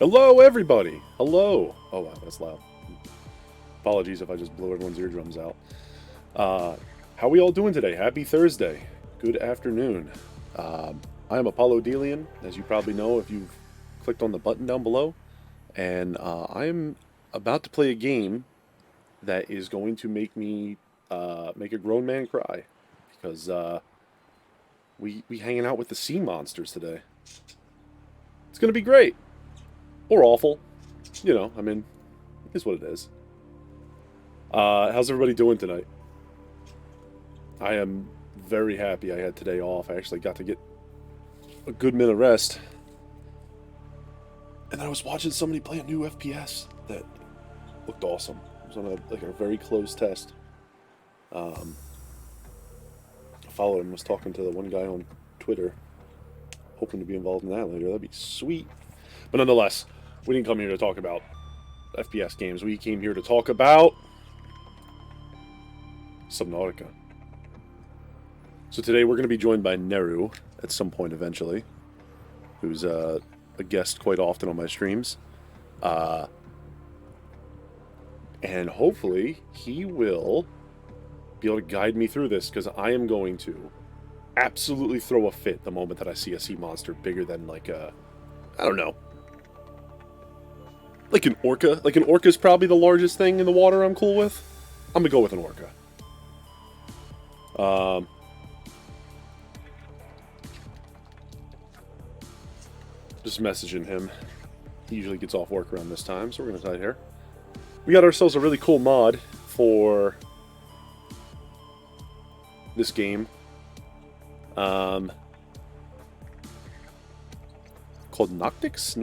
Hello, everybody. Hello. Oh, wow, that's loud. Apologies if I just blew everyone's eardrums out. How we all doing today? Happy Thursday. Good afternoon. I am Apollo Delian, as you probably know if you've clicked on the button down below. And I am about to play a game that is going to make me make a grown man cry. Because we hanging out with the sea monsters today. It's going to be great. Or awful. You know, I mean, it is what it is. How's everybody doing tonight? I am very happy I had today off. I actually got to get a good minute of rest. And I was watching somebody play a new FPS that looked awesome. It was on a very close test. I followed him, was talking to the one guy on Twitter. Hoping to be involved in that later. That'd be sweet. But nonetheless, we didn't come here to talk about FPS games. We came here to talk about Subnautica. So today we're going to be joined by Neru at some point eventually, who's a guest quite often on my streams. And hopefully he will be able to guide me through this, because I am going to absolutely throw a fit the moment that I see a sea monster bigger than I don't know. Like an orca. Like an orca is probably the largest thing in the water I'm cool with. I'm going to go with an orca. Just messaging him. He usually gets off work around this time, so we're going to tie here. We got ourselves a really cool mod for this game. Called Noctix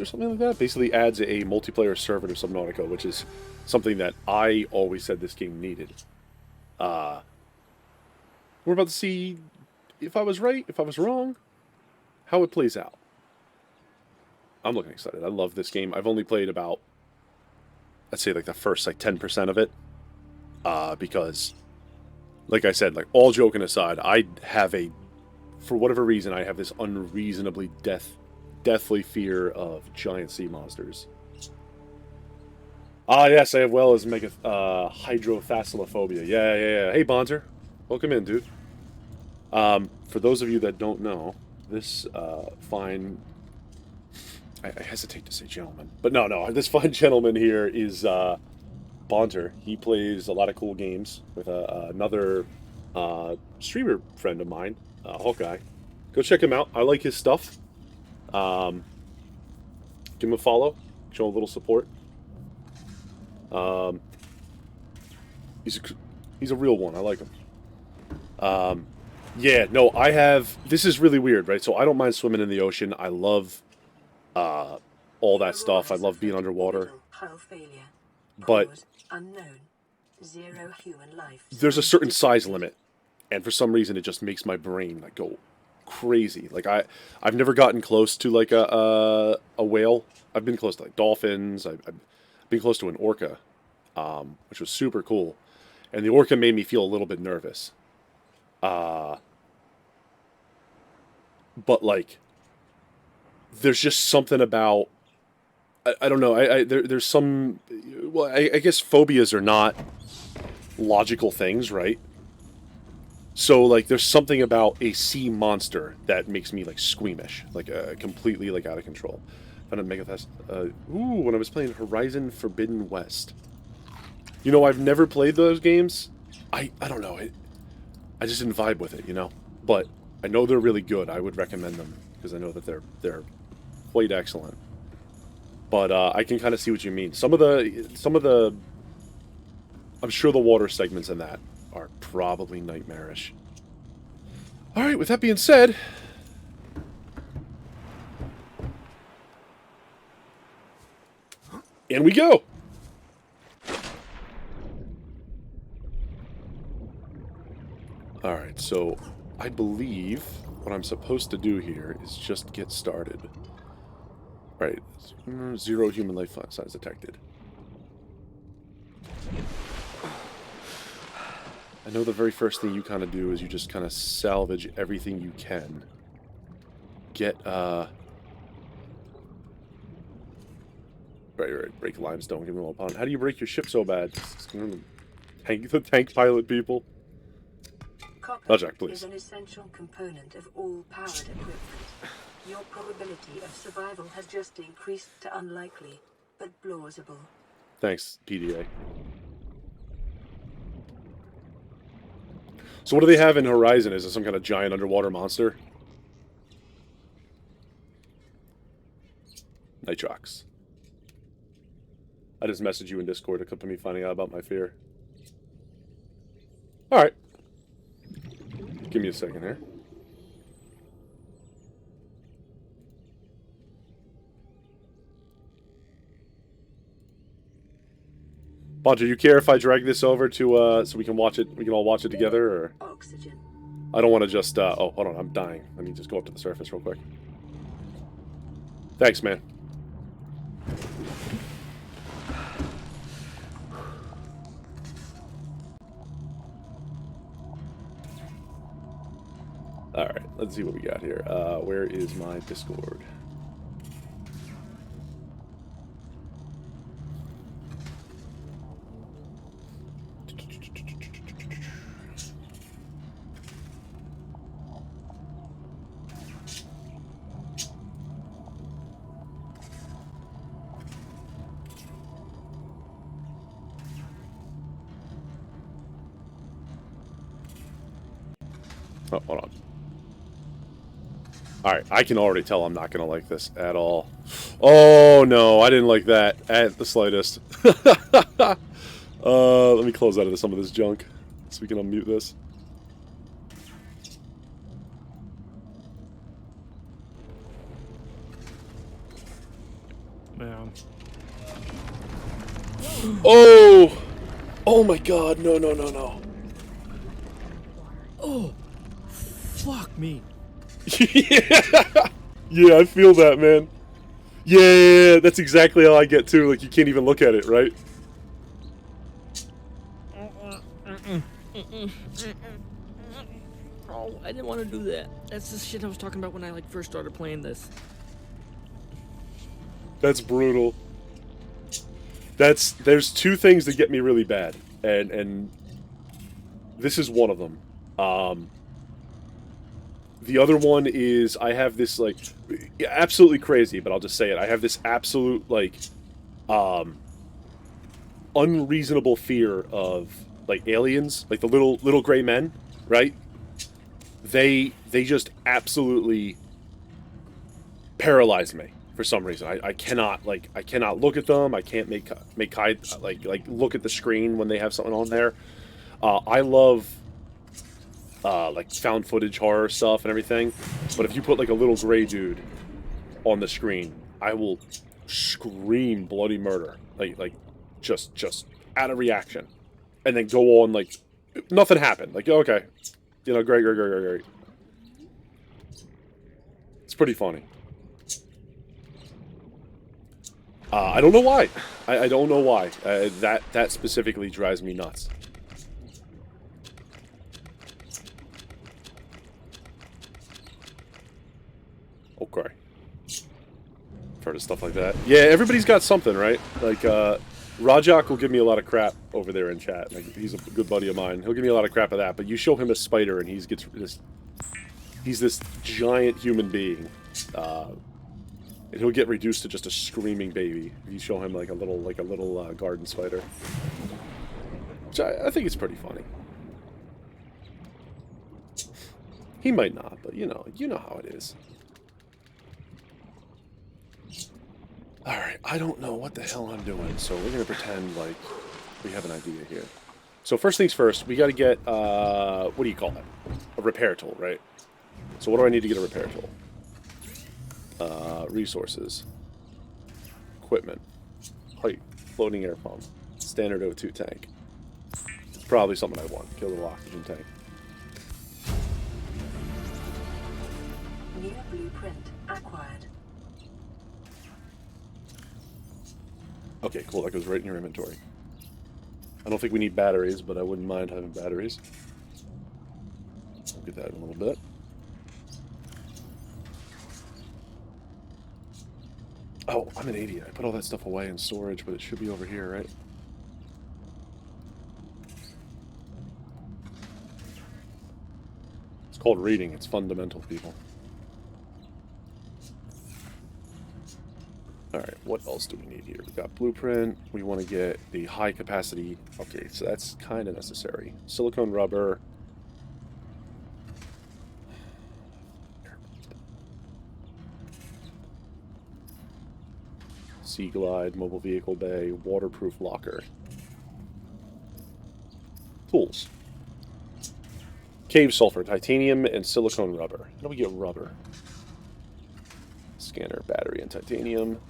or something like that. Basically adds a multiplayer server to Subnautica, which is something that I always said this game needed. We're about to see if I was right, if I was wrong, how it plays out. I'm looking excited. I love this game. I've only played about, I'd say the first 10% of it. Because, like I said, all joking aside, I have for whatever reason, I have this unreasonably deathly fear of giant sea monsters. Ah, yes, I have well as hydrophasilophobia. Yeah. Hey, Bonzer. Welcome in, dude. For those of you that don't know, this fine... I hesitate to say gentleman. But no. This fine gentleman here is Bonter. He plays a lot of cool games with another streamer friend of mine, Hawkeye. Go check him out. I like his stuff. Give him a follow. Show him a little support. He's a real one. I like him. Yeah, no, I have... This is really weird, right? So I don't mind swimming in the ocean. I love all that stuff. I love being underwater. But there's a certain size limit. And for some reason, it just makes my brain go crazy. I've never gotten close to a whale. I've been close to dolphins. I've been close to an orca, which was super cool. And the orca made me feel a little bit nervous. But there's just something about, I don't know, there's some, well, I guess phobias are not logical things, right? So, there's something about a sea monster that makes me, squeamish, completely, out of control. Found a Megathest, when I was playing Horizon Forbidden West. You know, I've never played those games. I don't know, I just didn't vibe with it, But I know they're really good. I would recommend them, because I know that they're quite excellent. But I can kind of see what you mean. Some of the I'm sure the water segments in that are probably nightmarish. Alright, with that being said, in we go! Alright, so I believe what I'm supposed to do here is just get started. Right, 0 human life signs detected. I know the very first thing you kind of do is you just kind of salvage everything you can. Get, Right. Break limestone. Give me a little pond. How do you break your ship so bad? The tank pilot people. Copper Jack, please. is an essential component of all powered equipment. Your probability of survival has just increased to unlikely, but plausible. Thanks, PDA. So what do they have in Horizon? Is it some kind of giant underwater monster? Nitrox. I just messaged you in Discord to clip of me finding out about my fear. Alright. Give me a second here. Bonjo, do you care if I drag this over to, so we can watch it, we can all watch it together, or? Oxygen. I don't want to just, oh, hold on, I'm dying. Let me just go up to the surface real quick. Thanks, man. Alright, let's see what we got here. Where is my Discord? Oh, hold on. Alright, I can already tell I'm not going to like this at all. Oh, no, I didn't like that at the slightest. Let me close out of some of this junk so we can unmute this. Man. Oh! Oh my god, no. Oh, fuck me. Yeah, I feel that, man. Yeah, that's exactly how I get too. Like, you can't even look at it, right? Oh, I didn't want to do that. That's the shit I was talking about when I like first started playing this. That's brutal. There's two things that get me really bad, and this is one of them. The other one is I have this, like, absolutely crazy, but I'll just say it. I have this absolute, like, unreasonable fear of, like, aliens, like the little gray men, right? They just absolutely paralyze me for some reason. I cannot look at them. I can't make eye, like look at the screen when they have something on there. I love like found footage horror stuff and everything, but if you put like a little gray dude on the screen, I will scream bloody murder, like just out of reaction, and then go on like nothing happened. Like, okay, you know, great. It's pretty funny. I don't know why. I don't know why. That specifically drives me nuts. Okay. Heard of stuff like that. Yeah, everybody's got something, right? Like, Rajak will give me a lot of crap over there in chat. Like, he's a good buddy of mine. He'll give me a lot of crap of that, but you show him a spider and he's this giant human being. And he'll get reduced to just a screaming baby if you show him like a little garden spider. Which I think is pretty funny. He might not, but you know how it is. Alright, I don't know what the hell I'm doing, so we're gonna pretend like we have an idea here. So first things first, we gotta get, what do you call that? A repair tool, right? So what do I need to get a repair tool? Resources. Equipment. Height. Floating air pump. Standard O2 tank. It's probably something I want. Kill the oxygen tank. New blueprint acquired. Okay, cool. That goes right in your inventory. I don't think we need batteries, but I wouldn't mind having batteries. I'll get that in a little bit. Oh, I'm an idiot. I put all that stuff away in storage, but it should be over here, right? It's called reading. It's fundamental, people. Alright, what else do we need here? We got blueprint. We want to get the high capacity. Okay, so that's kind of necessary. Silicone rubber. Sea glide, mobile vehicle bay, waterproof locker. Tools. Cave sulfur, titanium, and silicone rubber. How do we get rubber? Scanner, battery, and titanium.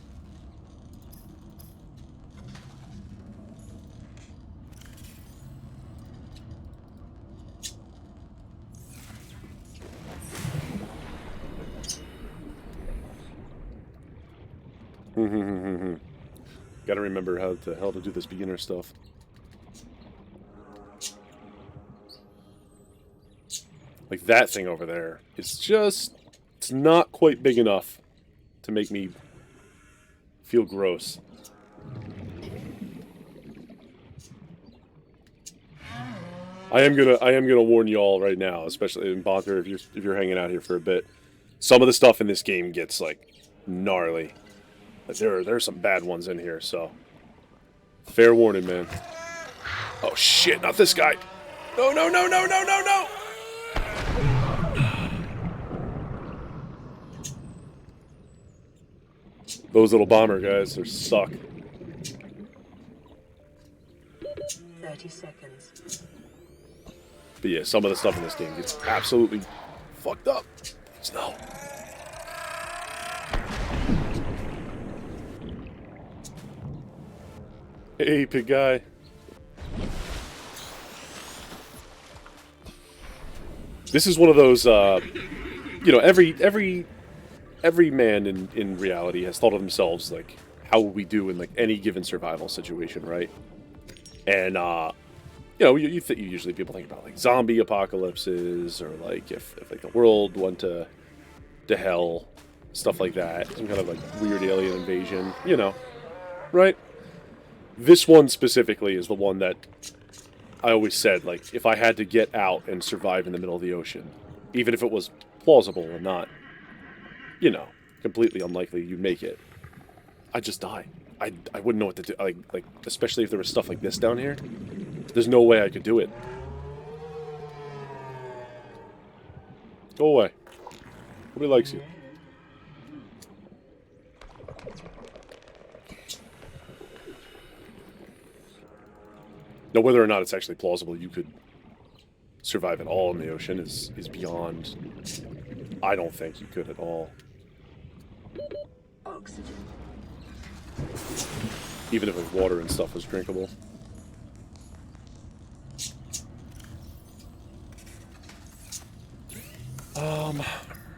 Gotta remember how the hell to do this beginner stuff. Like that thing over there is just... It's not quite big enough to make me feel gross. I am gonna warn you all right now, especially in Bonker, if you're hanging out here for a bit. Some of the stuff in this game gets like gnarly. Like, there are some bad ones in here, so fair warning, man. Oh shit, not this guy. No, no, no, no, no, no, no. Those little bomber guys, they suck. 30 seconds. But yeah, some of the stuff in this game gets absolutely fucked up. Snow. Hey, big guy. This is one of those, you know, every man in reality has thought of themselves, like, how would we do in, like, any given survival situation, right? And, you know, usually people think about, like, zombie apocalypses, or, like, if like, the world went to hell, stuff like that. Some kind of, like, weird alien invasion, you know, right? This one specifically is the one that I always said, like, if I had to get out and survive in the middle of the ocean, even if it was plausible or not, you know, completely unlikely you make it, I'd just die. I wouldn't know what to do. Like, especially if there was stuff like this down here. There's no way I could do it. Go away. Nobody likes you. Now, whether or not it's actually plausible you could survive at all in the ocean is beyond... I don't think you could at all. Oxygen. Even if water and stuff was drinkable.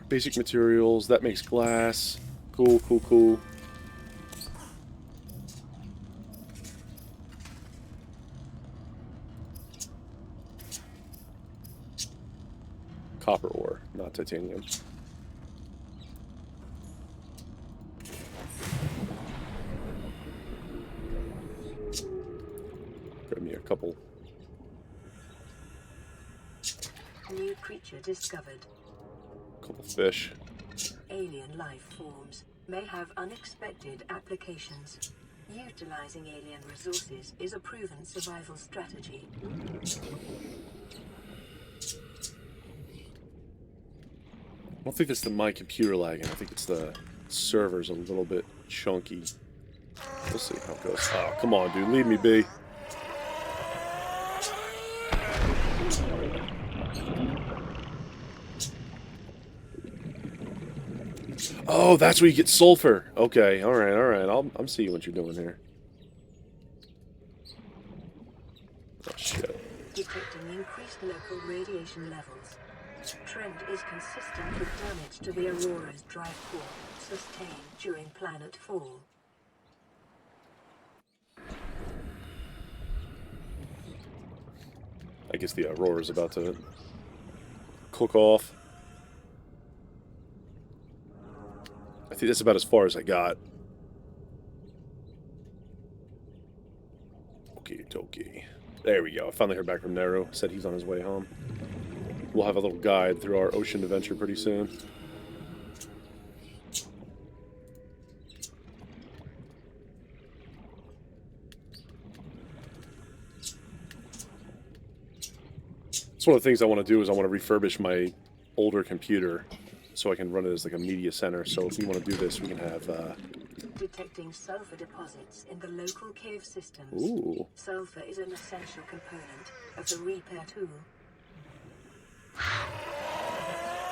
Basic materials. That makes glass. Cool, cool, cool. Copper ore, not titanium. Grab me a couple. New creature discovered. Couple fish. Alien life forms may have unexpected applications. Utilizing alien resources is a proven survival strategy. I don't think it's my computer lagging. I think it's the server's a little bit chunky. We'll see how it goes. Oh, come on, dude. Leave me be. Oh, that's where you get sulfur. Okay, alright, alright. I'm seeing what you're doing here. Oh, shit. Detecting increased local radiation levels. Trend is consistent with damage to the Aurora's drive core sustained during planet fall. I guess the Aurora's about to cook off. I think that's about as far as I got. Okie dokie. There we go. I finally heard back from Nero. Said he's on his way home. We'll have a little guide through our ocean adventure pretty soon. It's one of the things I want to do is I want to refurbish my older computer so I can run it as like a media center. So if we want to do this, we can have... Detecting sulfur deposits in the local cave systems. Ooh. Sulfur is an essential component of the repair tool.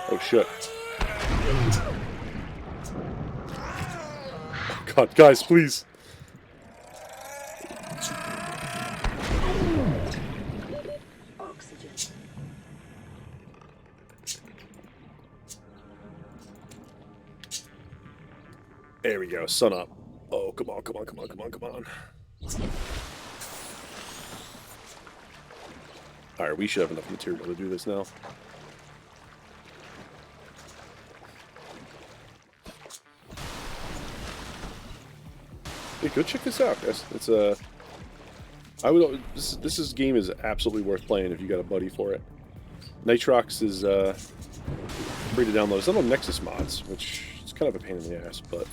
Oh shit. Oh god, guys, please. Oxygen. There we go, sun up. Oh, come on, come on, come on, come on, come on. Alright, we should have enough material to do this now. Hey, go check this out, guys. It's this game is absolutely worth playing if you got a buddy for it. Nitrox is free to download. It's not on Nexus mods, which is kind of a pain in the ass, but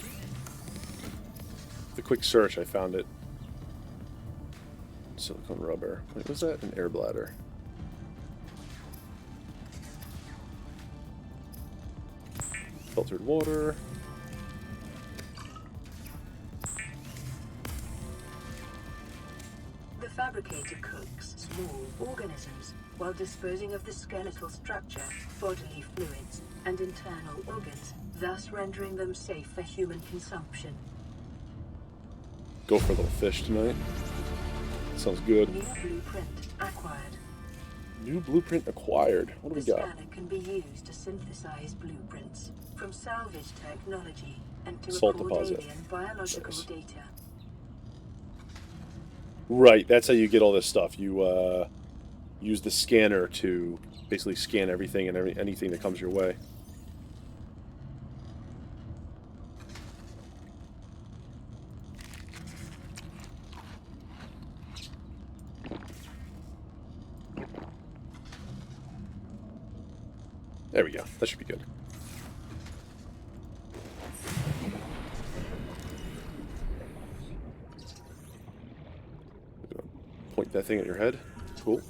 with a quick search I found it. Silicone rubber. Wait, was that an air bladder? Filtered water. The fabricator cooks small organisms while disposing of the skeletal structure, bodily fluids, and internal organs, thus rendering them safe for human consumption. Go for a little fish tonight. Sounds good. New blueprint acquired. New blueprint acquired. What do we The got? scanner can be used to synthesize blueprints from salvage technology and to Salt record deposit. alien biological Nice. data. Right, that's how you get all this stuff. You use the scanner to basically scan everything and anything that comes your way. There we go. That should be good. Point that thing at your head. Cool.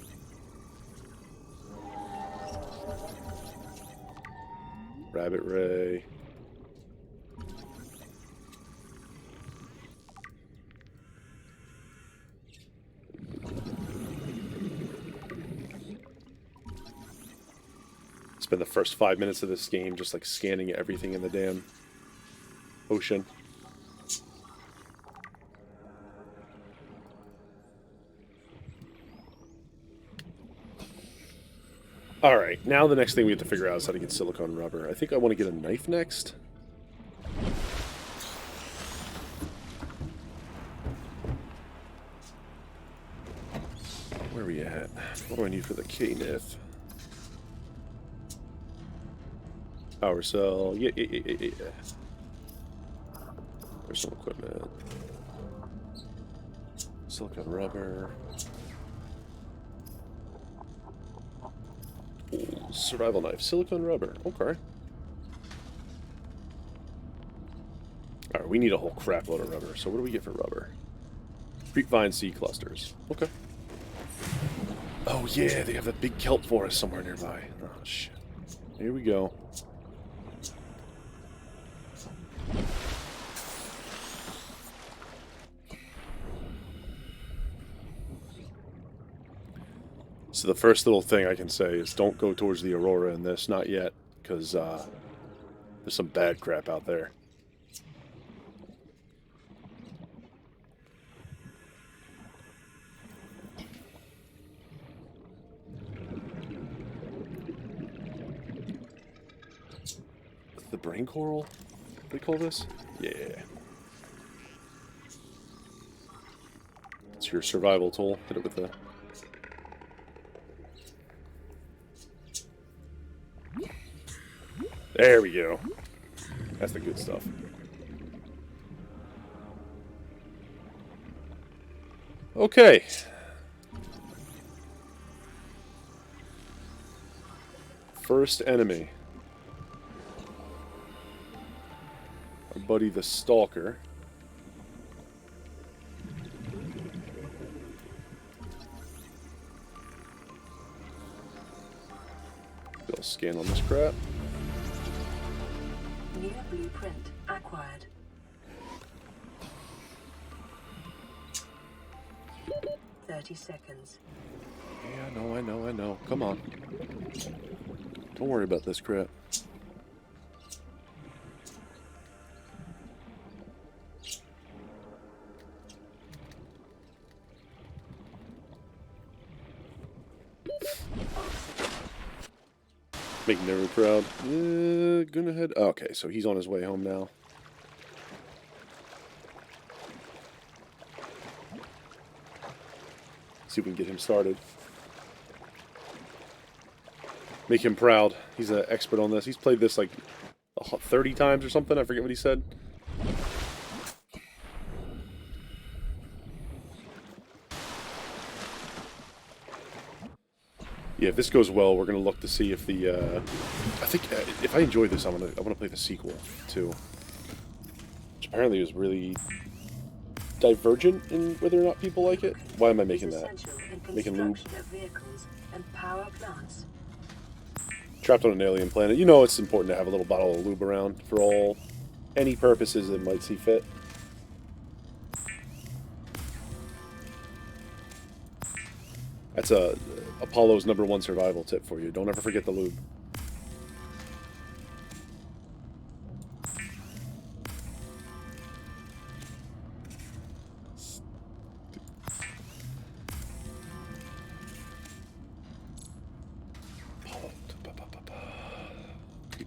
Rabbit ray. Spend the first 5 minutes of this game just like scanning everything in the damn ocean. Alright, now the next thing we have to figure out is how to get silicone rubber. I think I want to get a knife next. Where are we at? What do I need for the K-Nith? Power cell. Yeah. There's some equipment. Silicone rubber. Ooh, survival knife. Silicone rubber. Okay. Alright, we need a whole crap load of rubber. So what do we get for rubber? Creepvine seed clusters. Okay. Oh yeah, they have a big kelp forest somewhere nearby. Oh shit. Here we go. So the first little thing I can say is don't go towards the Aurora in this, not yet, because there's some bad crap out there. The brain coral? What do we call this? Yeah. It's your survival tool. Hit it with the... There we go. That's the good stuff. Okay. First enemy. Our buddy the Stalker. Little scan on this crap. New blueprint acquired. $30. Yeah, I know. Come on. Don't worry about this crap. Making everyone proud. Gonna head. Okay, so he's on his way home now. See if we can get him started. Make him proud. He's an expert on this. He's played this like 30 times or something. I forget what he said. Yeah, if this goes well, we're gonna look to see if the. I think if I enjoy this, I want to play the sequel too. Which apparently is really divergent in whether or not people like it. Why am I making that? Making lube. Of vehicles and power plants. Trapped on an alien planet. You know it's important to have a little bottle of lube around for any purposes that might see fit. That's Apollo's #1 survival tip for you. Don't ever forget the lube.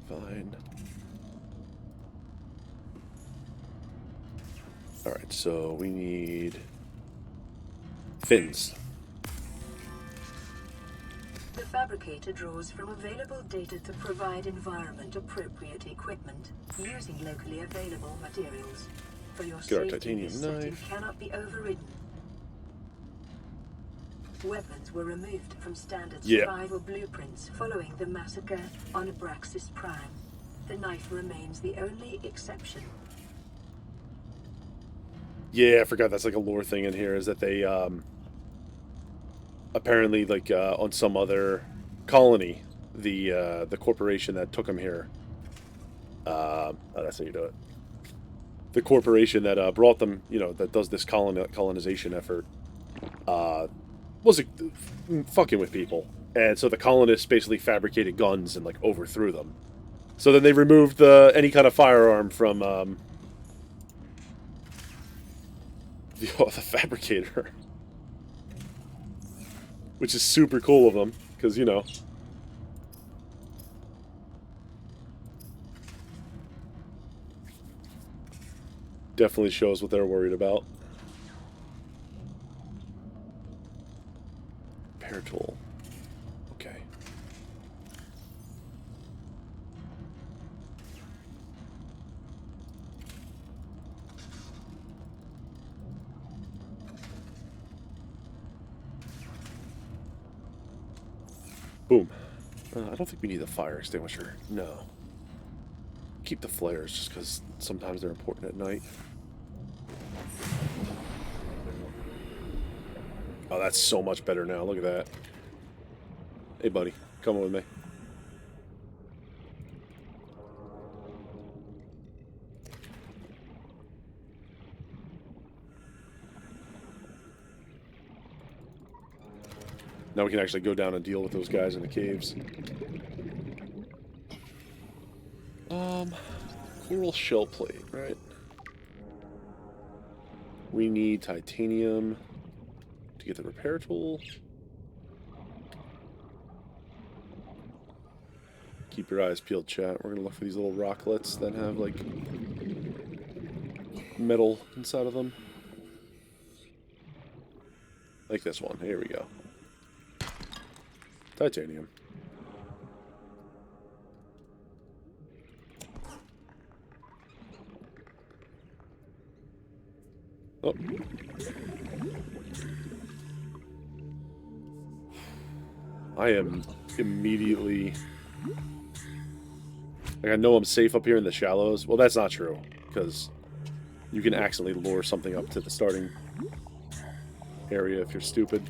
Fine. Alright, so we need fins. The fabricator draws from available data to provide environment-appropriate equipment using locally available materials. For your Get our safety, titanium this setting knife. cannot be overridden. Weapons were removed from standard survival blueprints following the massacre on Abraxas Prime. The knife remains the only exception. Yeah, I forgot that's like a lore thing in here, is that they, apparently, like, on some other colony, the corporation that took them here, oh, that's how you do it. The corporation that brought them, you know, that does this colonization effort, was fucking with people. And so the colonists basically fabricated guns and, like, overthrew them. So then they removed any kind of firearm from, the fabricator. Which is super cool of them, because, you know. Definitely shows what they're worried about. Repair tool. Okay. Boom. I don't think we need the fire extinguisher. No. Keep the flares just because sometimes they're important at night. Oh, that's so much better now. Look at that. Hey, buddy. Come with me. Now we can actually go down and deal with those guys in the caves. Coral shell plate, right? We need titanium to get the repair tool. Keep your eyes peeled, chat. We're gonna look for these little rocklets that have, like, metal inside of them. Like this one. Here we go. Titanium. Oh. I am immediately... Like, I know I'm safe up here in the shallows. Well, that's not true, because you can accidentally lure something up to the starting area if you're stupid.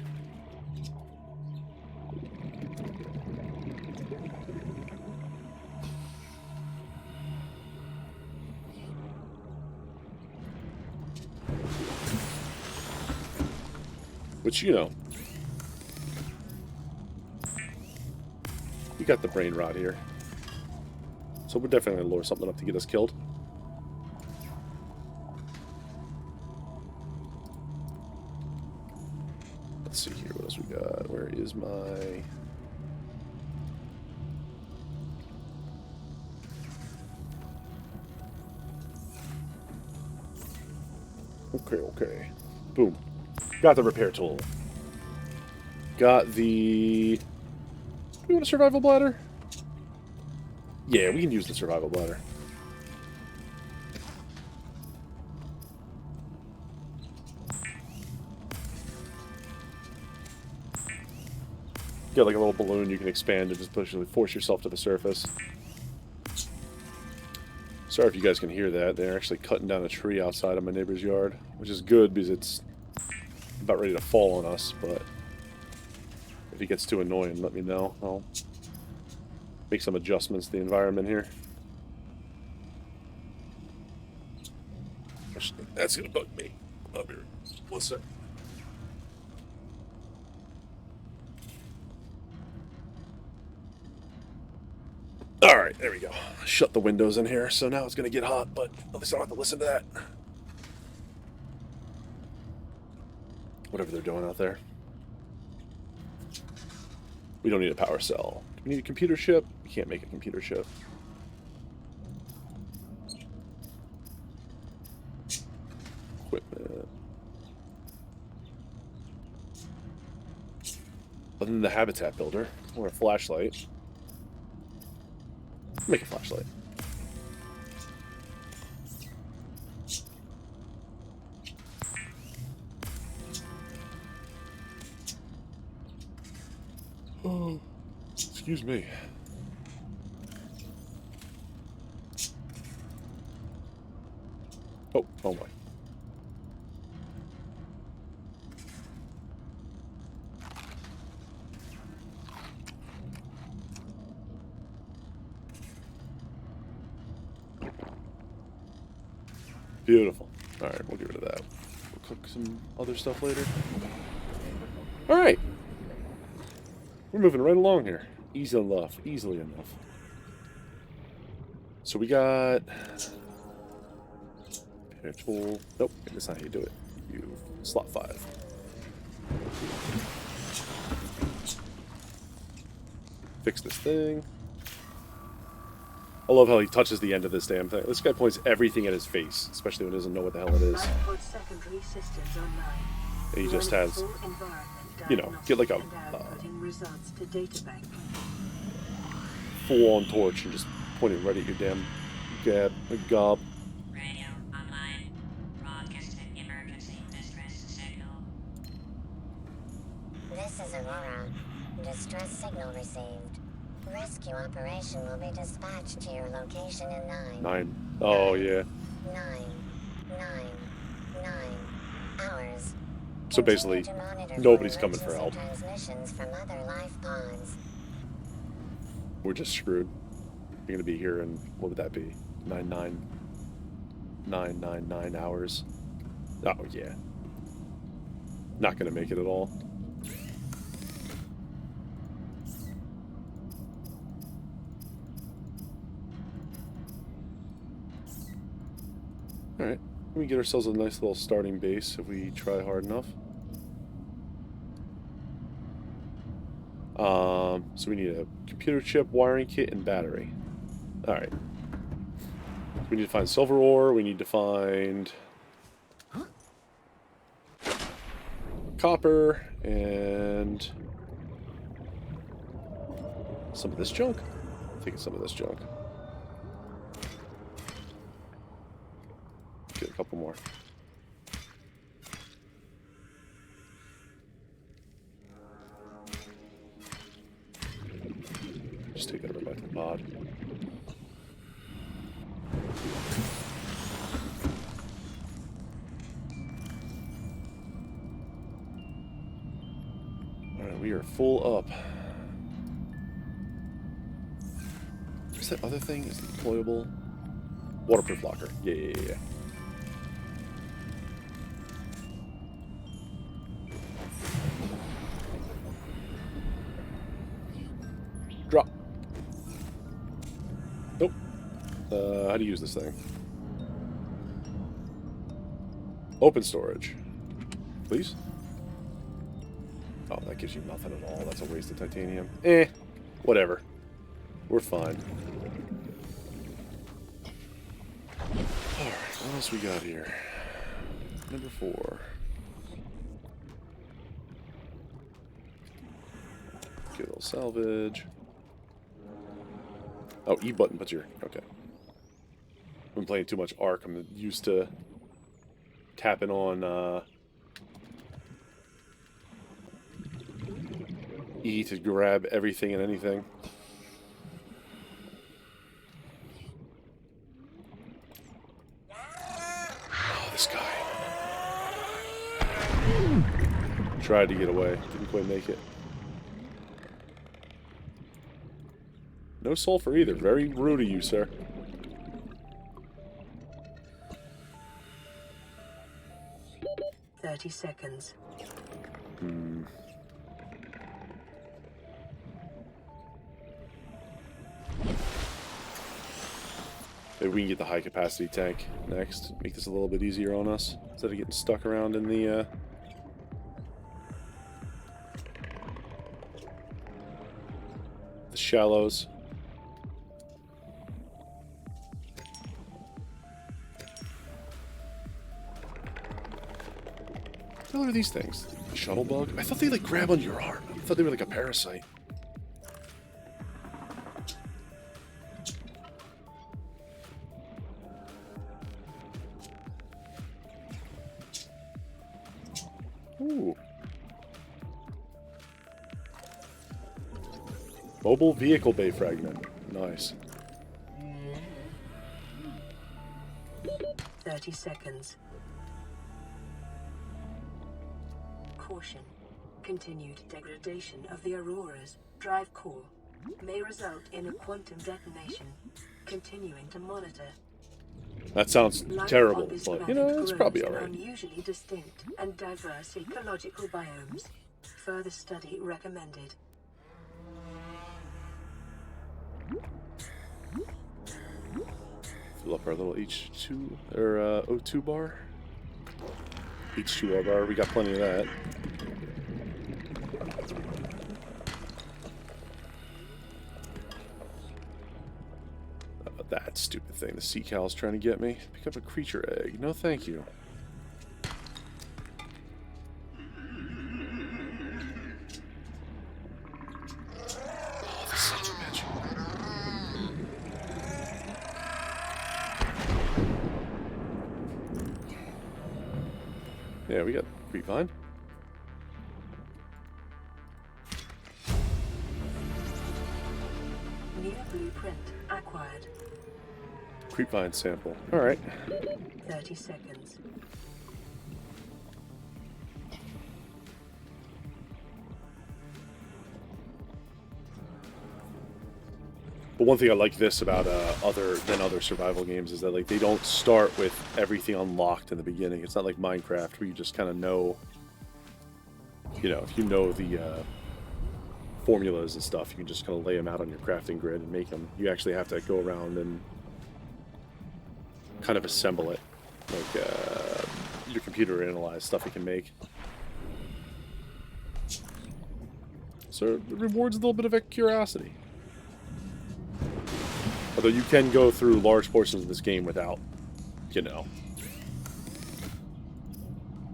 Which, you know, we got the brain rot here. So we're definitely going to lure something up to get us killed. Let's see here, what else we got? Where is my... Okay. Boom. Got the repair tool. Got the... Do we want a survival bladder? Yeah, we can use the survival bladder. Get like a little balloon you can expand and just basically force yourself to the surface. Sorry if you guys can hear that. They're actually cutting down a tree outside of my neighbor's yard, which is good because it's about ready to fall on us, but if it gets too annoying, let me know. I'll make some adjustments to the environment here. Actually, that's gonna bug me. Up here. One sec. Alright, there we go. Shut the windows in here, so now it's gonna get hot, but at least I don't have to listen to that. Whatever they're doing out there. We don't need a power cell. Do we need a computer chip? We can't make a computer chip. Equipment. Other than the habitat builder, or a flashlight. Make a flashlight. Oh, excuse me. Oh my. Beautiful. Alright, we'll get rid of that. We'll cook some other stuff later. Alright. We're moving right along here. Easily enough. So we got... Repair tool. Nope, that's not how you do it. You slot 5. Fix this thing. I love how he touches the end of this damn thing. This guy points everything at his face, especially when he doesn't know what the hell it is. And he just has, you know, get like a full-on torch and just point it right at your damn gob. Radio online. Broadcasting emergency distress signal. This is Aurora. Distress signal received. Rescue operation will be dispatched to your location in 9. Oh, yeah. 9 hours. So basically, nobody's coming for help. Transmissions from other life pods. We're just screwed. You're gonna be here in, what would that be? 9 hours. Oh, yeah. Not gonna make it at all. Alright, we get ourselves a nice little starting base if we try hard enough. So we need a computer chip, wiring kit, and battery. Alright. We need to find silver ore, we need to find copper, and some of this junk. I'm taking some of this junk. Get a couple more. Actually, gotta go back to the pod. Alright, we are full up. What's that other thing? Is it deployable? Waterproof locker. Yeah. Drop. Nope. How do you use this thing? Open storage. Please? Oh, that gives you nothing at all. That's a waste of titanium. Whatever. We're fine. Alright, what else we got here? Number 4. Get a little salvage. Oh, E button, but you're... Okay. I've been playing too much Ark. I'm used to tapping on E to grab everything and anything. Oh, this guy. Tried to get away. Didn't quite make it. No sulfur either. Very rude of you, sir. "30 seconds. Maybe we can get the high capacity tank next. Make this a little bit easier on us. Instead of getting stuck around in the shallows. What the hell are these things? Shuttle bug? I thought they like grab on your arm. I thought they were like a parasite. Ooh. Mobile vehicle bay fragment. Nice. 30 seconds. Caution. Continued degradation of the Aurora's drive core may result in a quantum detonation. Continuing to monitor. That sounds Life terrible, on this but, planet it's probably grows in alright. unusually distinct and diverse ecological biomes. Further study recommended. Fill up our little H2, or O2 bar. H2R bar, we got plenty of that. That stupid thing, the sea cow's trying to get me. Pick up a creature egg. No, thank you. Oh, this son of a bitch. Yeah, we got creepvine. New blueprint acquired. Creepvine sample. Alright. 30 seconds. But one thing I like this about other survival games is that like they don't start with everything unlocked in the beginning. It's not like Minecraft where you just kind of know, if you know the formulas and stuff, you can just kind of lay them out on your crafting grid and make them. You actually have to go around and kind of assemble it, like your computer analyze stuff it can make. So it rewards a little bit of curiosity. Although you can go through large portions of this game without,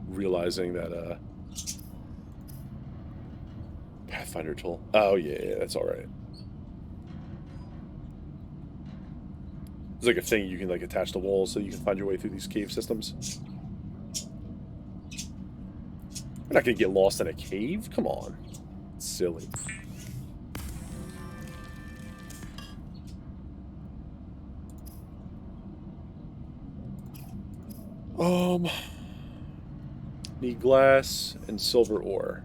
realizing that Pathfinder tool. Oh yeah, that's all right. It's like a thing you can like attach to walls so you can find your way through these cave systems. You're not gonna get lost in a cave. Come on, silly. Need glass and silver ore.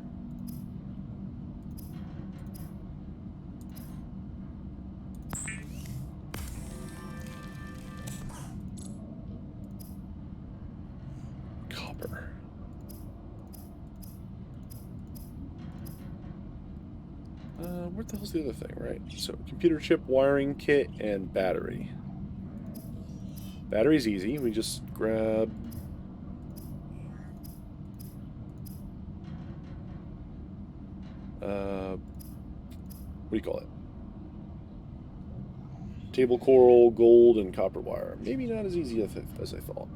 Copper. What the hell's the other thing, right? So, computer chip, wiring kit, and battery. Battery's easy. We just grab... what do you call it? Table coral, gold, and copper wire. Maybe not as easy as I thought.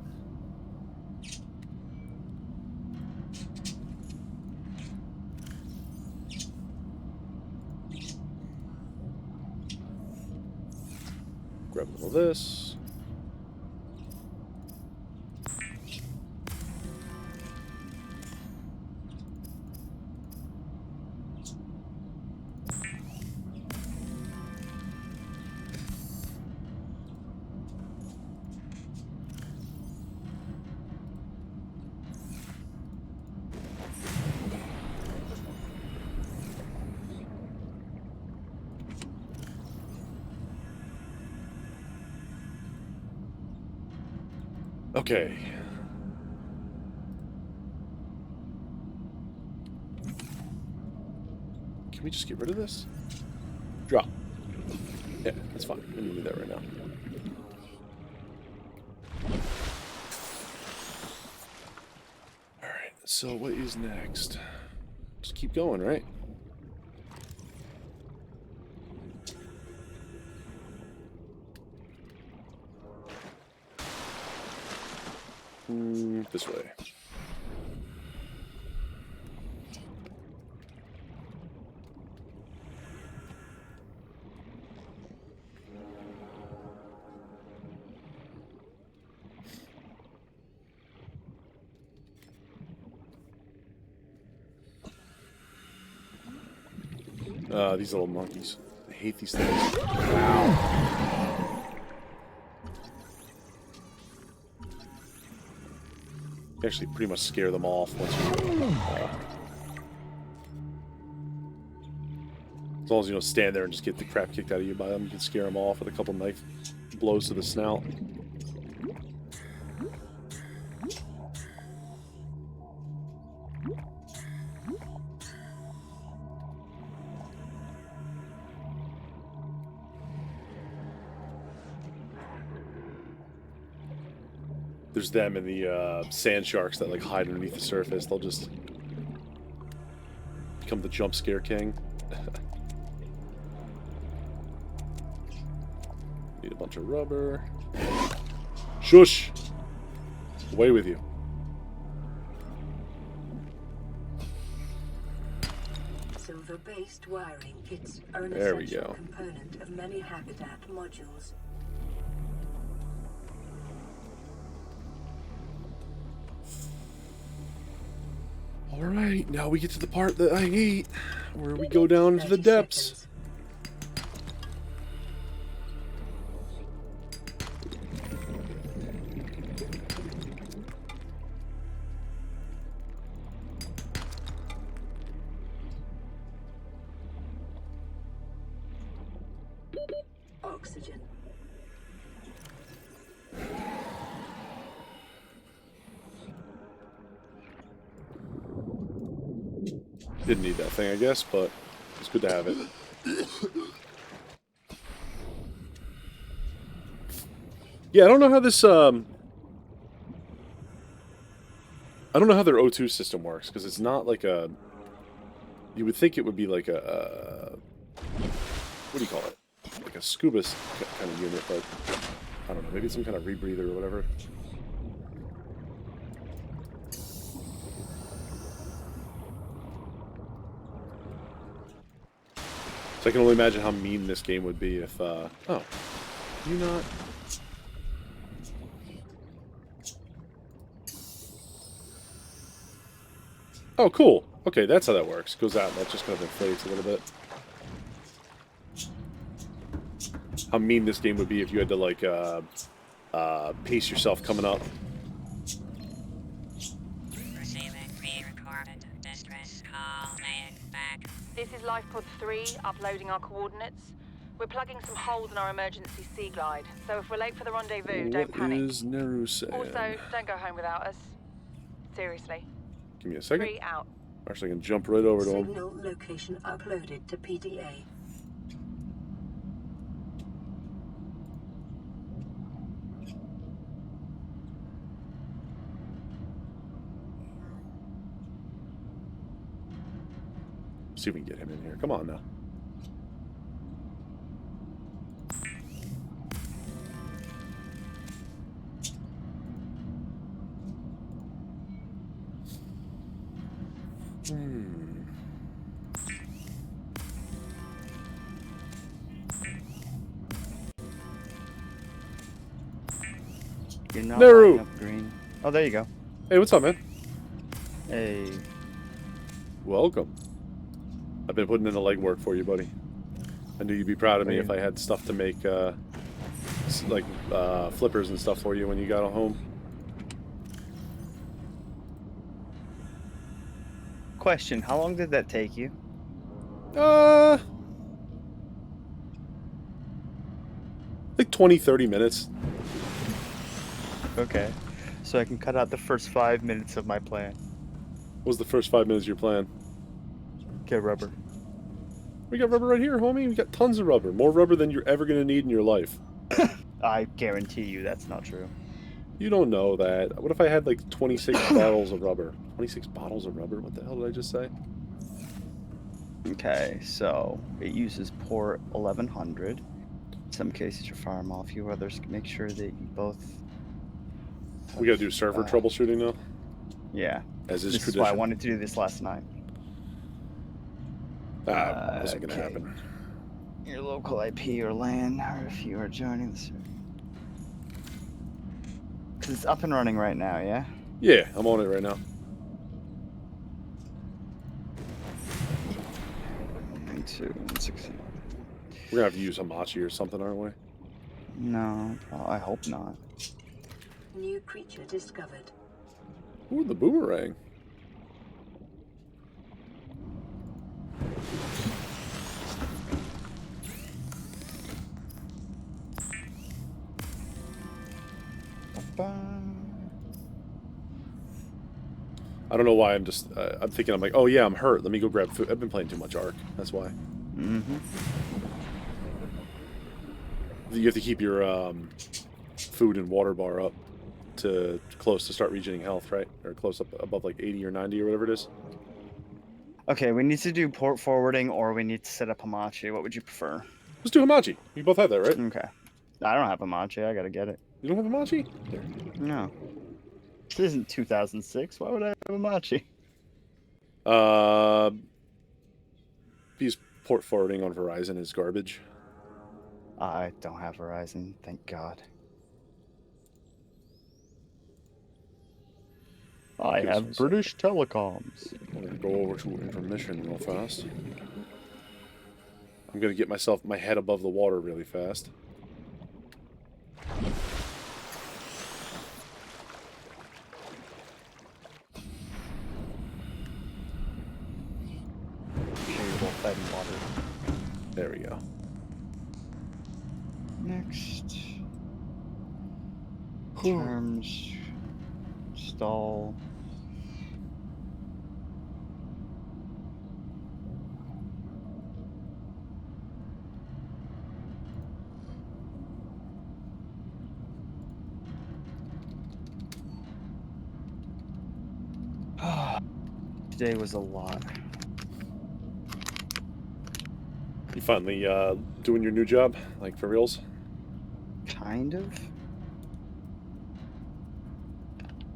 Grab a little of this. Okay. Can we just get rid of this? Drop. Yeah, that's fine. We can do that right now. Alright, so what is next? Just keep going, right? This way. These little monkeys. I hate these things. Ow. You actually pretty much scare them off once you... as long as you don't stand there and just get the crap kicked out of you by them, you can scare them off with a couple knife blows to the snout. There's them and the sand sharks that like hide underneath the surface. They'll just become the jump scare king. Need a bunch of rubber. Shush! Away with you. Silver-based wiring kits are an There we essential go. component of many habitat modules. Alright, now we get to the part that I hate, where we go down to the depths. Oxygen. Didn't need that thing, I guess, but it's good to have it. Yeah, I don't know how this, I don't know how their O2 system works, because it's not like a... You would think it would be like a what do you call it? Like a scuba kind of unit, but I don't know, maybe it's some kind of rebreather or whatever. So I can only imagine how mean this game would be if, oh, you not... Oh, cool. Okay, that's how that works. Goes out and that just kind of inflates a little bit. How mean this game would be if you had to, like, pace yourself coming up. This is Lifepod 3, uploading our coordinates. We're plugging some holes in our emergency sea glide, so if we're late for the rendezvous, don't What panic. is Neru saying? Also, don't go home without us. Seriously. Give me a second. 3 out. Actually, I can jump right over to him. Signal location uploaded to PDA. See if we can get him in here. Come on now. You're not Neru! lighting up green. Oh, there you go. Hey, what's up, man? Hey. Welcome. I've been putting in the legwork for you, buddy. I knew you'd be proud of me if I had stuff to make, flippers and stuff for you when you got home. Question, how long did that take you? Like 20, 30 minutes. Okay. So I can cut out the first 5 minutes of my plan. What was the first 5 minutes of your plan? Get rubber. We got rubber right here, homie. We got tons of rubber. More rubber than you're ever going to need in your life. I guarantee you that's not true. You don't know that. What if I had like 26 bottles of rubber? 26 bottles of rubber? What the hell did I just say? Okay, so it uses port 1100. In some cases you fire them off. You others make sure that you both... We got to do server troubleshooting now? Yeah. As is This tradition. is why I wanted to do this last night. This isn't going to Okay. happen. Your local IP or LAN, or if you are joining the server. Because it's up and running right now, yeah? Yeah, I'm on it right now. 216. We're going to have to use Hamachi or something, aren't we? No, I hope not. New creature discovered. Ooh, the boomerang. I don't know why I'm just... I'm thinking, I'm like, oh yeah, I'm hurt. Let me go grab food. I've been playing too much Ark. That's why. Mm-hmm. You have to keep your food and water bar up to close to start regenerating health, right? Or close up above like 80 or 90 or whatever it is. Okay, we need to do port forwarding or we need to set up Hamachi. What would you prefer? Let's do Hamachi. You both have that, right? Okay. I don't have Hamachi. I gotta get it. You don't have Hamachi? Here. No. This isn't 2006. Why would I have Hamachi? These port forwarding on Verizon is garbage. I don't have Verizon, thank God. I have British Telecoms. I'm gonna go over to intermission real fast. I'm gonna get my head above the water really fast. Water. There we go. Next. Terms. Stall. Today was a lot. You finally doing your new job, like for reals? Kind of.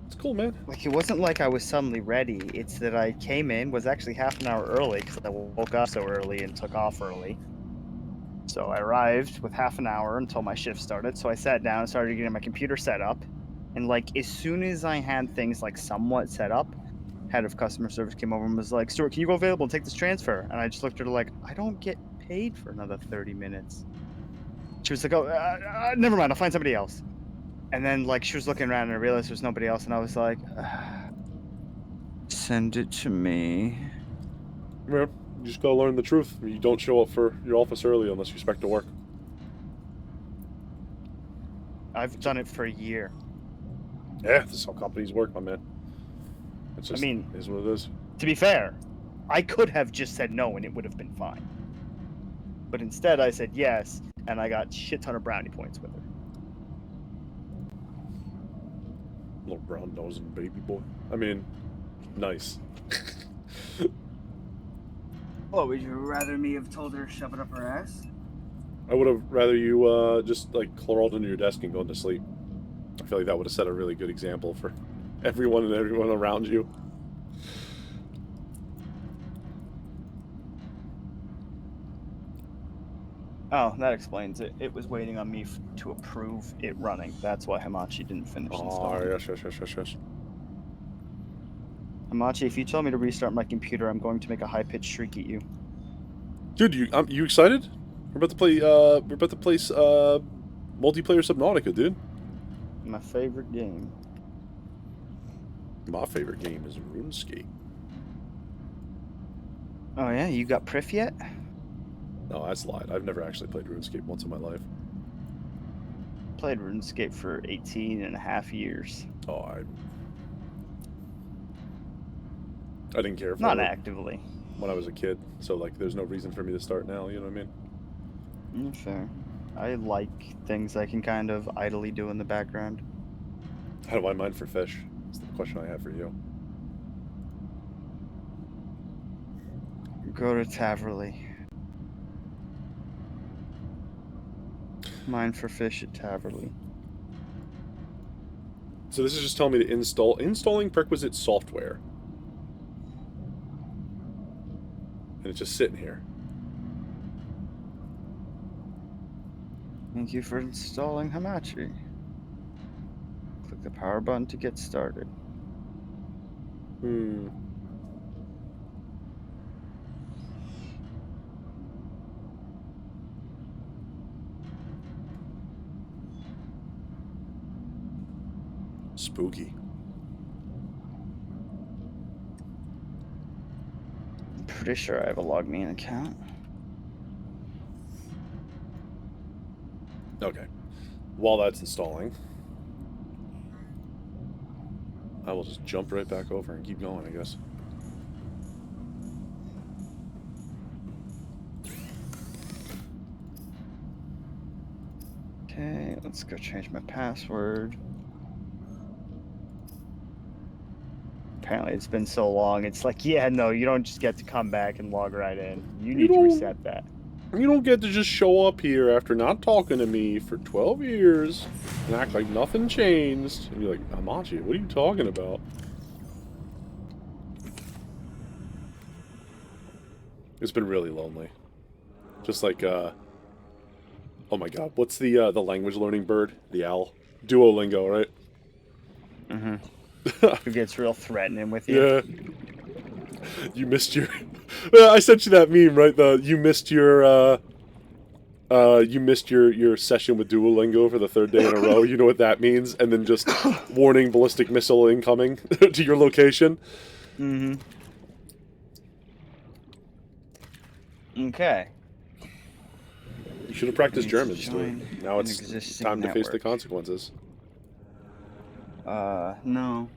It's cool, man. Like, it wasn't like I was suddenly ready. It's that I came in, was actually half an hour early because I woke up so early and took off early. So I arrived with half an hour until my shift started. So I sat down and started getting my computer set up. And like, as soon as I had things like somewhat set up, head of customer service came over and was like, Stuart, can you go available and take this transfer? And I just looked at her like, I don't get paid for another 30 minutes. She was like, oh, never mind, I'll find somebody else. And then like she was looking around and I realized there was nobody else and I was like, send it to me. Yeah, you just gotta learn the truth. You don't show up for your office early unless you expect to work. I've done it for a year. Yeah, this is how companies work, my man. It's just, I mean, is what it is. to be fair, I could have just said no and it would have been fine. But instead, I said yes, and I got shit ton of brownie points with her. Little brown nosing baby boy. I mean, nice. What, would you rather me have told her to shove it up her ass? I would have rather you just like crawled into your desk and gone to sleep. I feel like that would have set a really good example for everyone and everyone around you. Oh, that explains it. It was waiting on me to approve it running. That's why Hamachi didn't finish Oh, installing. yes. Hamachi, if you tell me to restart my computer, I'm going to make a high-pitched shriek at you. Dude, you excited? We're about to play multiplayer Subnautica, dude. My favorite game. My favorite game is RuneScape. Oh yeah, you got Prif yet? No, that's lied. I've never actually played RuneScape once in my life. Played RuneScape for 18 and a half years. Oh, I didn't care for Not it actively. when I was a kid, so like there's no reason for me to start now, you know what I mean? Fair. I like things I can kind of idly do in the background. How do I mine for fish? That's the question I have for you. Go to Taverley. Mine for fish at Taverley. So this is just telling me to installing prerequisite software. And it's just sitting here. Thank you for installing Hamachi. Click the power button to get started. Spooky. I'm pretty sure I have a LogMeIn account. Okay. While that's installing, I will just jump right back over and keep going, I guess. Okay, let's go change my password. Apparently it's been so long, it's like, yeah, no, you don't just get to come back and log right in. You need to reset that. You don't get to just show up here after not talking to me for 12 years and act like nothing changed. And be like, Hamachi, what are you talking about? It's been really lonely. Just like, oh my god, what's the language learning bird? The owl? Duolingo, right? Mm-hmm. Who gets real threatening with you? Yeah. You missed your... I sent you that meme, right? You missed your session with Duolingo for the third day in a row. You know what that means? And then just warning ballistic missile incoming to your location. Mm-hmm. Okay. You should have practiced German. Join Now an it's existing time to face the network. consequences. No.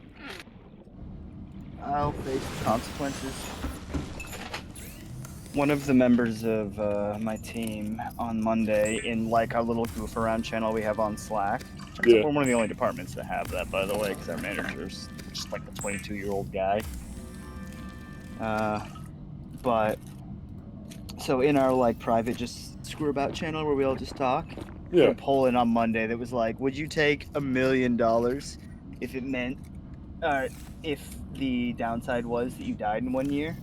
I'll face the consequences. One of the members of my team on Monday, in like our little goof around channel we have on Slack. Turns out we're one of the only departments that have that, by the way, because our manager's just like a 22-year-old guy. But so in our like private just screw about channel where we all just talk, put a poll in on Monday that was like, would you take $1 million if it meant, if the downside was that you died in 1 year?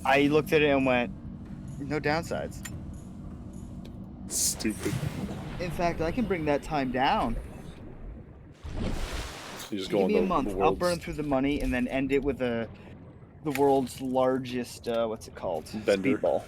I looked at it and went, no downsides. Stupid. In fact, I can bring that time down. You just Give go on me a the month. I'll world's burn through the money and then end it with the world's largest, what's it called? Bender. Speedball.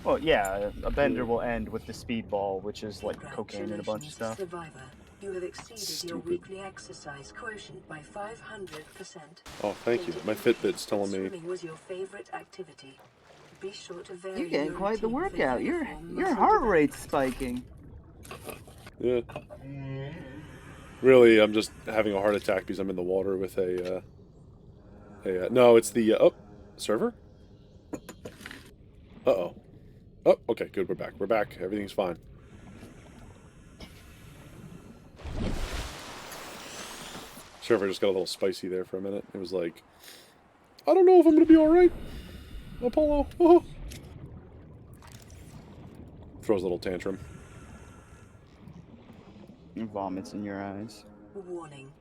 Well, yeah, a bender will end with the speedball, which is like cocaine and a bunch of stuff. Survivor. You have exceeded your weekly exercise quotient by 500%. Oh, thank you. My Fitbit's telling me. Swimming was your favorite activity. Be sure to vary You're getting your quite the routine for workout. uniform Your muscle heart rate's development. spiking. Yeah. Really, I'm just having a heart attack because I'm in the water with no, it's the, server? Uh-oh. Oh, okay, good, we're back. We're back. Everything's fine. Server just got a little spicy there for a minute. It was like, I don't know if I'm gonna be alright. Apollo. Oh. Throws a little tantrum. Vomits in your eyes. Warning.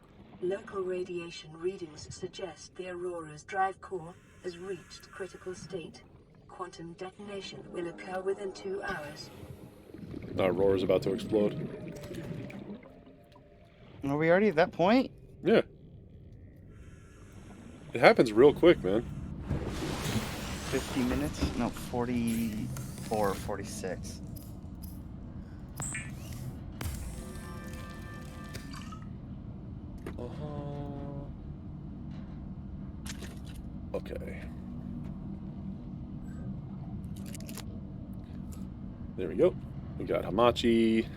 Local radiation readings suggest the Aurora's drive core has reached critical state. Quantum detonation will occur within 2 hours. Roar's about to explode. Are we already at that point? Yeah. It happens real quick, man. 50 minutes? No, 44, 46. Okay. There we go. We got Hamachi,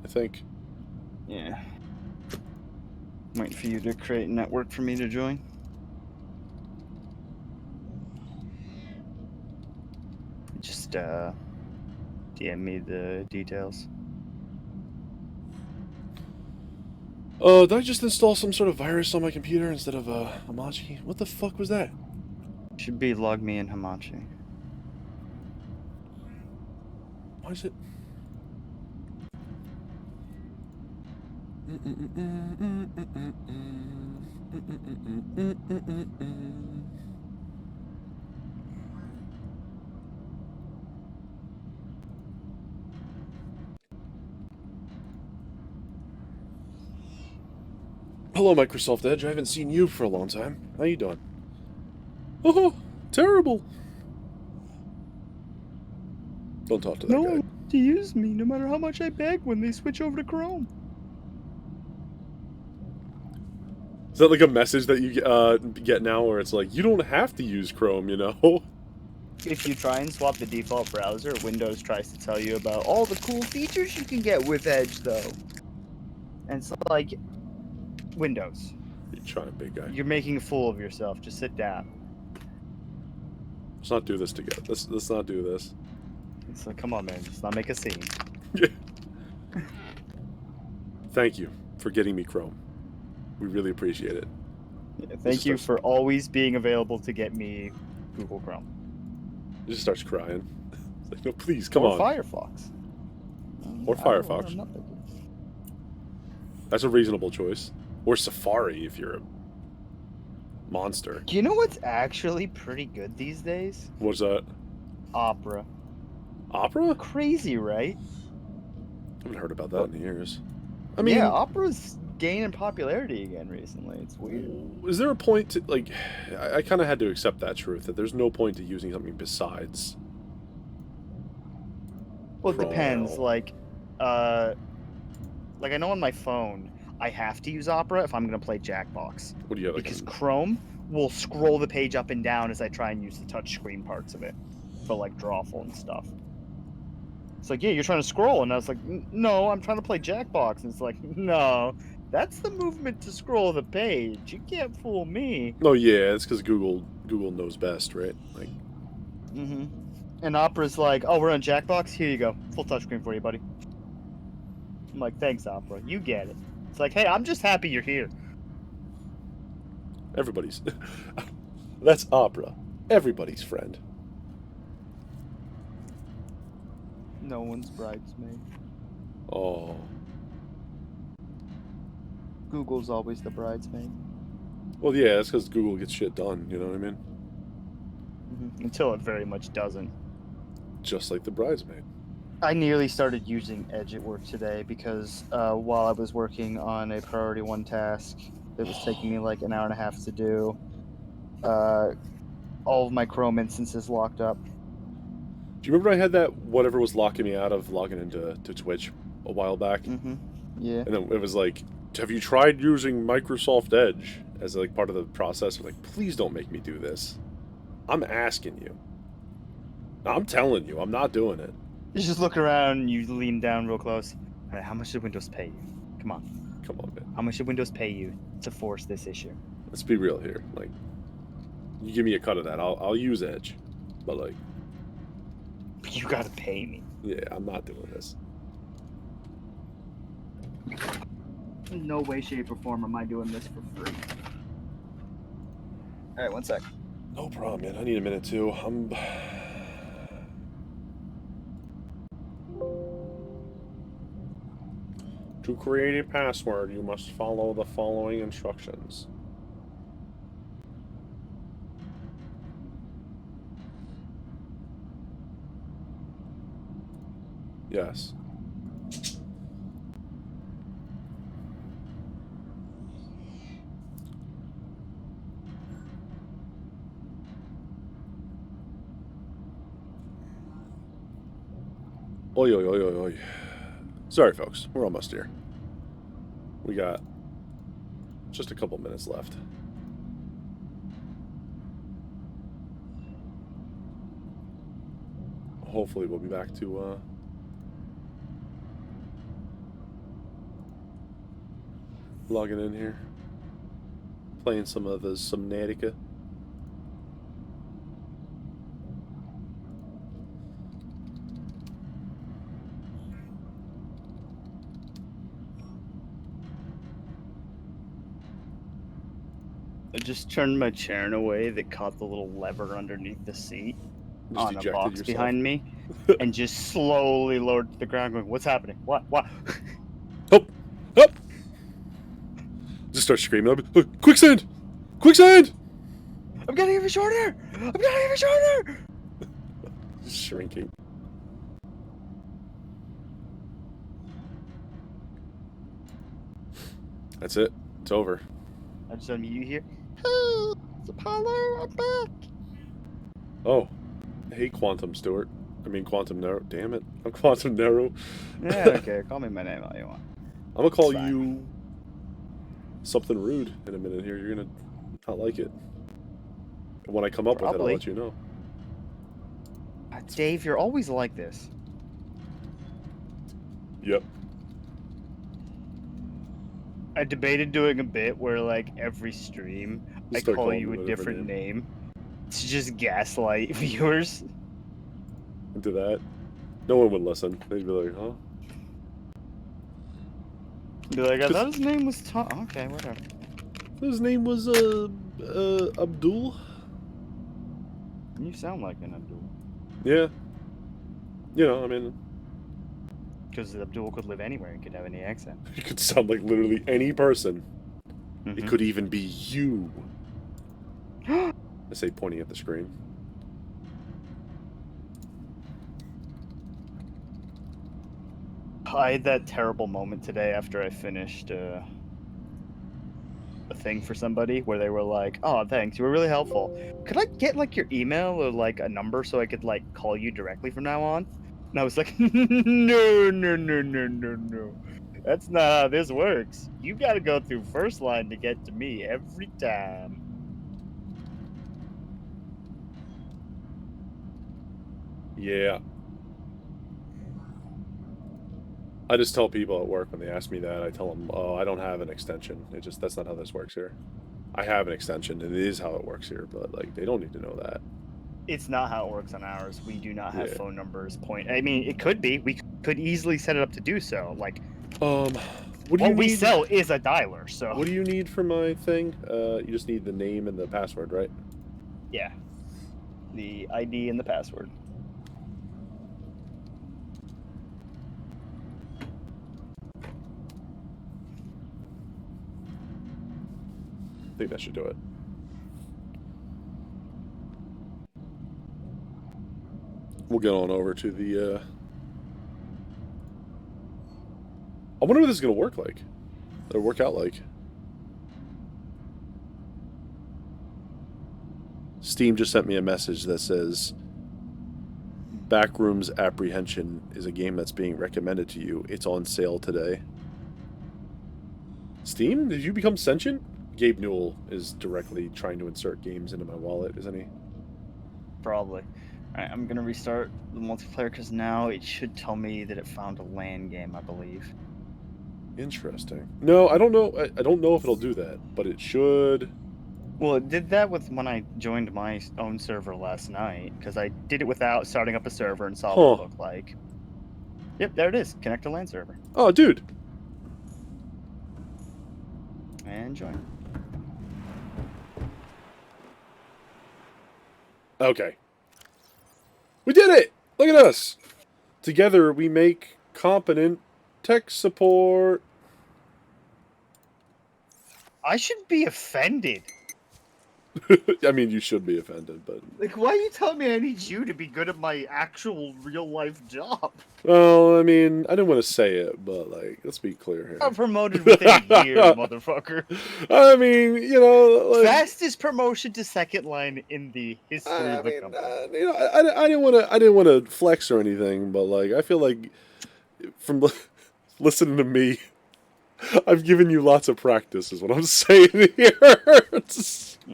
I think. Yeah. Waiting for you to create a network for me to join. Just DM me the details. Did I just install some sort of virus on my computer instead of Hamachi? What the fuck was that? Should be log me in Hamachi. Why is it? Hello, Microsoft Edge. I haven't seen you for a long time. How you doing? Oh, terrible. Don't talk to that No guy. one wants to use me, no matter how much I beg when they switch over to Chrome. Is that like a message that you get now where it's like, you don't have to use Chrome, you know? If you try and swap the default browser, Windows tries to tell you about all the cool features you can get with Edge, though. And it's like, Windows, You're trying, big guy. you're making a fool of yourself. Just sit down. Let's not do this together. Let's not do this. It's like, come on, man. Let's not make a scene. Thank you for getting me Chrome. We really appreciate it. Yeah, thank you for always being available to get me Google Chrome. He just starts crying. It's like, no, please, come or on. Firefox. Or Firefox. I'm not picky. That's a reasonable choice. Or Safari if you're a monster. Do you know what's actually pretty good these days? What's that? Opera. Opera? Crazy, right? I haven't heard about that in years. I mean, yeah, Opera's gaining popularity again recently. It's weird. is there a point to, like, I kind of had to accept that truth, that there's no point to using something besides Well, it Chrome. depends. Like I know on my phone, I have to use Opera if I'm going to play Jackbox. What do you have? Like, Because Chrome will scroll the page up and down as I try and use the touchscreen parts of it for, like, drawful and stuff. It's like, yeah, you're trying to scroll. And I was like, no, I'm trying to play Jackbox. And it's like, no, that's the movement to scroll the page. You can't fool me. no, yeah, it's because Google knows best, right? Like, Mm-hmm. And Opera's like, oh, we're on Jackbox? Here you go. Full touchscreen for you, buddy. I'm like, thanks, Opera. You get it. It's like, hey, I'm just happy you're here. everybody's. That's Opera. Everybody's friend. No one's bridesmaid. Oh. Google's always the bridesmaid. Well, yeah, that's because Google gets shit done, you know what I mean? Mm-hmm. Until it very much doesn't. Just like the bridesmaid. I nearly started using Edge at work today because while I was working on a priority 1 task that was taking me like an hour and a half to do, all of my Chrome instances locked up. Do you remember I had that whatever was locking me out of logging into Twitch a while back? Mm-hmm. Yeah. And then it was like, have you tried using Microsoft Edge as like part of the process? I'm like, please don't make me do this. I'm asking you. I'm telling you, I'm not doing it. You just look around, you lean down real close. All right, how much did Windows pay you? Come on. Come on, man. How much did Windows pay you to force this issue? Let's be real here. Like, you give me a cut of that, I'll use Edge. But like, You gotta pay me. yeah, I'm not doing this. In no way, shape, or form am I doing this for free. All right, one sec. No problem, man. I need a minute too. To create a password, you must follow the following instructions. Yes. Oi, oi, oi, oi, oi. Sorry, folks. We're almost here. We got just a couple minutes left. Hopefully we'll be back to, logging in here. Playing some of the Subnautica. I just turned my chair in a way that caught the little lever underneath the seat Just on a ejected box yourself. behind me, and just slowly lowered to the ground, going, "What's happening? What? What?" Help! Help! Just start screaming. Quicksand! Quicksand! I'm getting even shorter. I'm getting even shorter. Just shrinking. That's it. It's over. I just unmute you here. Hey, it's Apollo. I'm back. Oh. Hey, Quantum Stewart. I mean, Quantum Narrow. Damn it. I'm Quantum Narrow. Yeah, okay. Call me my name all you want. I'm gonna call It's fine. you something rude in a minute here. You're gonna not like it. And when I come up with it, I'll Probably. let you know. Dave, you're always like this. Yep. I debated doing a bit where, like, every stream, I Start call calling you them a different name to just gaslight viewers. Into that. No one would listen. They'd be like, huh? Be like, I thought his name was Tom. Okay, whatever. His name was, Abdul? You sound like an Abdul. Yeah. You know, I mean, Because Abdul could live anywhere and could have any accent. you could sound like literally any person. It Mhm. could even be you. I say pointing at the screen. I had that terrible moment today after I finished a thing for somebody where they were like, "Oh, thanks, you were really helpful. Could I get like your email or like a number so I could like call you directly from now on?" And I was like, "No, no, no, no, no, no. That's not how this works. You got to go through first line to get to me every time." Yeah. I just tell people at work when they ask me that, I tell them, oh, I don't have an extension. That's not how this works here. I have an extension, and it is how it works here, but, like, they don't need to know that. It's not how it works on ours. We do not have Yeah. phone numbers. I mean, it could be. We could easily set it up to do so. Like, What do what you we need? sell is a dialer. So What do you need for my thing? You just need the name and the password, right? yeah, the ID and the password. I think that should do it. We'll get on over to the, I wonder what this is going to work like. Or work out like. Steam just sent me a message that says, Backrooms Apprehension is a game that's being recommended to you. It's on sale today. Steam? Did you become sentient? Gabe Newell is directly trying to insert games into my wallet, isn't he? Probably. Alright, I'm gonna restart the multiplayer because now it should tell me that it found a LAN game, I believe. Interesting. No, I don't know. I don't know if it'll do that, but it should. Well, it did that with when I joined my own server last night, because I did it without starting up a server and saw what it looked like. Yep, there it is. Connect to LAN server. Oh, dude. And join. Okay. We did it! Look at us! Together we make competent tech support. I should be offended. I mean, you should be offended, but... Like, why are you telling me I need you to be good at my actual real-life job? Well, I mean, I didn't want to say it, but, like, let's be clear here. I'm promoted within a year, motherfucker. I mean, you know, like... Fastest promotion to second line in the history of the company. You know, I didn't want to flex or anything, but, like, I feel like from listening to me, I've given you lots of practice, is what I'm saying here.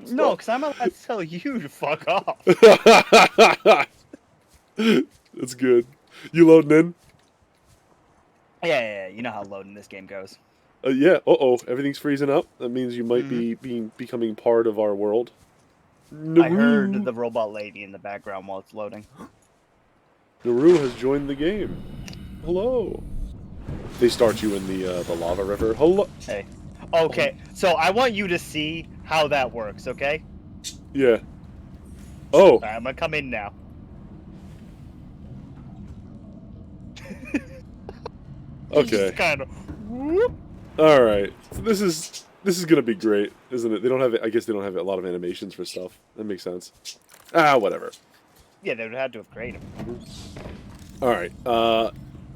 No, because I'm allowed to tell you to fuck off. That's good. You loading in? Yeah, you know how loading this game goes. Yeah. Uh-oh. Everything's freezing up. That means you might be becoming part of our world. I heard the robot lady in the background while it's loading. Naru has joined the game. Hello. They start you in the lava river. Hello. Hey. Okay, so I want you to see how that works, okay? Yeah. Oh. Alright, I'm gonna come in now. Okay. Kind of. All right. So this is gonna be great, isn't it? They don't have. I guess they don't have a lot of animations for stuff. That makes sense. Ah, whatever. Yeah, they would have had to have created them. All right.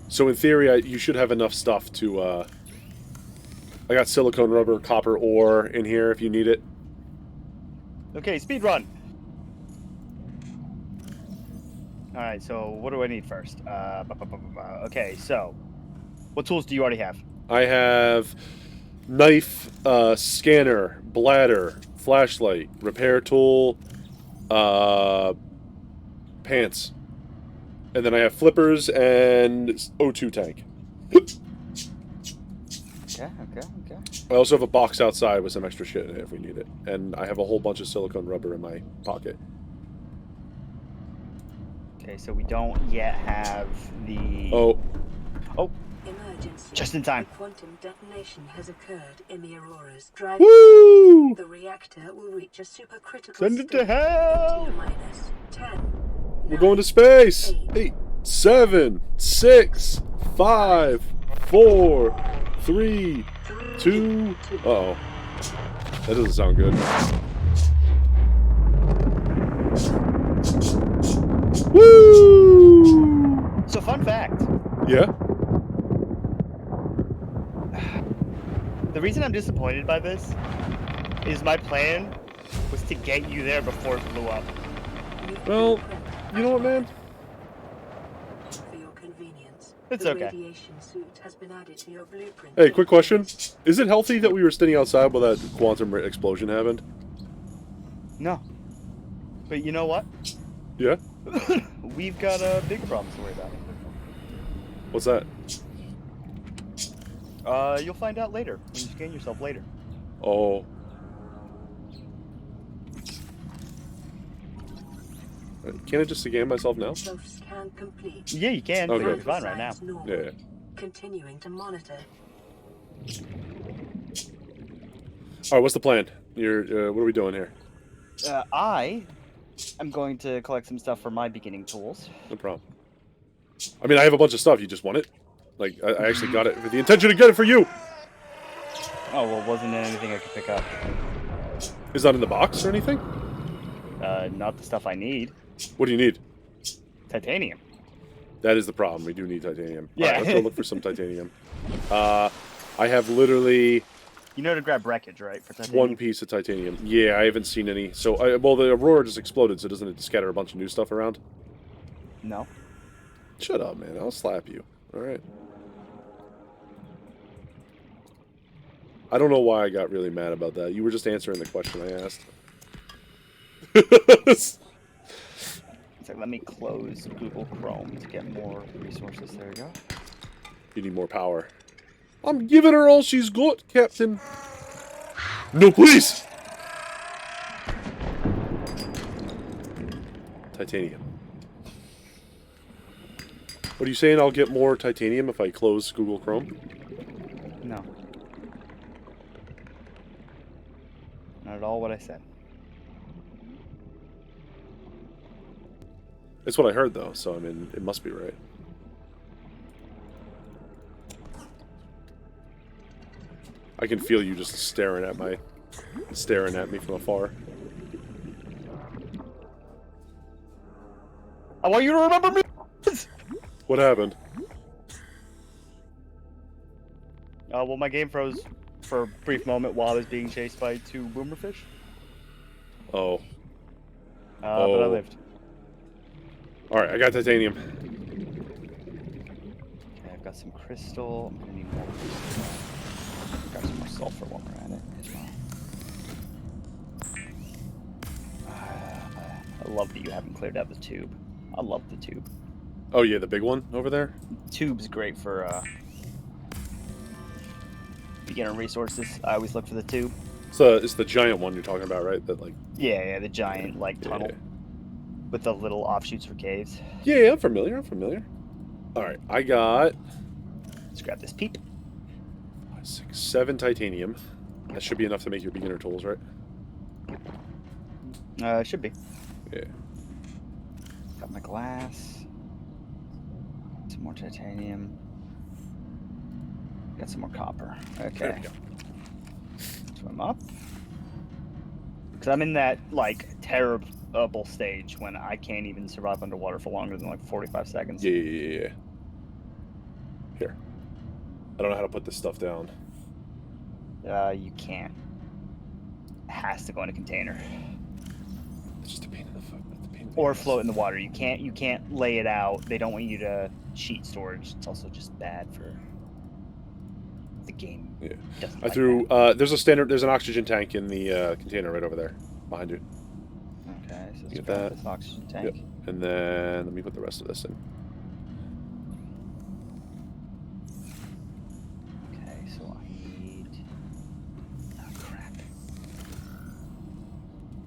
So in theory, you should have enough stuff to. I got silicone rubber, copper ore in here if you need it. Okay, speed run. All right, so what do I need first? Okay, so what tools do you already have? I have knife, scanner, bladder, flashlight, repair tool, pants, and then I have flippers and O2 tank. Okay. I also have a box outside with some extra shit in it if we need it, and I have a whole bunch of silicone rubber in my pocket. Okay, so we don't yet have the... Oh. Emergency. Just in time. A quantum detonation has occurred in the auroras. Driving Woo! the reactor will reach a supercritical Send it to state. hell! T-minus 10. We're going to space! 8, 8, 7, 6, 5, 4, 3, 2... Uh-oh. That doesn't sound good. Woo! So fun fact. Yeah? The reason I'm disappointed by this is my plan was to get you there before it blew up. Well, you know what, man? For your convenience, It's the okay. radiation suit has been added to your blueprint. Hey, quick question. Is it healthy that we were standing outside while that quantum explosion happened? No. But you know what? Yeah? We've got big problems to worry about. What's that? You'll find out later when you scan yourself later. Oh. Can't I just scan myself now? Self-scan complete. Yeah, you can. Okay. But you're fine right now. Signs normal. Yeah. Continuing to monitor. Alright, what's the plan? What are we doing here? I am going to collect some stuff for my beginning tools. No problem. I mean, I have a bunch of stuff. You just want it? Like, I actually got it with the intention to get it for you! Oh, well, wasn't there anything I could pick up? Is that in the box or anything? Not the stuff I need. What do you need? Titanium. That is the problem. We do need titanium. Yeah. Alright, let's go look for some titanium. I have literally You know to grab wreckage, right? For titanium? one piece of titanium. Yeah, I haven't seen any. So, well, the Aurora just exploded, so doesn't it scatter a bunch of new stuff around? No. Shut up, man. I'll slap you. Alright. I don't know why I got really mad about that. You were just answering the question I asked. It's like, let me close Google Chrome to get more resources. There we go. You need more power. I'm giving her all she's got, Captain. No, please! Titanium. What are you saying? I'll get more titanium if I close Google Chrome? No. Not at all what I said. It's what I heard, though, so, I mean, it must be right. I can feel you just staring at me from afar. I want you to remember me! What happened? Well, my game froze for a brief moment while I was being chased by 2 boomerfish. Oh. But I lived. Alright, I got titanium. Okay, I've got some crystal. I'm gonna need more crystal. Got some more sulfur while we're at it as well. I love that you haven't cleared out the tube. I love the tube. Oh yeah, the big one over there? Tube's great for beginner resources. I always look for the tube. So it's the giant one you're talking about, right? That like Yeah, the giant like tunnel with the little offshoots for caves. Yeah, I'm familiar. Alright, I got Let's grab this peep. 6, 7 titanium. That should be enough to make your beginner tools, right? Should be. Yeah. Got my glass. Some more titanium. Got some more copper. Okay. There we go. Swim up. Because I'm in that, like, terrible stage when I can't even survive underwater for longer than, like, 45 seconds. Yeah. Here. I don't know how to put this stuff down. You can't. It has to go in a container. It's just a pain in the fuck. Or float in the water. You can't lay it out. They don't want you to cheat storage. It's also just bad for the game. Yeah. Doesn't I like threw that. there's an oxygen tank in the container right over there. Behind you. Okay, so let's Get grab that. this oxygen tank. Yep. And then let me put the rest of this in. Okay, so I need... Oh, crap.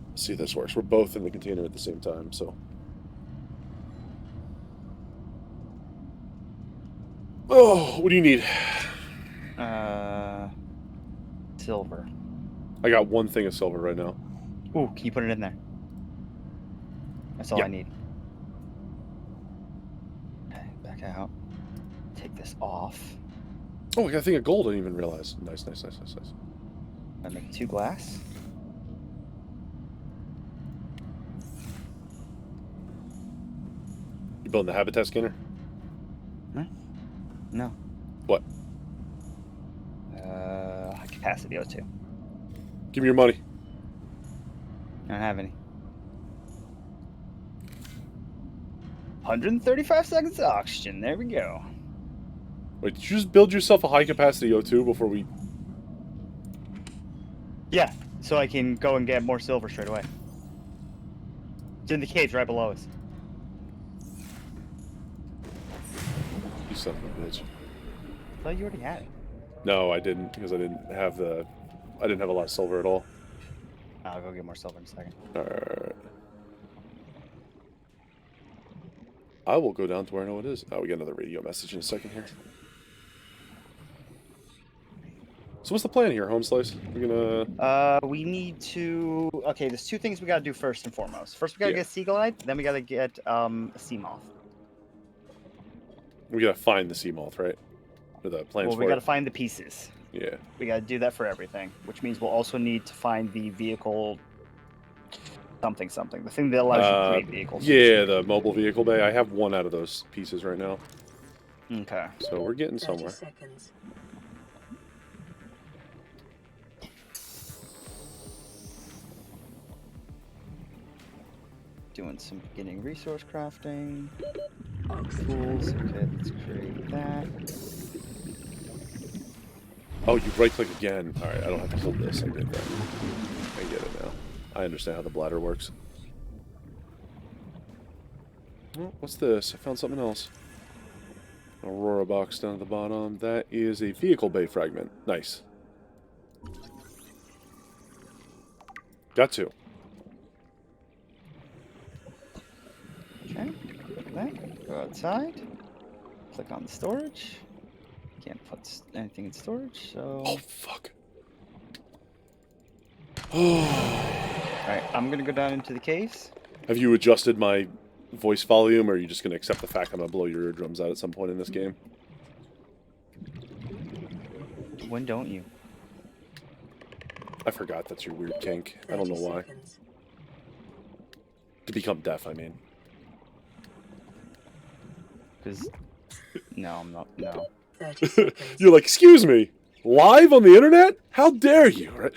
Let's see if this works. We're both in the container at the same time, so. Oh, what do you need? Silver. I got 1 thing of silver right now. Ooh, can you put it in there? That's all Yeah. I need. Okay, back out. Take this off. Oh, I got a thing of gold I didn't even realize. Nice. I make 2 glass. You building the habitat scanner? No. What? High capacity O2. Give me your money. I don't have any. 135 seconds of oxygen. There we go. Wait, did you just build yourself a high capacity O2 before we... Yeah, so I can go and get more silver straight away. It's in the caves right below us. You son of a bitch. I thought you already had it. No, I didn't, because I didn't have a lot of silver at all. I'll go get more silver in a second. Alright. I will go down to where I know it is. Oh, we get another radio message in a second here. So what's the plan here, Home Slice? We're gonna... We need to... Okay, there's 2 things we gotta do first and foremost. First, we gotta get a sea glide, then we gotta get a sea moth. We gotta find the sea moth, right? Or the plans Well, we for gotta it. find the pieces. Yeah. We gotta do that for everything, which means we'll also need to find the vehicle... Something. The thing that allows you to create vehicles. Yeah, the mobile vehicle bay. I have 1 out of those pieces right now. Okay. So we're getting 30 somewhere. seconds. Doing some beginning resource crafting. Oxygen. Tools. Okay, let's create that. Oh, you right-click again. All right, I don't have to hold this. I get that. I get it now. I understand how the bladder works. Oh, what's this? I found something else. Aurora box down at the bottom. That is a vehicle bay fragment. Nice. Got to. Okay. That. Go outside. Click on the storage. Can't put anything in storage, so. Oh, fuck. Alright, I'm gonna go down into the caves. Have you adjusted my voice volume, or are you just going to accept the fact I'm going to blow your eardrums out at some point in this game? When don't you? I forgot that's your weird kink. I don't know 30 why. seconds. To become deaf, I mean. Because. No, I'm not. No. 30 seconds. You're like, excuse me, live on the internet? How dare you? Right?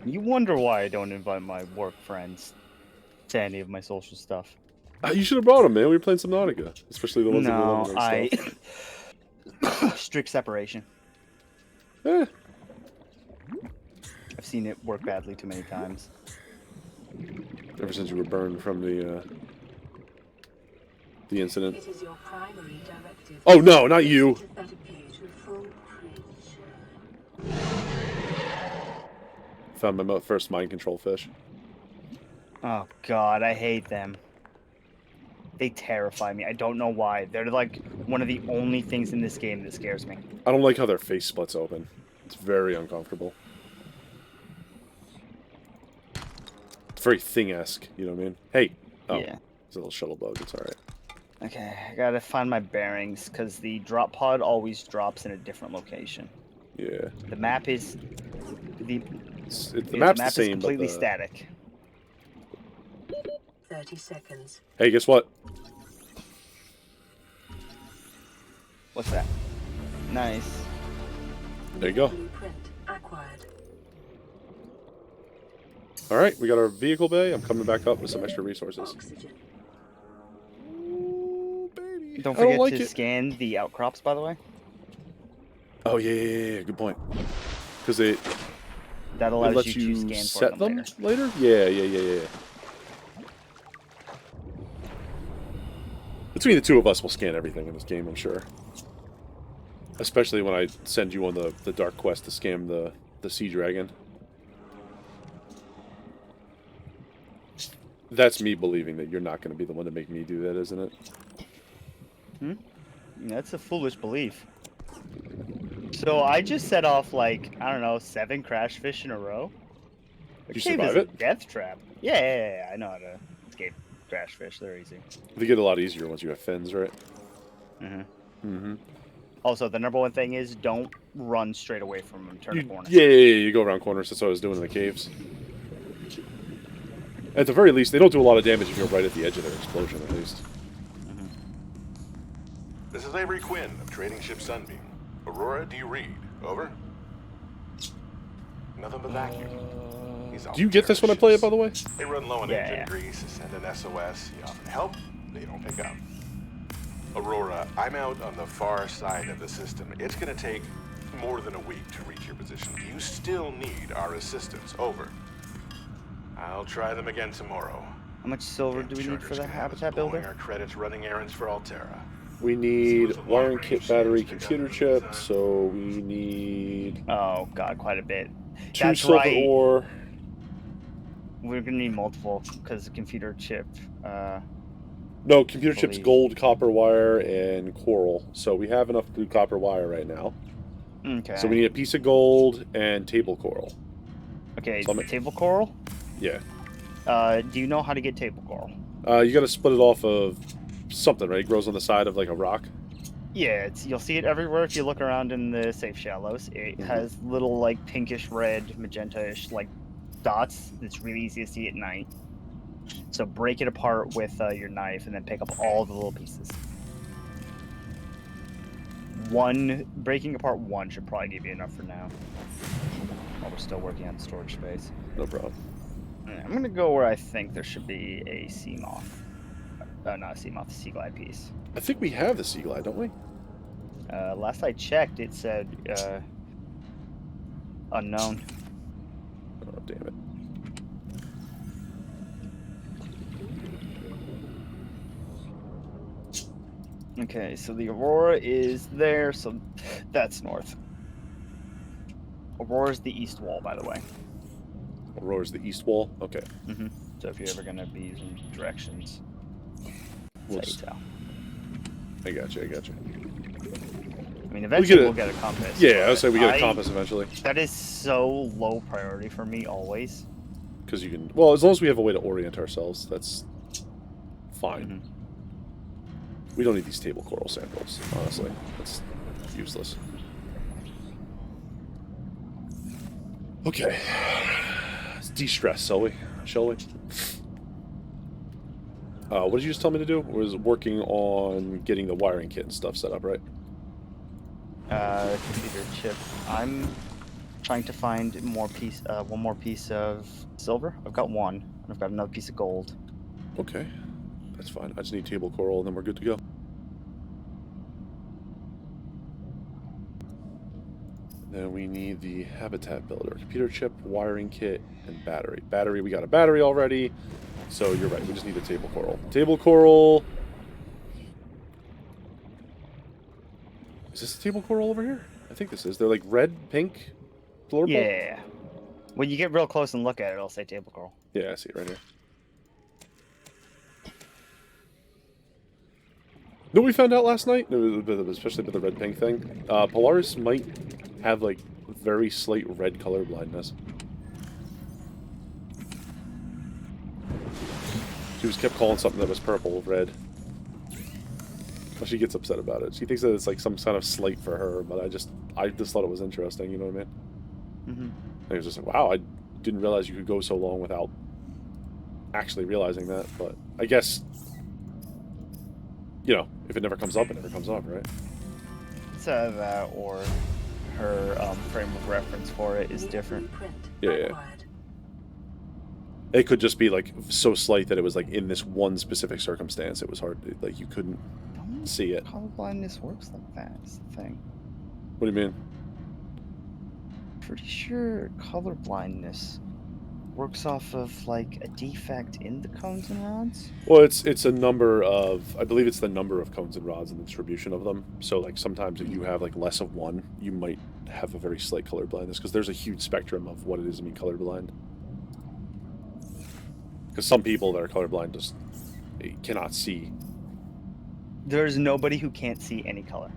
You wonder why I don't invite my work friends to any of my social stuff. You should have brought them, man. We were playing Subnautica, especially the ones that No, were loving and stuff. strict separation. Eh, I've seen it work badly too many times. ever since you were burned from the incident. It is your primary directive. Oh no, not you. That beautiful creature. Found my first mind control fish. Oh god, I hate them. They terrify me. I don't know why. They're like one of the only things in this game that scares me. I don't like how their face splits open. It's very uncomfortable. It's very Thing-esque, you know what I mean? Hey! Oh, Yeah. it's a little shuttle bug, it's alright. Okay, I gotta find my bearings because the drop pod always drops in a different location. Yeah. The map is the The map's the map same, is completely but static. 30 seconds. Hey, guess what? What's that? Nice. There you go. Blueprint acquired. Alright, we got our vehicle bay. I'm coming back up with some extra resources. Oxygen. Ooh, baby. Don't I don't forget like to it. scan the outcrops, by the way. Oh, yeah, good point. Because it That allows lets you to you scan for set them them later. later? Yeah. Between the two of us, we'll scan everything in this game, I'm sure. Especially when I send you on the dark quest to scam the Sea Dragon. That's me believing that you're not going to be the one to make me do that, isn't it? That's a foolish belief. So I just set off like, I don't know, 7 crash fish in a row. The You cave survive is a it? death trap. Yeah, I know how to escape crash fish. They're easy. They get a lot easier once you have fins, right? Mm-hmm. Also, the number one thing is don't run straight away from them. Turn a corner. Yeah, you go around corners. That's what I was doing in the caves. At the very least, they don't do a lot of damage if you're right at the edge of their explosion, at least. This is Avery Quinn of Trading Ship Sunbeam. Aurora, do you read? Over? Nothing but vacuum. He's Do you get this when I play it, by the way? They run low on Yeah. engine grease, send an SOS, you offer help, they don't pick up. Aurora, I'm out on the far side of the system. It's gonna take more than a week to reach your position. You still need our assistance. Over. I'll try them again tomorrow. How much silver do we need for the habitat builder? Our credits running errands for Altera. We need wiring kit, battery, computer chip, so we need Oh god, quite a bit. 2 That's silver right. ore. We're gonna need multiple because the computer chip. No, computer chip's Believe. gold, copper wire, and coral. So we have enough blue copper wire right now. Okay. So we need a piece of gold and table coral. Okay, so I'll make- table coral. Yeah. Do you know how to get table coral? You gotta split it off of something, right? It grows on the side of like a rock. Yeah, you'll see it everywhere if you look around in the safe shallows. It has little like pinkish red, magenta-ish like dots. It's really easy to see at night. So break it apart with your knife and then pick up all the little pieces. Breaking apart one should probably give you enough for now. While we're still working on storage space. No problem. Yeah, I'm gonna go where I think there should be a sea moth. Not a sea moth, a sea glide piece. I think we have the sea glide, don't we? Last I checked, it said unknown. Oh, damn it. Okay, so the Aurora is there, so that's north. Aurora's the east wall, by the way. Aurora's the east wall? Okay. Mm-hmm. So if you're ever going to be using directions, that's how you tell. I got you. I mean, eventually get we'll get a compass. Yeah, I would say we get a compass eventually. That is so low priority for me, always. Because you can... Well, as long as we have a way to orient ourselves, that's fine. Mm-hmm. We don't need these table coral samples, honestly. That's useless. Okay. Let's de-stress, shall we? What did you just tell me to do? Was working on getting the wiring kit and stuff set up, right? Computer chip. I'm trying to find one more piece of silver. I've got one, and I've got another piece of gold. Okay. That's fine. I just need table coral, and then we're good to go. Then we need the habitat builder, computer chip, wiring kit, and battery. Battery, we got a battery already. So you're right, we just need a table coral. Table coral. Is this a table coral over here? I think this is. They're like red, pink, blurple? Yeah. When you get real close and look at it, it'll say table coral. Yeah, I see it right here. You know what we found out last night? Especially with the red pink thing. Polaris might have like very slight red color blindness. She was kept calling something that was purple red. Well, she gets upset about it. She thinks that it's like some kind of slight for her, but I just thought it was interesting. You know what I mean? Mm-hmm. I was just like, wow, I didn't realize you could go so long without actually realizing that. But I guess, you know, if it never comes up, it never comes up, right? It's that or her frame of reference for it is different. Yeah. It could just be like so slight that it was like in this one specific circumstance, it was hard, like you couldn't see it. Color blindness works like that. Is the thing. What do you mean? Pretty sure color blindness works off of like a defect in the cones and rods. Well, it's a number of, I believe it's the number of cones and rods and the distribution of them. So like sometimes if you have like less of one, you might have a very slight color blindness because there's a huge spectrum of what it is to be colorblind. Because some people that are colorblind just cannot see. There's nobody who can't see any color.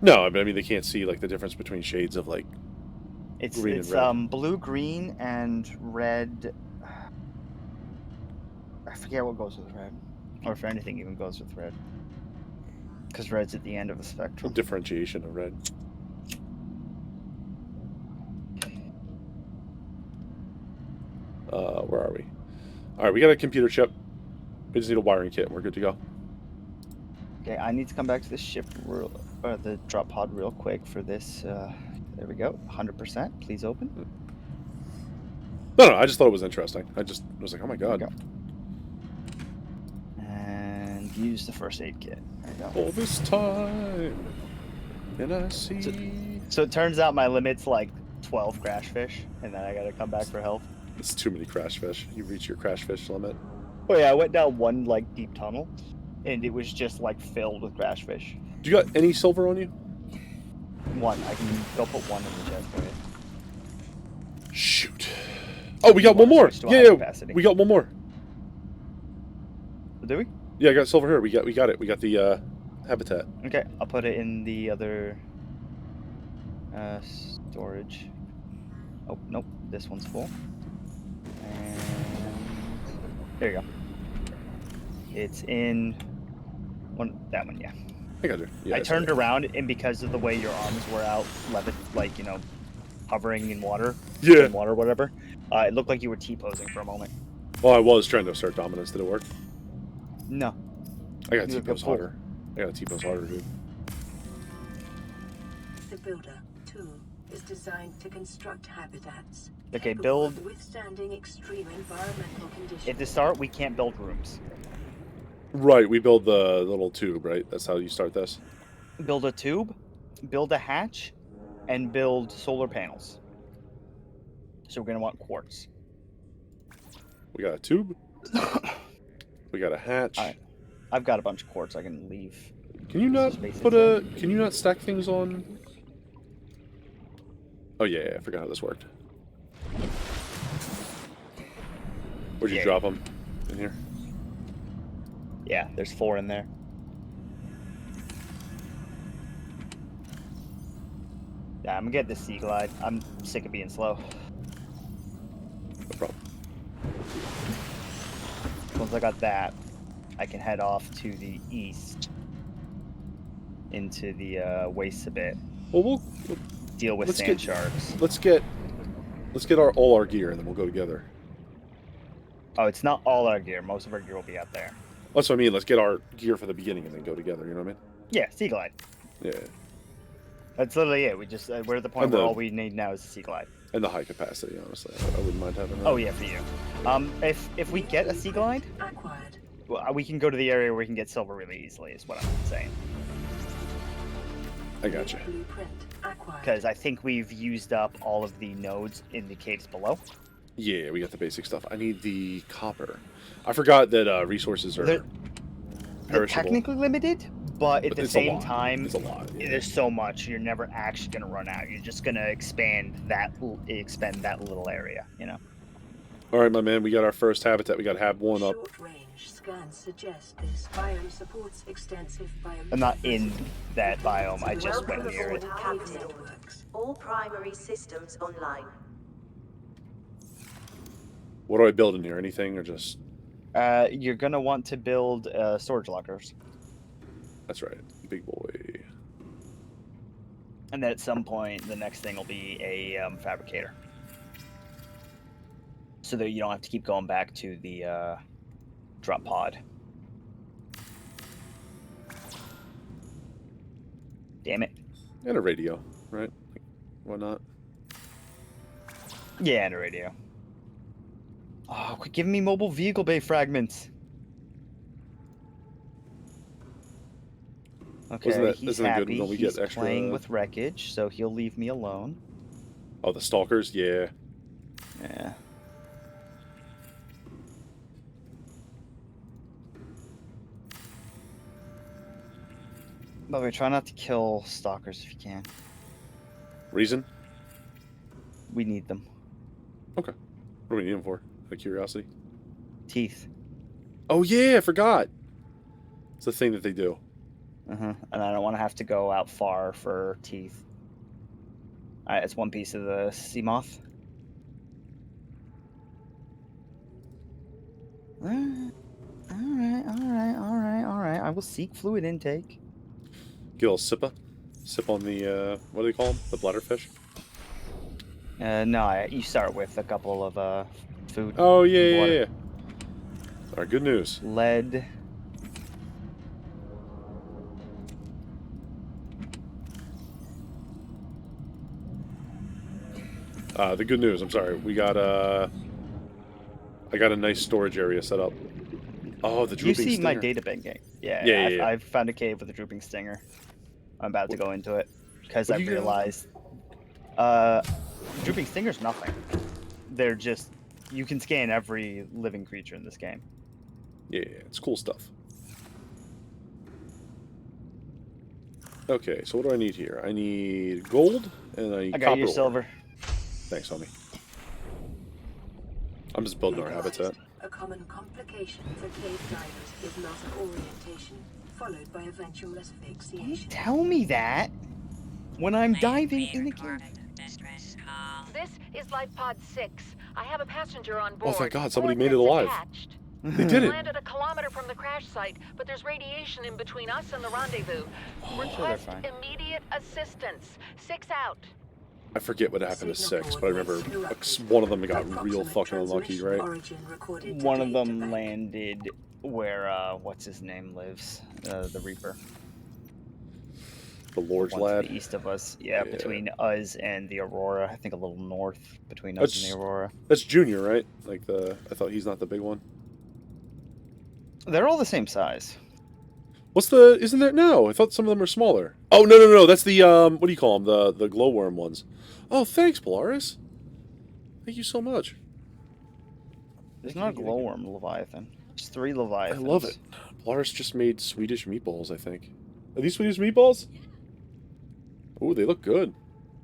No, I mean they can't see like the difference between shades of like green and red. Blue, green, and red. I forget what goes with red, or if anything even goes with red. Because red's at the end of the spectrum. Differentiation of red. Where are we? All right, we got a computer chip. We just need a wiring kit, and we're good to go. Okay, I need to come back to the ship, or the drop pod real quick for this. There we go, 100%. Please open. No, I just thought it was interesting. I was like, oh my god. And use the first aid kit. There you go. All this time, can I see? So it turns out my limit's like 12 crash fish, and then I gotta come back for health. It's too many crash fish. You reach your crash fish limit. Oh yeah, I went down one like deep tunnel, and it was just like filled with crash fish. Do you got any silver on you? One. I can go put one in the chest for you. Shoot. Oh, we got one more. Yeah, we got one more. Do we? Yeah, I got silver here. We got it. We got the habitat. Okay, I'll put it in the other storage. Oh nope, this one's full. And there you go. It's in that one, yeah. I got you. Yeah, I turned around, and because of the way your arms were out, like, you know, hovering in water, yeah, in water, whatever, it looked like you were T-posing for a moment. Well, I was trying to assert dominance. Did it work? No. I got T-pose harder. I got T-pose harder, dude. The Builder 2 is designed to construct habitats. Okay, build. Withstanding extreme environmental conditions. At the start, we can't build rooms. Right, we build the little tube, right? That's how you start this? build a tube, build a hatch, and build solar panels. So we're gonna want quartz. We got a tube. We got a hatch. Alright. I've got a bunch of quartz I can leave. Can you not Space put inside. a? Can you not stack things on? Oh yeah, I forgot how this worked. Where'd you Yeah. drop them? In here. Yeah, there's 4 in there. Yeah, I'm gonna get the Sea Glide. I'm sick of being slow. No problem. Once I got that, I can head off to the east into the wastes a bit. Well, we'll Deal with let's sand get- sharks. let's get all our gear and then we'll go together. Oh, it's not all our gear. Most of our gear will be out there. That's what I mean. Let's get our gear for the beginning and then go together. You know what I mean? Yeah, Sea Glide. Yeah. That's literally it. We just we're at the point And where the- all we need now is a Sea Glide. And the high capacity, honestly, I wouldn't mind having that. Oh yeah, for you. If we get a Sea Glide, Acquired. well, we can go to the area where we can get silver really easily. Is what I'm saying. I gotcha. Blueprint acquired. Because I think we've used up all of the nodes in the caves below. Yeah, we got the basic stuff. I need the copper. I forgot that resources are They're perishable. technically limited, but at But the it's a same lot. time, It's a lot. Yeah. there's so much you're never actually gonna run out. You're just gonna expand that little area. You know. All right, my man. We got our first habitat. We got Hab 1 up. Short-range scans suggest this biome supports extensive biome. I'm not in that biome. I just went near it. Networks. All primary systems online. What do I build in here? Anything or just? You're gonna want to build storage lockers, That's right, big boy. and then at some point, the next thing will be a fabricator, so that you don't have to keep going back to the drop pod. Damn it! And a radio, right? Why not? Yeah, and a radio. Oh, quit giving me mobile vehicle bay fragments. Okay, that- he's isn't that good? happy. Don't we He's get extra- playing with wreckage, so he'll leave me alone. Oh, the stalkers. Yeah. Yeah. By the way, try not to kill stalkers if you can. Reason? We need them. What do we need them for? Out of curiosity. Teeth. Oh yeah, I forgot. It's the thing that they do. And I don't want to have to go out far for teeth. Alright, it's one piece of the sea moth. Alright. I will seek fluid intake. Get a little sip on the what do they call them? The bladderfish. No, you start with a couple of food. Oh yeah. water. All right, good news. Lead. The good news. I'm sorry. We got I got a nice storage area set up. Oh, the You drooping see stinger. my data banking. Yeah. I've found a cave with a drooping stinger. I'm about to go into it because What I do you get? realized drooping stinger's nothing. They're just you can scan every living creature in this game. Yeah, it's cool stuff. Okay, so what do I need here? I need gold and I need I got copper your ore. silver. Thanks, homie. I'm just building our habitat. A common complication for cave divers is loss of orientation, followed by eventual asphyxiation. Tell me that when I'm diving in the cave. This is Life Pod 6. I have a passenger on board. Oh, thank God, somebody made it Coordinates alive. attached. They did it. Landed a kilometer from the crash site, but there's radiation in between us and the rendezvous. sure they're Request fine. immediate assistance. 6 out. I forget what happened to 6, but I remember one of them got real fucking unlucky, right? One of them landed where what's his name lives, the Reaper. The Lord's One to lad. the east of us. Yeah, Yeah. between us and the Aurora. I think a little north between us and the Aurora. That's Junior, right? Like I thought he's not the big one. They're all the same size. Isn't there? No, I thought some of them were smaller. Oh, no, no, no. That's the, what do you call them? The glowworm ones. Oh, thanks, Polaris. Thank you so much. There's Thank you, not a thank you, thank you. glowworm Leviathan. There's 3 I Leviathans. love it. Polaris just made Swedish meatballs, I think. Are these Swedish meatballs? Ooh, they look good.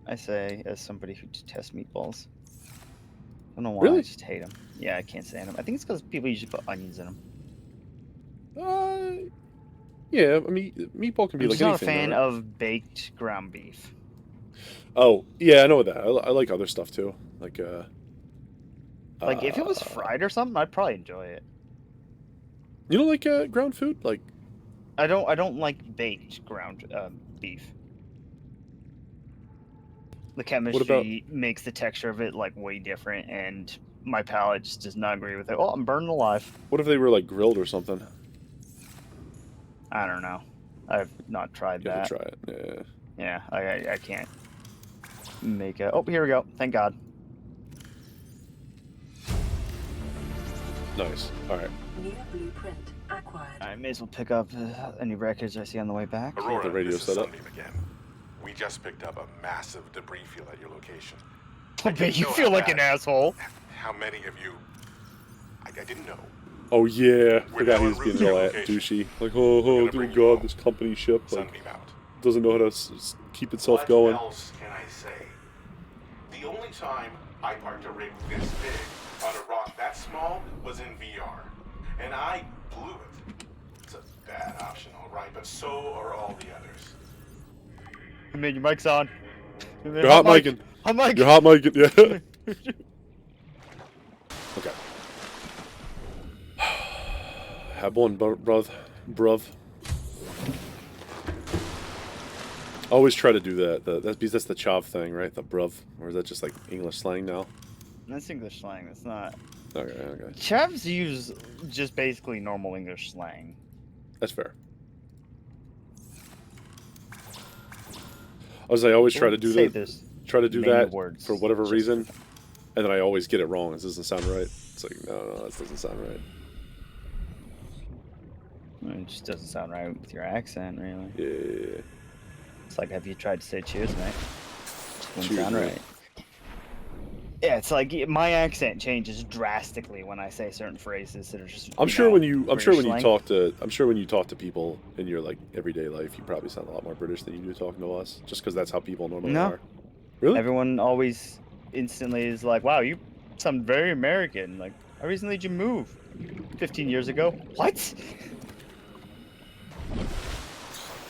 I say, as somebody who detests meatballs. I don't know why, I Really? just hate them. Yeah, I can't stand them. I think it's because people usually put onions in them. Yeah, I mean, meatball can be I'm like just not a anything, fan though, right? of baked ground beef. Oh, yeah, I know that. I like other stuff, too. Like, Like, if it was fried or something, I'd probably enjoy it. You don't like, ground food? Like, I don't like baked ground beef. The about- chemistry makes the texture of it like way different, and my palate just does not agree with it. Oh, I'm burning alive. what if they were, like, grilled or something? I don't know. I've not tried You have that. to try it, yeah. Yeah, I can't make it. Oh, here we go. Thank God. Nice. Alright. New blueprint acquired. I may as well pick up any wreckage I see on the way back. Aurora, the radio this is set up. Sunbeam again. We just picked up a massive debris field at your location. I bet you feel like an asshole. How many of you? I didn't know. Oh, yeah. We're Forgot now he was en route being to your all location. douchey. Like, oh, gonna dear bring you God, home. this company ship, like, Sunbeam out. doesn't know how to keep itself What going. else can I say? The only time I parked a rig this big on a rock that small was in VR, and I blew it. It's a bad option, all right, but so are all the others. I mean, your mic's on. You're hot micing. Hot mic. You're hot micing, yeah. Okay. Have one, bruv. Always try to do that. That's because that's the chav thing, right? The bruv. Or is that just like English slang now? That's English slang. That's not. Okay. Chavs use just basically normal English slang. That's fair. I always try to do Say that. this. Try to do many that words for whatever just reason, and then I always get it wrong. This doesn't sound right. It's like, no, this doesn't sound right. It just doesn't sound right with your accent, really. Yeah. It's like, have you tried to say cheers, mate? Just wouldn't Cheers, sound mate. right. Yeah, it's like my accent changes drastically when I say certain phrases that are just. I'm sure when you British talk to people in your like everyday life, you probably sound a lot more British than you do talking to us. Just because that's how people normally No. are. Really? Everyone always instantly is like, "Wow, you sound very American." Like, how recently did you move? 15 years ago. What?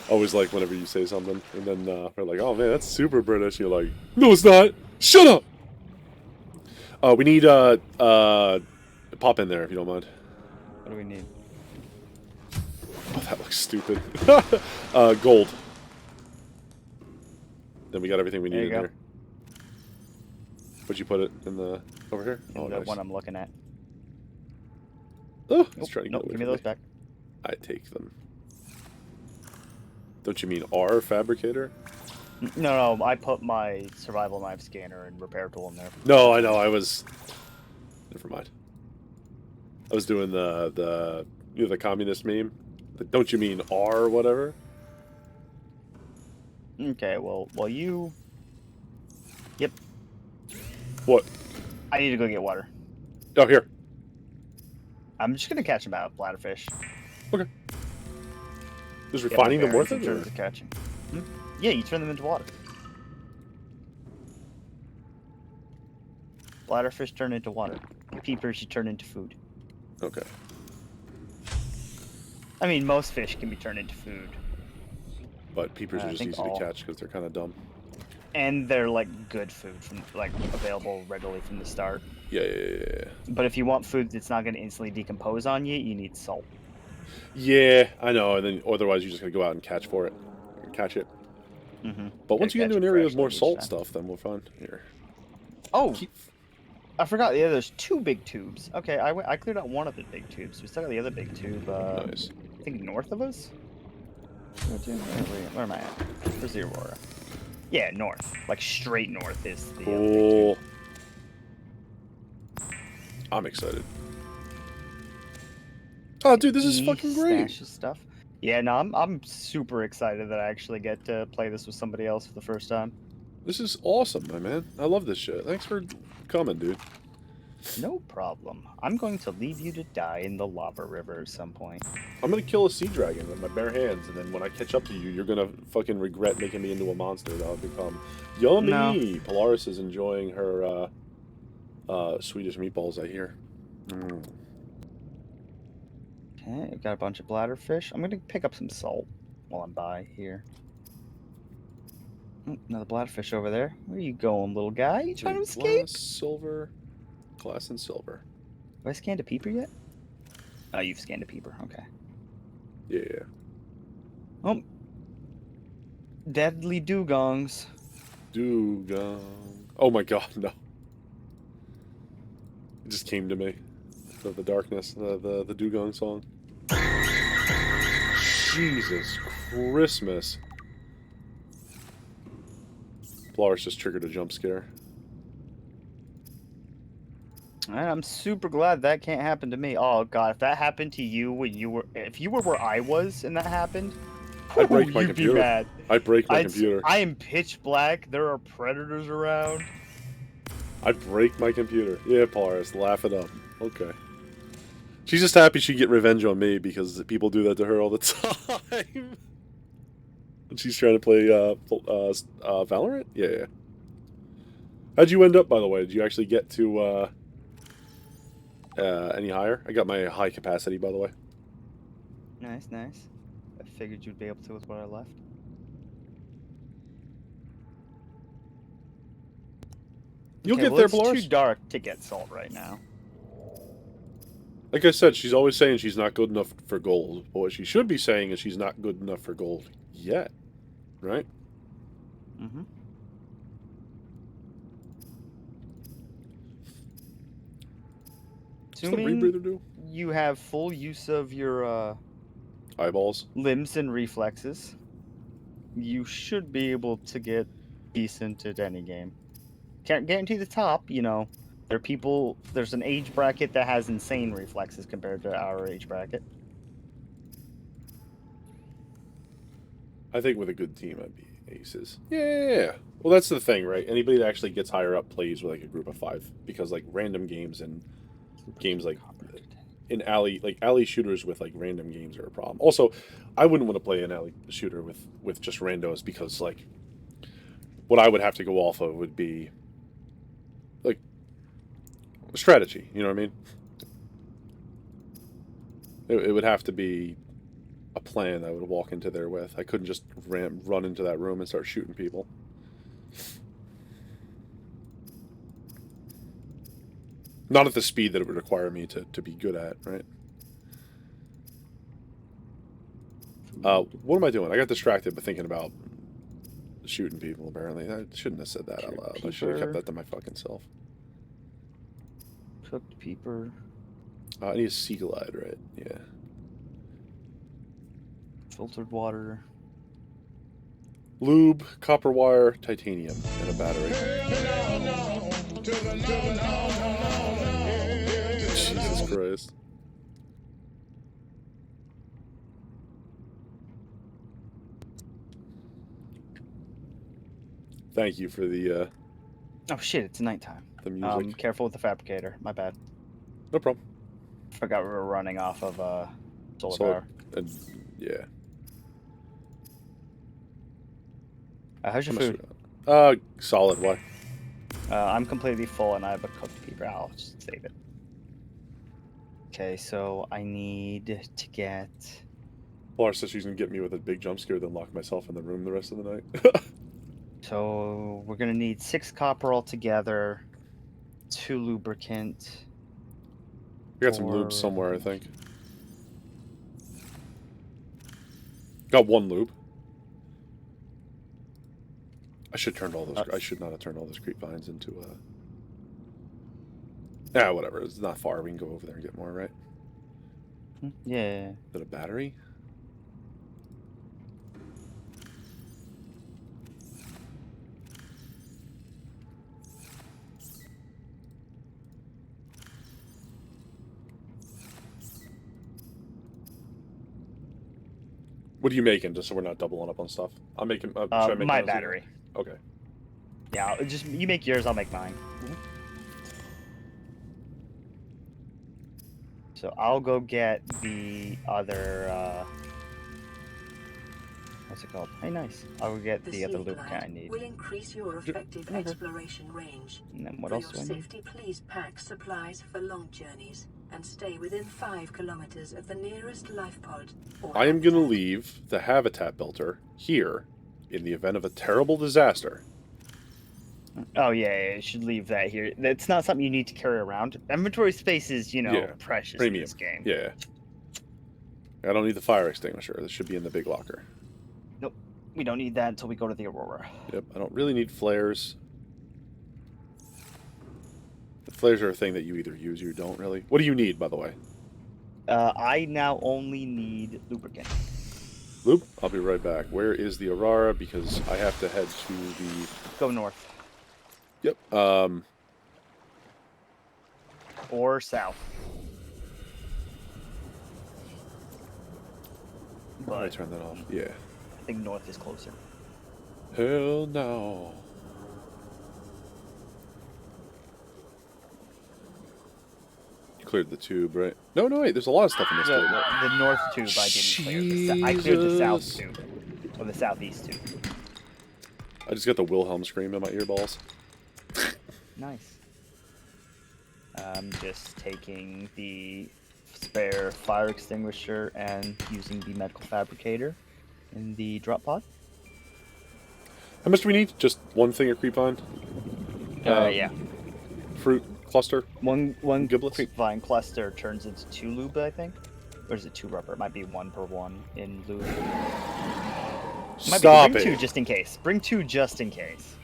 Always like whenever you say something, and then we're like, "Oh man, that's super British." You're like, "No, it's not. Shut up." We need pop in there if you don't mind. What do we need? Oh, that looks stupid. Gold. Then we got everything we There need you in go. there. Would you put it in the over here? Oh, the nice. one I'm looking at. Oh, Nope, let's try to get nope, away give me from those back. I take them. Don't you mean our fabricator? No, I put my survival knife scanner and repair tool in there. No, I know. I was. Never mind. I was doing the communist meme. The, don't you mean our whatever? Okay, well, you. Yep, What? I need to go get water. Oh, here. I'm just gonna catch them out, bladderfish. Okay. Is Get refining my them worth bearings in it? terms of catching. Yeah, you turn them into water. Bladderfish turn into water. Peepers you turn into food. Okay. I mean, most fish can be turned into food. But peepers I are just think easy all. to catch because they're kind of dumb. And they're like good food from like available readily from the start. Yeah. But if you want food that's not going to instantly decompose on you, you need salt. Yeah, I know. And then otherwise, you're just gonna go out and catch for it, catch it. Mm-hmm. But once you get into an area with more salt time. stuff, then we're fine. Here. Oh, Keep... I forgot. Yeah, there's 2 big tubes. Okay, I cleared out one of the big tubes. We still got the other big tube. Nice. I think north of us. Where am I at? Where's the Aurora? Yeah, north. Like straight north is the. Cool. I'm excited. Oh, dude, this is fucking great. Stash of stuff. Yeah, no, I'm super excited that I actually get to play this with somebody else for the first time. This is awesome, my man. I love this shit. Thanks for coming, dude. No problem. I'm going to leave you to die in the lava river at some point. I'm gonna kill a sea dragon with my bare hands, and then when I catch up to you, you're gonna fucking regret making me into a monster that I've become. Yummy! No. Polaris is enjoying her Swedish meatballs, I hear. Mm. Okay, got a bunch of bladderfish. I'm gonna pick up some salt while I'm by here. Oh, another bladderfish over there. Where you going, little guy? You trying to escape? Glass and silver. Have I scanned a peeper yet? Oh, you've scanned a peeper. Okay. Yeah. Oh, deadly dugongs. Dugong. Oh my god, no. It just came to me. The darkness, the Dugong song. Jesus Christmas. Polaris just triggered a jump scare. I'm super glad that can't happen to me. Oh god, if that happened to you when if you were where I was and that happened, I'd break ooh, my you'd computer. be mad. I'd break my computer. I am pitch black. There are predators around. I'd break my computer. Yeah, Polaris, laugh it up. Okay. She's just happy she get revenge on me because people do that to her all the time. And she's trying to play Valorant? Yeah. How'd you end up, by the way? Did you actually get to any higher? I got my high capacity, by the way. Nice. I figured you'd be able to with what I left. You'll Okay, get well, there, it's Polaris. too dark to get salt right now. Like I said, she's always saying she's not good enough for gold. But what she should be saying is she's not good enough for gold yet. Right? Mm-hmm. What's the rebreather do? You have full use of your Eyeballs. limbs and reflexes. You should be able to get decent at any game. Can't guarantee the top, you know. There's an age bracket that has insane reflexes compared to our age bracket. I think with a good team, I'd be aces. Yeah. Well, that's the thing, right? Anybody that actually gets higher up plays with like a group of 5 because like random games and games like in alley shooters with like random games are a problem. Also, I wouldn't want to play an alley shooter with just randos because like what I would have to go off of would be like strategy. You know what I mean? It would have to be a plan I would walk into there with. I couldn't just run into that room and start shooting people. Not at the speed that it would require me to be good at, right? What am I doing? I got distracted by thinking about shooting people, apparently. I shouldn't have said that out loud. I should have kept that to my fucking self. Cooked peeper. I need a sea glide, right? Yeah. Filtered water. Lube, copper wire, titanium, and a battery. Jesus Christ. Thank you for the Oh shit, it's nighttime. the music. Careful with the fabricator. My bad. No problem. Forgot we were running off of solar power. Yeah. How's your food? Solid. Why? I'm completely full and I have a cooked peeper. I'll just save it. Okay, so I need to get... Laura says she's gonna get me with a big jump scare, then lock myself in the room the rest of the night. So we're gonna need 6 copper altogether, 2 lubricant. I got some lube somewhere, I think. Got 1 lube. I should turn all those. I should not have turned all those creep vines into whatever. It's not far. We can go over there and get more, right? Yeah. Is that a battery? What are you making, just so we're not doubling up on stuff? I'm making. Should I make My those either? battery. Okay. Yeah, just you make yours, I'll make mine. So I'll go get the other. What's it called? Hey, nice. I'll go get the other sea lubricant I glide need. will increase your effective exploration range. And then what For else your do I need? safety, please pack supplies for long journeys and stay within 5 kilometers of the nearest life pod. Or I am going to habitat. leave the habitat builder here in the event of a terrible disaster. Oh yeah, you should leave that here. That's not something you need to carry around. Inventory space is, Yeah, precious premium. in this game. Yeah. I don't need the fire extinguisher. This should be in the big locker. Nope, we don't need that until we go to the Aurora. Yep, I don't really need flares. The flares are a thing that you either use or you don't really. What do you need, by the way? I now only need lubricant. Loop, I'll be right back. Where is the Aurora? Because I have to head to the... Go north. Yep. Or south. Why did I turn that off? Yeah. I think north is closer. Hell no. You cleared the tube, right? No, wait. There's a lot of stuff in this tube. The north tube I didn't clear. I cleared the south tube. Or the southeast tube. I just got the Wilhelm scream in my earballs. Nice. I'm just taking the spare fire extinguisher and using the medical fabricator in the drop pod. How much do we need? Just one thing of creep vine? Yeah. Fruit cluster? One giblets? creep vine cluster turns into 2 lube, I think. Or is it 2 rubber? It might be 1 per 1 in lube. Stop bring it. 2 just in case. Bring 2 just in case.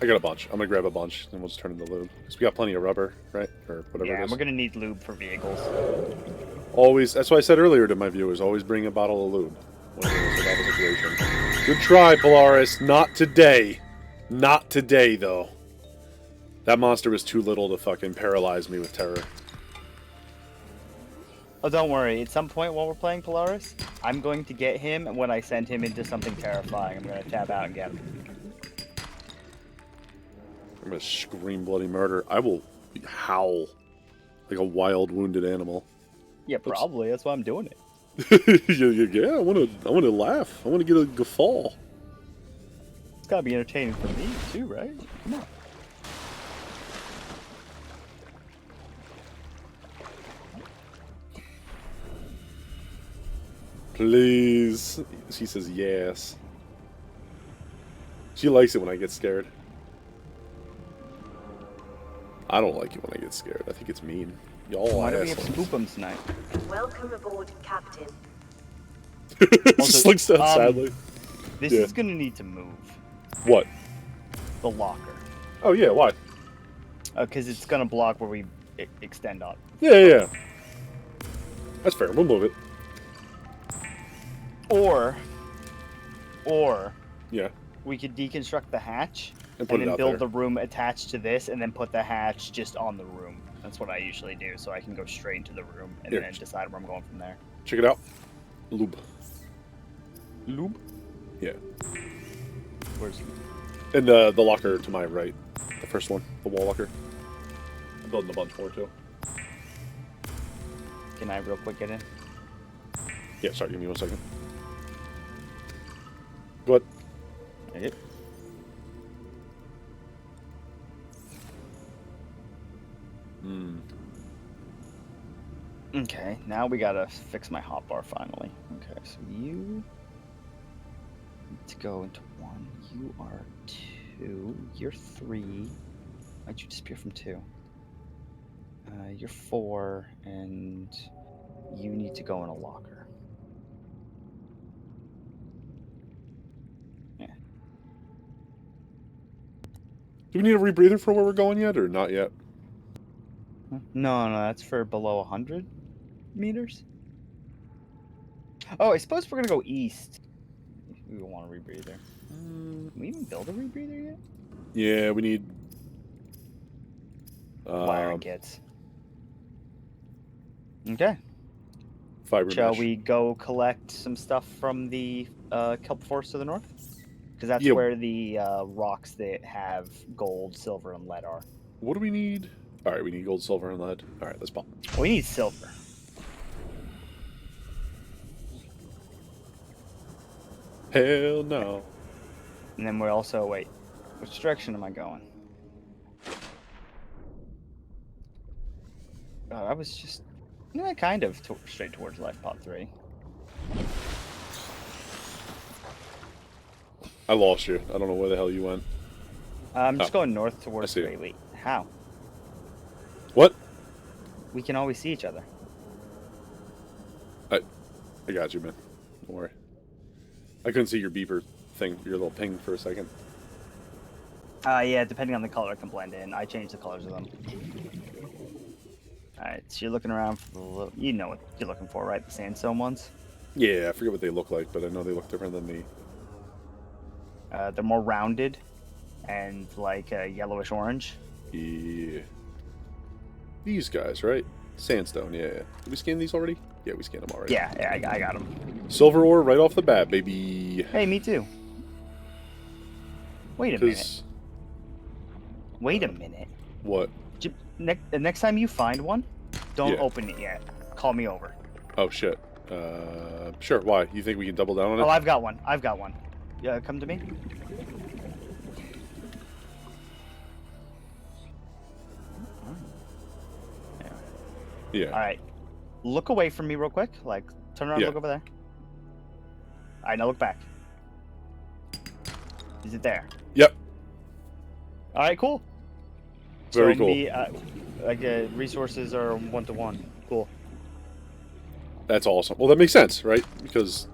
I got a bunch. I'm gonna grab a bunch, and we'll just turn into lube. Because we got plenty of rubber, right? Or whatever Yeah, it and is. we're gonna need lube for vehicles. Always, that's why I said earlier to my viewers, always bring a bottle of lube. When you're in a survival situation. Good try, Polaris. Not today. Not today, though. That monster was too little to fucking paralyze me with terror. Oh, don't worry. At some point while we're playing Polaris, I'm going to get him, and when I send him into something terrifying, I'm going to tab out and get him. I'm gonna scream bloody murder. I will howl like a wild, wounded animal. Yeah, probably. That's why I'm doing it. Yeah, I wanna laugh. I wanna get a guffaw. It's gotta be entertaining for me, too, right? Come on. Please. She says yes. She likes it when I get scared. I don't like it when I get scared. I think it's mean. Y'all Why do we have assholes. spoopums tonight? Welcome aboard, Captain. Just looks so sadly. This Yeah. is gonna need to move. What? The locker. Oh yeah, why? Because it's gonna block where we extend on. Yeah. That's fair. We'll move it. Or Yeah. we could deconstruct the hatch And put it then out build there. the room attached to this, and then put the hatch just on the room. That's what I usually do, so I can go straight into the room and Here. then decide where I'm going from there. Check it out. Lube. Lube? Yeah. Where's And the locker to my right. The first one. The wall locker. I'm building a bunch more too. Can I real quick get in? Yeah, sorry, give me 1 second. Go ahead. Okay. Okay, now we gotta fix my hotbar finally. Okay, so you need to go into 1. You are 2. You're 3. Why'd you disappear from 2? You're 4, and you need to go in a locker. Yeah. Do we need a rebreather for where we're going yet, or not yet? No, that's for below 100 meters. Oh, I suppose we're gonna go east. We don't want a rebreather. Can we even build a rebreather yet? Yeah, we need... Wiring kits. Okay. Fiber Shall mesh. we go collect some stuff from the kelp forest to the north? Because that's Yeah. where the rocks that have gold, silver, and lead are. What do we need? All right, we need gold, silver, and lead. All right, let's pop. We need silver. Hell no. And then we're also, wait, which direction am I going? Oh, I was just, yeah, kind of straight towards Life Pod 3. I lost you. I don't know where the hell you went. I'm just Oh, going north towards see. Wait, how? What? We can always see each other. I got you, man. Don't worry. I couldn't see your beeper thing, your little ping for a second. Yeah, depending on the color, it can blend in. I change the colors of them. Alright, so you're looking around for the little, you know what you're looking for, right? The sandstone ones? Yeah, I forget what they look like, but I know they look different than me. They're more rounded and like yellowish orange. Yeah. These guys, right? Sandstone, yeah. Did we scan these already? Yeah, we scanned them already. Yeah, I got them. Silver ore right off the bat, baby. Hey, me too. Wait a minute. 'Cause- Wait a minute. What? The next time you find one, don't Yeah. open it yet. Call me over. Oh, shit. Sure, why? You think we can double down on it? Oh, I've got one. I've got one. Yeah, come to me. Yeah. All right. Look away from me real quick. Like, turn around Yeah. and look over there. All right, now look back. Is it there? Yep. All right, cool. Very so cool. Resources are 1-to-1. Cool. That's awesome. Well, that makes sense, right? Because,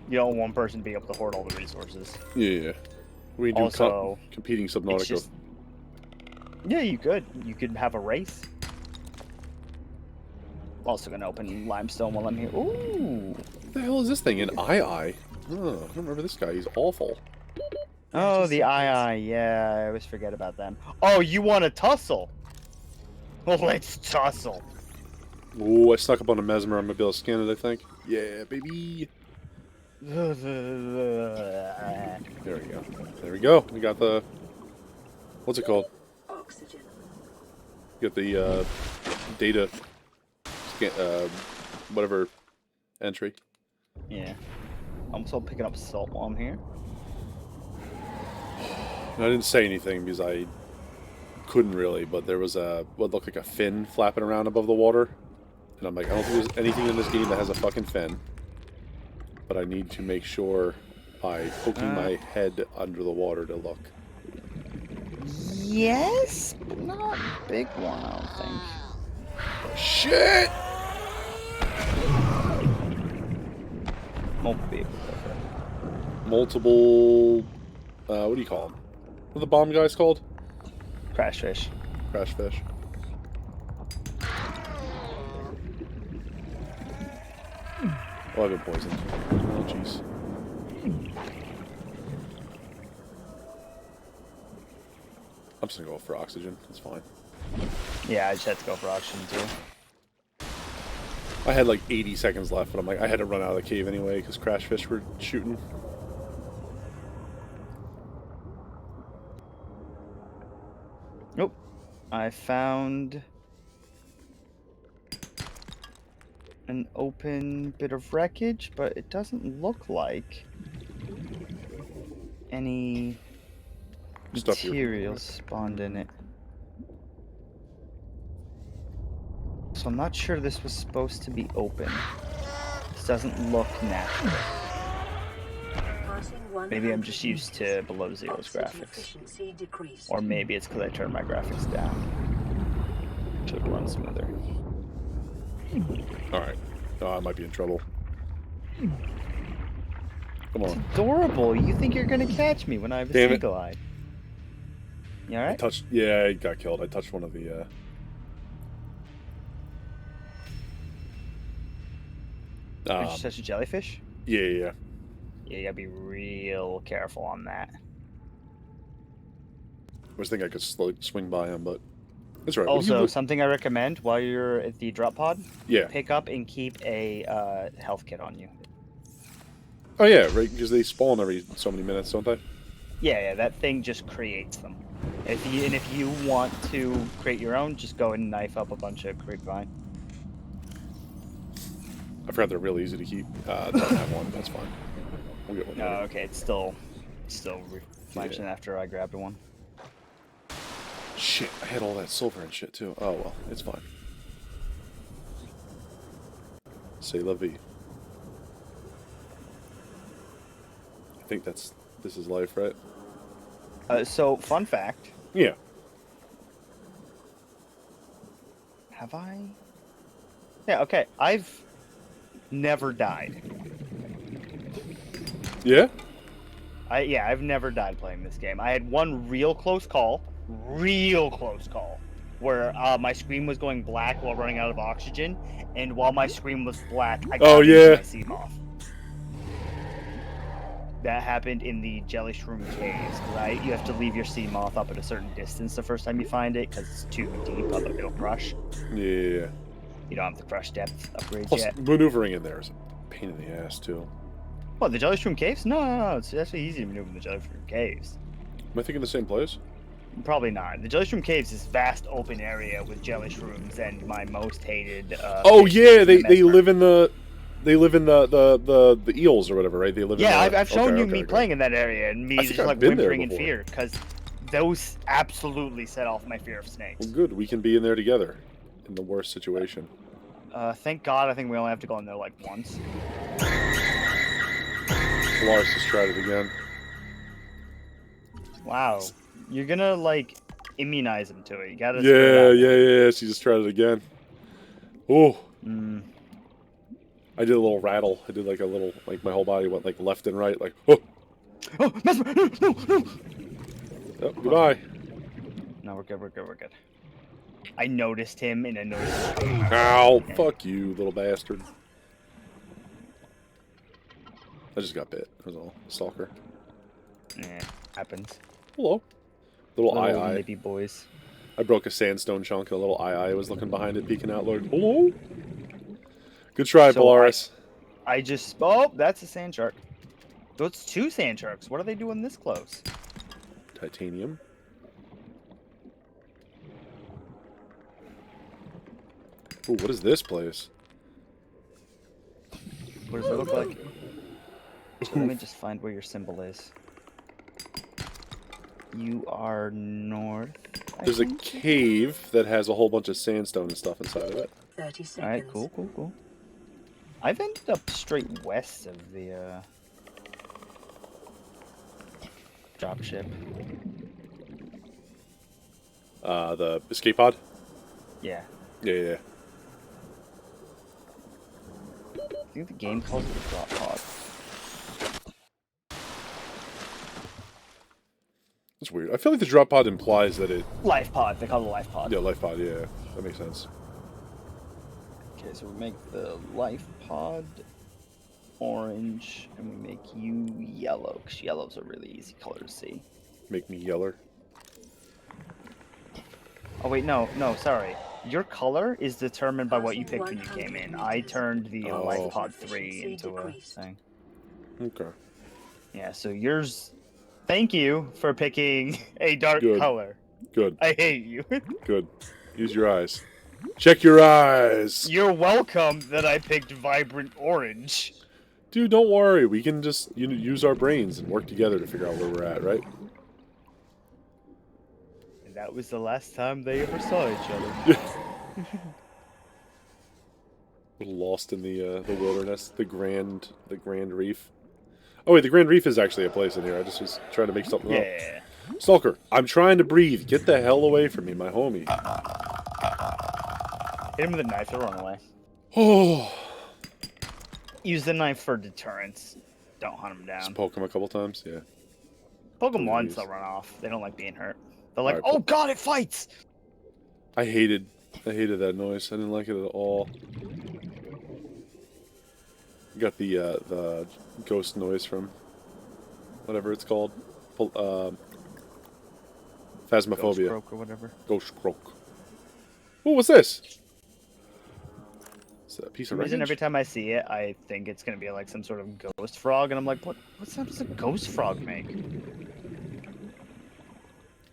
You don't want one person to be able to hoard all the resources. yeah. We do Also, competing It's Subnautica. just, yeah, you could. You could have a race. Also gonna open limestone while I'm here. Ooh. What the hell is this thing? An II? Oh, I don't remember this guy. He's awful. Oh, the II. Yeah, I always forget about them. Oh, you want to tussle? Well, let's tussle. Ooh, I snuck up on a mesmer. I'm gonna be able to scan it, I think. Yeah, baby. There we go. There we go. We got the... What's it called? Oxygen. We got the, data... Scan, whatever entry. Yeah. I'm also picking up salt while I'm here. And I didn't say anything because I couldn't really, but there was what looked like a fin flapping around above the water. And I'm like, I don't think there's anything in this game that has a fucking fin. But I need to make sure by poking my head under the water to look. Yes, but not a big one, I don't think. Shit! Won't be able to. Multiple... what do you call them? What are the bomb guys called? Crash fish. Crash fish. Oh, I've been poisoned. Oh, jeez. I'm just gonna go for oxygen. It's fine. Yeah, I just had to go for oxygen too. I had like 80 seconds left, but I'm like, I had to run out of the cave anyway because crash fish were shooting. Nope. I found an open bit of wreckage, but it doesn't look like any Stuff here. materials spawned in it. So I'm not sure this was supposed to be open. This doesn't look natural. Maybe I'm just used to below zero's graphics. Or maybe it's because I turned my graphics down. Should run smoother. Alright. Oh, I might be in trouble. Come on. Adorable. You think you're gonna catch me when I have a Damn it. single eye. You I alright? touched... Yeah, I got killed. I touched one of the, Did you touch a jellyfish? Yeah, yeah, yeah. Yeah, you gotta be real careful on that. I was thinking I could swing by him, but That's right. What do you Also, look- something I recommend while you're at the drop pod, Yeah. pick up and keep a health kit on you. Oh yeah, right. Because they spawn every so many minutes, don't they? Yeah, that thing just creates them. If you want to create your own, just go and knife up a bunch of grapevine. I forgot they're real easy to keep. Don't have one. That's fine. We'll get one. No, later. okay, it's still reflection after I grabbed one. Shit, I had all that silver and shit too. Oh well, it's fine. C'est la vie. I think this is life, right? So, fun fact. Yeah. Have I? Yeah, okay. I've never died. Yeah? I've never died playing this game. I had one real close call, where my screen was going black while running out of oxygen, and while my screen was black, I got into yeah. my Seamoth. That happened in the Jelly Shroom Caves, right? You have to leave your Seamoth up at a certain distance the first time you find it, because it's too deep, it'll crush. Yeah. You don't have the crush depth upgrades Plus, yet. maneuvering in there is a pain in the ass too. What, the Jelly Shroom Caves? No, it's actually easy to maneuver in the Jelly Shroom Caves. Am I thinking the same place? Probably not. The Jelly Shroom Caves is vast open area with jelly shrooms and my most hated. Oh fish, yeah, they Mesmer. live in the eels or whatever, right? They live. Yeah, in the... I've shown okay, you okay, me okay. playing in that area and me I just think I've like been there whimpering in before. fear because those absolutely set off my fear of snakes. Well, good. We can be in there together in the worst situation. Thank God, I think we only have to go in there like once. Lars has tried it again. Wow, you're gonna like immunize him to it. You gotta. Yeah. She just tried it again. Oh. Mm. I did a little rattle. I did like a little, like my whole body went like left and right, like, oh, Oh, Mesmer! No! oh goodbye. No, we're good. I noticed him and I noticed. Ow, fuck you, little bastard. I just got bit, that was all. Stalker. Yeah, happens. Hello. Little eye. nippy boys. I broke a sandstone chunk, and a little eye was looking behind it, peeking out, like, hello? Good try, So Polaris. I just. Oh, that's a sand shark. Those two sand sharks. What are they doing this close? Titanium. Ooh, what is this place? What does it look like? So let me just find where your symbol is. You are north. There's a cave that has a whole bunch of sandstone and stuff inside of it. 30 seconds. Alright, cool. I've ended up straight west of the dropship. The escape pod? Yeah. Yeah. I think the game calls it the drop pod. That's weird. I feel like the drop pod implies that it... Life pod. They call it the life pod. Yeah, life pod, yeah. That makes sense. Okay, so we make the life pod orange, and we make you yellow, because yellow's a really easy color to see. Make me yeller. Oh wait, no, sorry. Your color is determined by what you picked when you came in. I turned the Oh. life pod 3 into a thing. Okay. Yeah, so yours... Thank you for picking a dark Good. color. Good. I hate you. Good. Use your eyes. Check your eyes! You're welcome that I picked vibrant orange. Dude, don't worry. We can just use our brains and work together to figure out where we're at, right? And that was the last time they ever saw each other. A little lost in the wilderness, the Grand Reef. Oh wait, the Grand Reef is actually a place in here. I just was trying to make something up. Yeah. Stalker, I'm trying to breathe. Get the hell away from me, my homie. Hit him with a knife, he'll run away. Oh. Use the knife for deterrence. Don't hunt him Just down. poke him a couple times, yeah. Poke them once, Please. they'll run off. They don't like being hurt. They're like, Alright, oh god, it fights! I hated that noise. I didn't like it at all. Got the ghost noise from whatever it's called. Phasmophobia. Ghost croak or whatever. Ghost croak. What was this? Is that a piece For of some reason, every wreckage? time I see it, I think it's gonna be like some sort of ghost frog, and I'm like, what sound does a ghost frog make?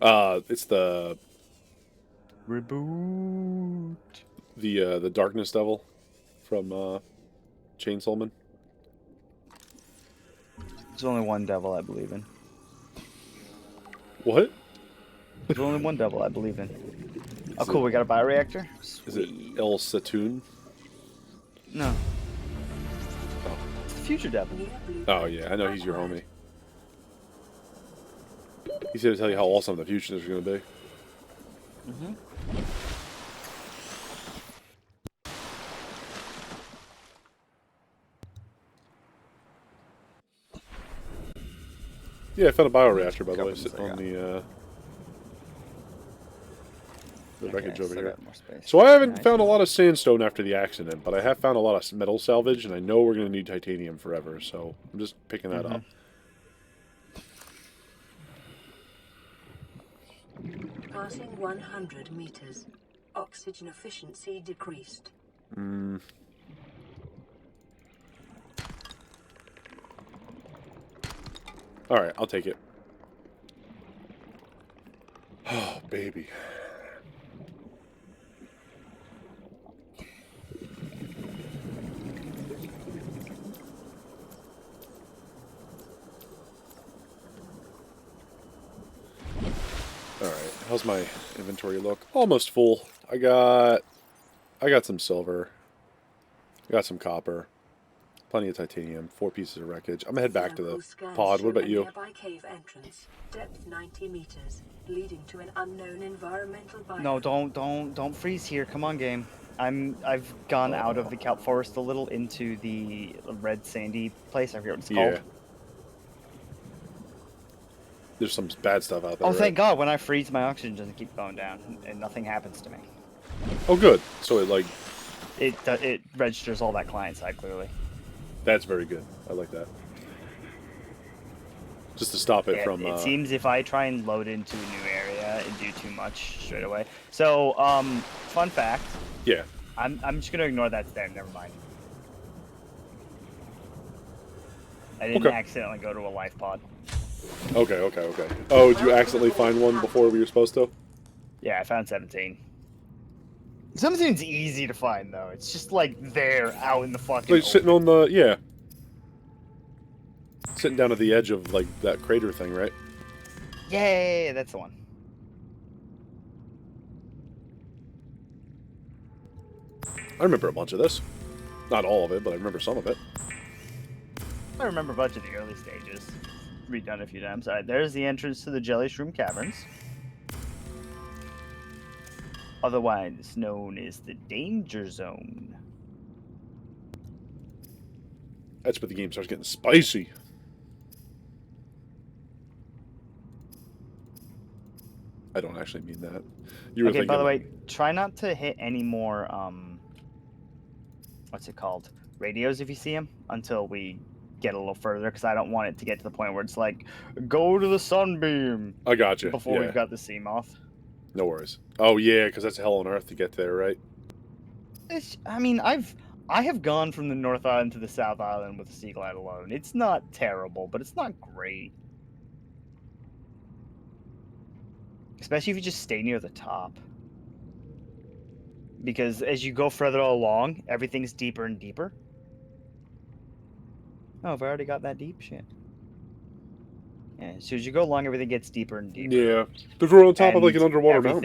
It's the Reboot. the Darkness Devil from Chainsaw Man. There's only one devil I believe in. What? There's only one devil I believe in. Oh, Is cool. it- We got a bioreactor. Is it Sweet. El Satoon? No, Oh. it's the future devil. New blueprint Oh yeah, I know he's your acquired. homie. He's here to tell you how awesome the future is going to be. Mm-hmm. Yeah, I found a bioreactor, by the way, Weapons sitting I on got. the wreckage over so I here. got more space. So I haven't Nice. found a lot of sandstone after the accident, but I have found a lot of metal salvage, and I know we're going to need titanium forever, so I'm just picking that up. Passing 100 meters. Oxygen efficiency decreased. Mm. Alright, I'll take it. Oh, baby. Alright, how's my inventory look? Almost full. I got some silver. I got some copper. Plenty of titanium. 4 pieces of wreckage. I'm gonna head back to Sample the scans pod. show What about a you? nearby cave entrance, depth 90 meters, leading to an unknown environmental biome. No, don't freeze here. Come on, game. I've gone out of the kelp forest a little into the red sandy place. I forget what it's Yeah. called. There's some bad stuff out there. Oh, right? thank God! When I freeze, my oxygen doesn't keep going down, and nothing happens to me. Oh, good. So it like It registers all that client side clearly. that's very good. I like that. Just to stop it from. It seems if I try and load into a new area, it do too much straight away. So, fun fact. Yeah. I'm just gonna ignore that's there. Never mind. I didn't Okay. accidentally go to a life pod. Okay. Oh, did you accidentally find one before we were supposed to? Yeah, I found 17. 17's easy to find though. It's just like there, out in the fucking. Like sitting on the sitting down at the edge of like that crater thing, right? Yeah, that's the one. I remember a bunch of this. Not all of it, but I remember some of it. I remember a bunch of the early stages. Redone a few times. Alright, there's the entrance to the Jelly Shroom Caverns. Otherwise known as the Danger Zone. That's where the game starts getting spicy. I don't actually mean that. You were Okay, thinking. by the way, try not to hit any more, what's it called? Radios if you see them until we get a little further, because I don't want it to get to the point where it's like, go to the sunbeam I got you. before we've got the sea moth. No worries. Oh yeah, because that's hell on earth to get there, right? I mean, I have gone from the North Island to the South Island with the Sea Glide alone. It's not terrible, but it's not great. Especially if you just stay near the top. Because as you go further along, everything's deeper and deeper. Oh, I've already got that deep shit. Yeah, so as you go along, everything gets deeper and deeper. Yeah. Because we're on top of like an And underwater mountain.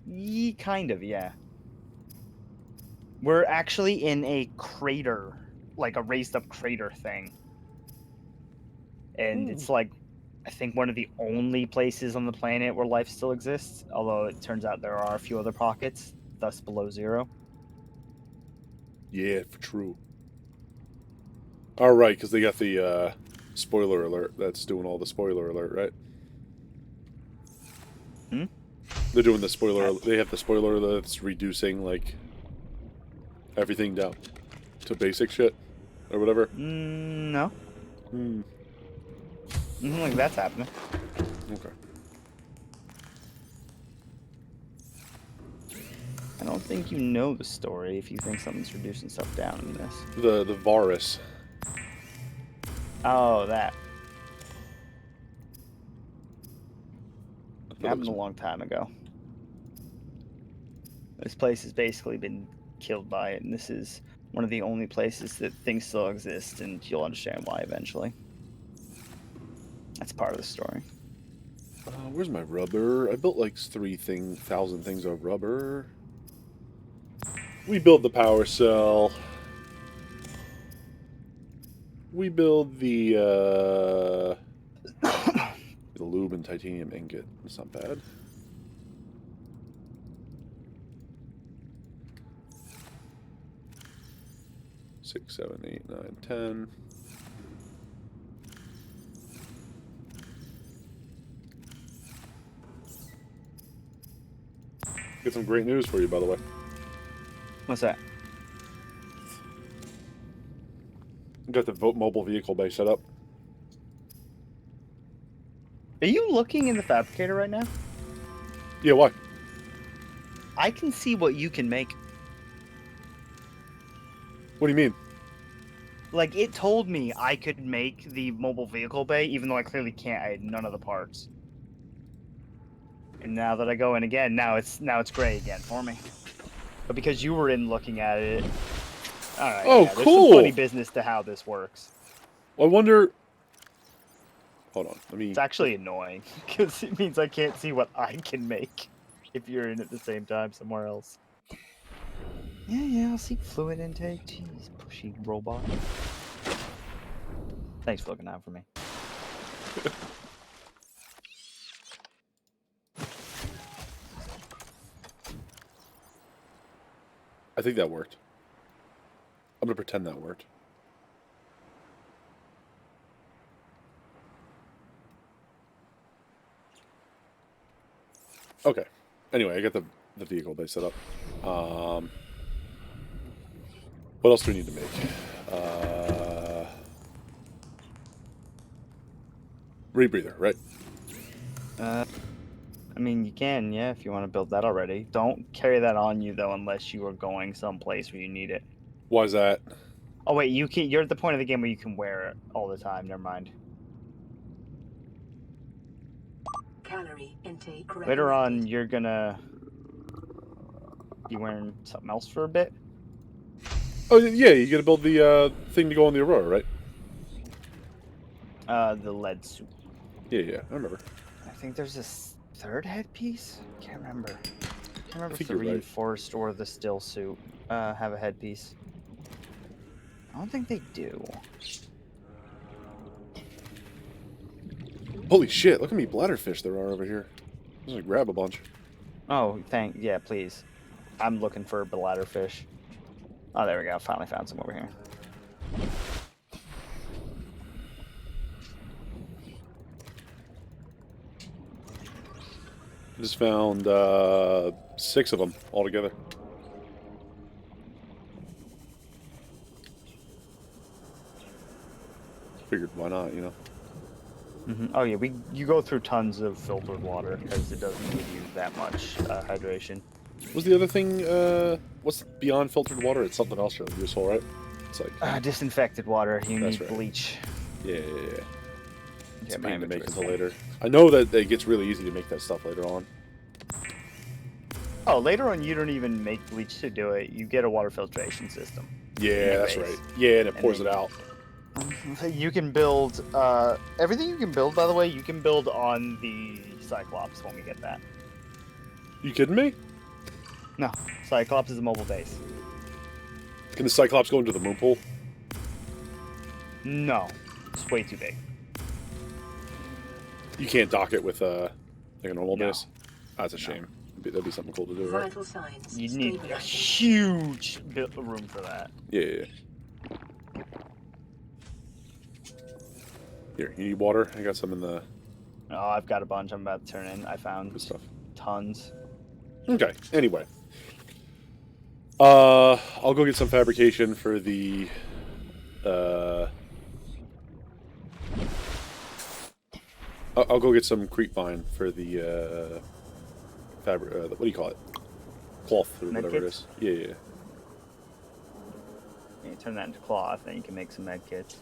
everything's... kind of, yeah. We're actually in a crater, like a raised up crater thing. And it's like, I think one of the only places on the planet where life still exists. Although it turns out there are a few other pockets, thus below zero. Yeah, for true. All right, because they got the spoiler alert. That's doing all the spoiler alert, right? Hmm? They're doing the spoiler. They have the spoiler alert that's reducing like everything down to basic shit or whatever. No. Hmm. Nothing like that's happening. Okay. think you know the story if you think something's reducing stuff down in this. The virus. Oh, that. I thought it Happened was- a long time ago. This place has basically been killed by it, and this is one of the only places that things still exist, and you'll understand why eventually. That's part of the story. Where's my rubber? I built like 3,000 things of rubber. We build the power cell. We build the lube and titanium ingot. That's not bad. Six, 7, 8, 9, 10. Got some great news for you, by the way. What's that? Got the mobile vehicle bay set up. Are you looking in the fabricator right now? Yeah, why? I can see what you can make. What do you mean? Like, it told me I could make the mobile vehicle bay, even though I clearly can't. I had none of the parts. And now that I go in again, now it's gray again for me. But because you were in looking at it, all right. Oh, yeah, there's cool. some funny business to how this works. Well, I wonder. Hold on. Let me. It's actually annoying because it means I can't see what I can make if you're in at the same time somewhere else. Yeah, I'll see fluid intake. Jeez, pushy robot. Thanks for looking out for me. I think that worked. I'm gonna pretend that worked. Okay. Anyway, I got the vehicle bay set up. What else do we need to make? Rebreather, right? I mean, you can, yeah, if you want to build that already. Don't carry that on you though, unless you are going someplace where you need it. Why is that? Oh wait, you can. You're at the point of the game where you can wear it all the time. Never mind. Calorie intake Later on, recommended. you're gonna be wearing something else for a bit. Oh yeah, you gotta build the thing to go on the Aurora, right? The lead suit. Yeah, I remember. I think there's a third headpiece. Can't remember. Can't remember if think the you're right. reinforced or the still suit have a headpiece. I don't think they do. Holy shit! Look how many bladderfish there are over here. I'm gonna grab a bunch. Oh, yeah, please. I'm looking for bladderfish. Oh, there we go. Finally found some over here. I just found 6 of them altogether. Figured why not, you know? Oh yeah, you go through tons of filtered water because it doesn't give you that much hydration. What's the other thing? What's beyond filtered water? It's something else really useful, right? It's like Disinfected water. You That's need right. bleach. yeah. It's Yeah, a my pain to make inventory's until full. later. I know that it gets really easy to make that stuff later on. Oh, later on you don't even make bleach to do it. You get a water filtration system. Yeah, that's base. right. Yeah, and it And pours then- it out. You can build everything you can build. By the way, you can build on the Cyclops when we get that. You kidding me? No, Cyclops is a mobile base. Can the Cyclops go into the moon pool? No, it's way too big. You can't dock it with like a normal No. base? That's a shame. That'd be something cool to do, right? Vital signs. You need a stabilizing. huge room for that. Yeah. Here, you need water? I got some in the Oh, I've got a bunch I'm about to turn in. I found good stuff. tons. Okay, anyway. I'll go get some fabrication for the I'll go get some creep vine for the what do you call it? Cloth or Med whatever it kits? is. Yeah, yeah. And you turn that into cloth, and you can make some med kits.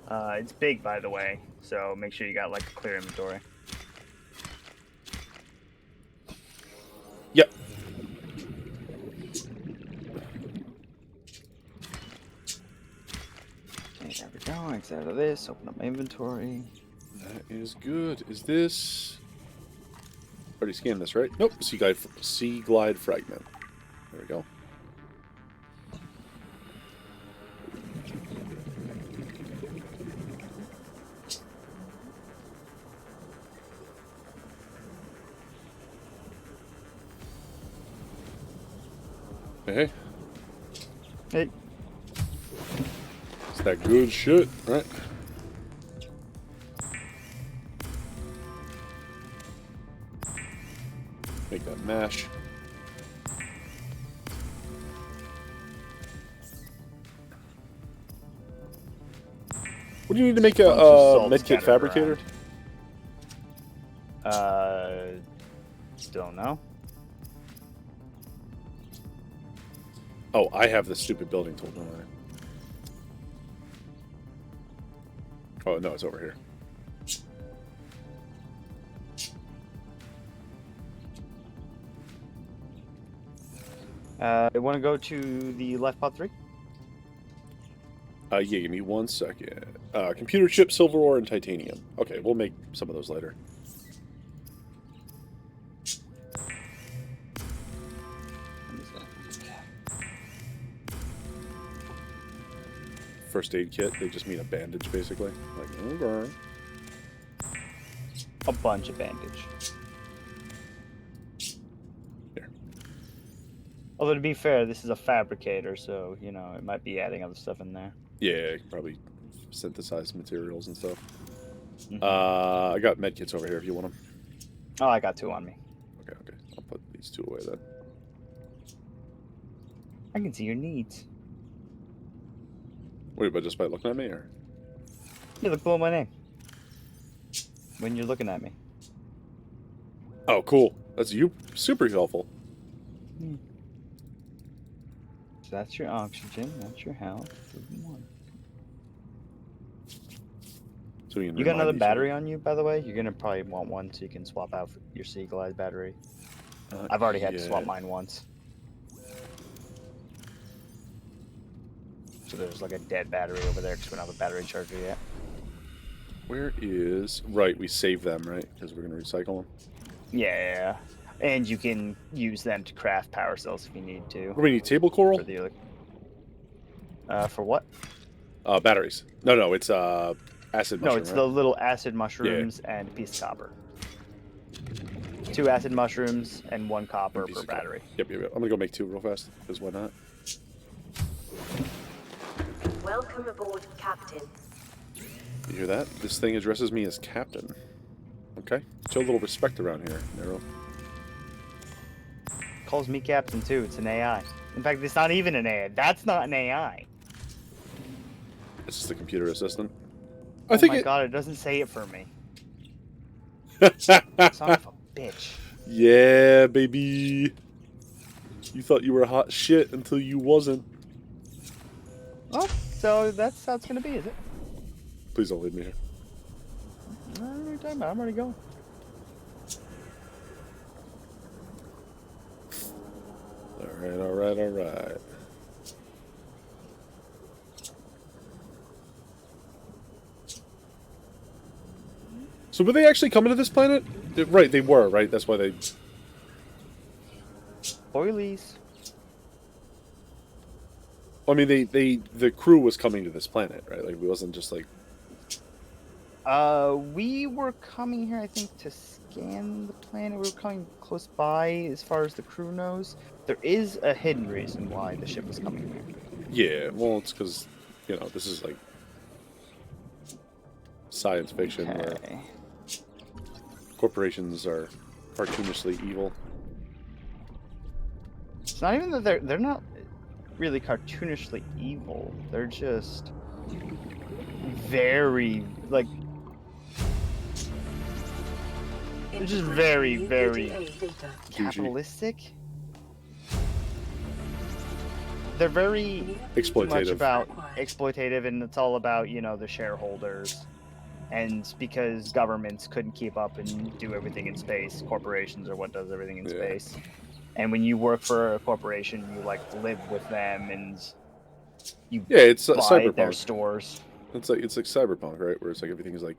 It's big, by the way, so make sure you got like a clear inventory. Yep. Okay, there we go. Exit out of this. Open up my inventory. That is good. Is this... Already scanned this, right? Nope. Sea glide fragment. There we go. Hey. Hey. It's that good shit, right? Make that mash. What do you need to make a medkit fabricator? Don't know. Oh, I have the stupid building tool, don't I? Oh, no, it's over here. I want to go to the left pod 3. Yeah, give me 1 second. Computer chip, silver ore, and titanium. Okay, we'll make some of those later. First aid kit, they just mean a bandage, basically. Like, okay. A bunch of bandage. Here. Although, to be fair, this is a fabricator, so, you know, it might be adding other stuff in there. Yeah, you can probably synthesize materials and stuff. Mm-hmm. I got medkits over here if you want them. Oh, I got 2 on me. Okay, okay. I'll put these 2 away then. I can see your needs. Wait, but just by looking at me, or? You look below my name. When you're looking at me. Oh, cool. That's you. Super helpful. So that's your oxygen. That's your health. So you got another battery on you, by the way? You're going to probably want one so you can swap out your Sea Glide battery. I've already had to swap mine once. So there's like a dead battery over there because we don't have a battery charger yet. Where is... Right, we save them, right? Because we're going to recycle them. Yeah. And you can use them to craft power cells if you need to. What do we need? Table coral? For the other... for what? Batteries. No, it's acid mushroom, No, it's right? the little acid mushrooms and a piece of copper. 2 acid mushrooms and 1 copper per battery. Yep. I'm going to go make 2 real fast, because why not? Welcome aboard, Captain. You hear that? This thing addresses me as Captain. Okay. Show a little respect around here, Nero. Calls me Captain too. It's an AI. In fact, it's not even an AI. That's not an AI. It's just a computer assistant. Oh my god, it doesn't say it for me. Son of a bitch. Yeah, baby. You thought you were hot shit until you wasn't. Oh, so that's how it's gonna be, is it? Please don't leave me here. What are you talking about? I'm already going. Alright. So were they actually coming to this planet? Right, they were, right? That's why they... Oilies. I mean, the crew was coming to this planet, right? Like, it wasn't just like... We were coming here, I think, to scan the planet. We were coming close by, as far as the crew knows. There is a hidden reason why the ship was coming here. Yeah, well, it's because, you know, this is like science fiction where corporations are cartoonishly evil. It's not even that they're not really cartoonishly evil. They're just very, like... They're just very, very capitalistic. they're very much Exploitative. about exploitative, and it's all about, you know, the shareholders. And because governments couldn't keep up and do everything in space, corporations are what does everything in Yeah. space. And when you work for a corporation, you like live with them and you Yeah, it's buy their cyberpunk. stores. It's like cyberpunk, right? Where it's like everything is like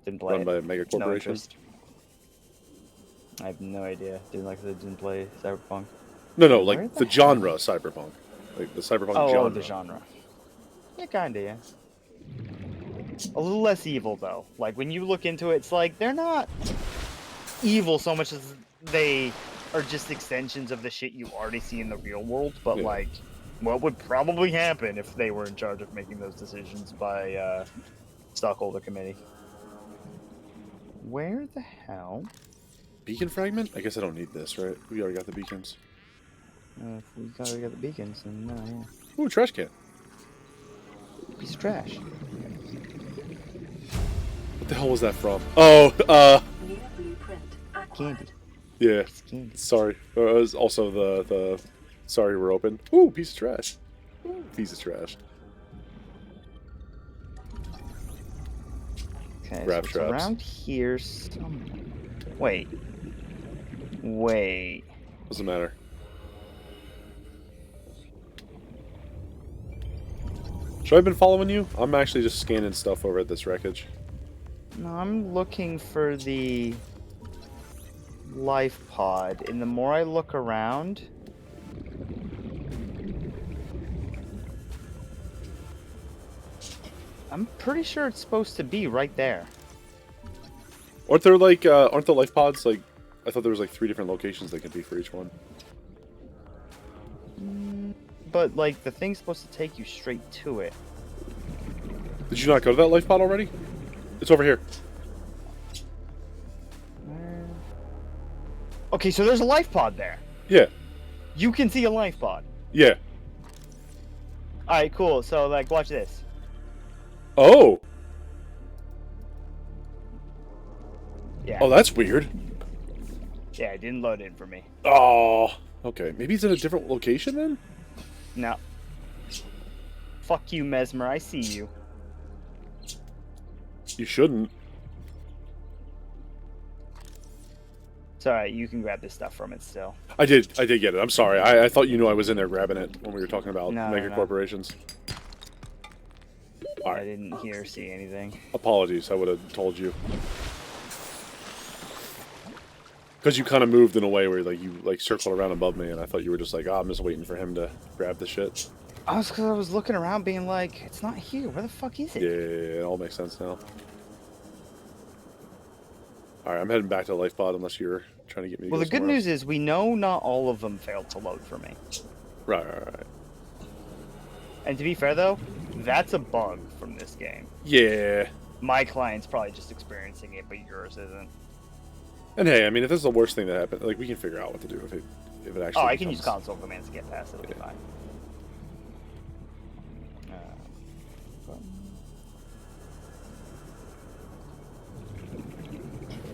Didn't play run it. by a mega No corporation. interest. I have no idea. Didn't play Cyberpunk. No, Where like the the genre cyberpunk, like the cyberpunk Oh, genre. the genre. Yeah, kinda, yeah. A little less evil though. Like when you look into it, it's like they're not evil so much as they are just extensions of the shit you already see in the real world. But Yeah. like, what would probably happen if they were in charge of making those decisions by stockholder committee? Where the hell? Beacon fragment? I guess I don't need this, right? We already got the beacons. If we already got the beacons, then no, yeah. Ooh, trash can. Piece of trash. What the hell was that from? Oh, New blueprint acquired. Candy. yeah. Piece of candy. Sorry. It was also the sorry we're open. Ooh, piece of trash. Ooh, piece of trash. Okay, Grab so it's traps. around here somewhere. Wait. Wait. What's the matter? Should I have been following you? I'm actually just scanning stuff over at this wreckage. No, I'm looking for the life pod, and the more I look around, I'm pretty sure it's supposed to be right there. Aren't there like aren't the life pods like? I thought there was like 3 different locations they could be for each one. But like the thing's supposed to take you straight to it. Did you not go to that life pod already? It's over here. Where? Okay, so there's a life pod there. Yeah. You can see a life pod. Yeah. All right, cool. So like, watch this. Oh. Yeah. Oh, that's weird. Yeah, it didn't load in for me. Oh. Okay. Maybe it's in a different location then? No. Fuck you, Mesmer. I see you. You shouldn't. It's alright, you can grab this stuff from it still. I did get it. I'm sorry. I thought you knew I was in there grabbing it when we were talking about No, mega no. corporations. All I right. didn't hear or see anything. Apologies. I would have told you. Because you kind of moved in a way where like you like circled around above me, and I thought you were just like, oh, I'm just waiting for him to grab the shit. I was looking around being like, it's not here. Where the fuck is it? Yeah, it all makes sense now. All right, I'm heading back to the life pod unless you're trying to get me to Well, go the good somewhere news is we know not all of them failed to load for me. else. Right. And to be fair though, that's a bug from this game. Yeah. My client's probably just experiencing it, but yours isn't. And hey, I mean, if this is the worst thing that happened, like we can figure out what to do if it actually. Oh, I can becomes... use console commands to get past it. It'll be Yeah. fine.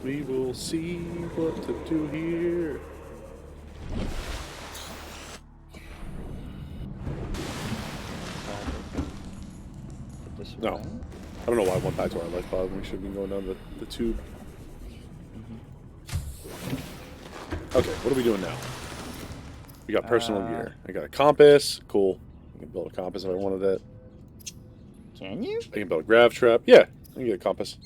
We will see what to do here. This No. way. I don't know why I went back to our life pod when we should have been going down the tube. Okay, what are we doing now? We got personal gear. I got a compass. Cool. I can build a compass if I wanted it. Can you? I can build a grav trap. Yeah, I can get a compass.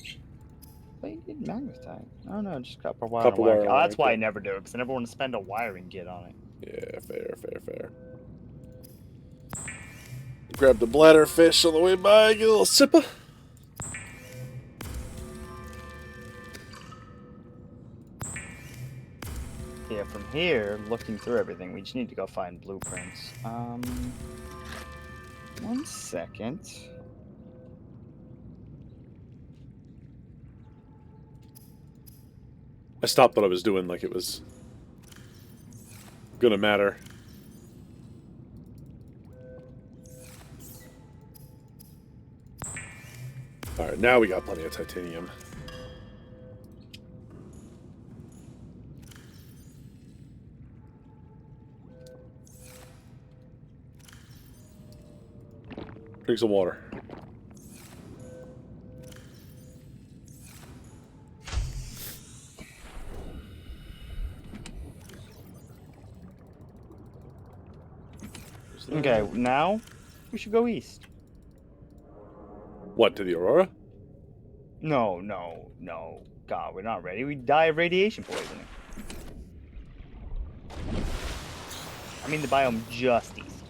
But you did magnetite. Oh no, just copper wire. Copper and wire. wire, Oh, that's why I okay. never do it, because I never want to spend a wiring kit on it. Yeah, fair. Grab the bladder fish on the way by. Get a little sipper. Yeah, from here, looking through everything, we just need to go find blueprints. 1 second. I stopped what I was doing like it was gonna matter. Alright, now we got plenty of titanium. Drink some water. Okay, now we should go east. What, to the Aurora? No, no, no. God, we're not ready. We die of radiation poisoning. I mean the biome just east.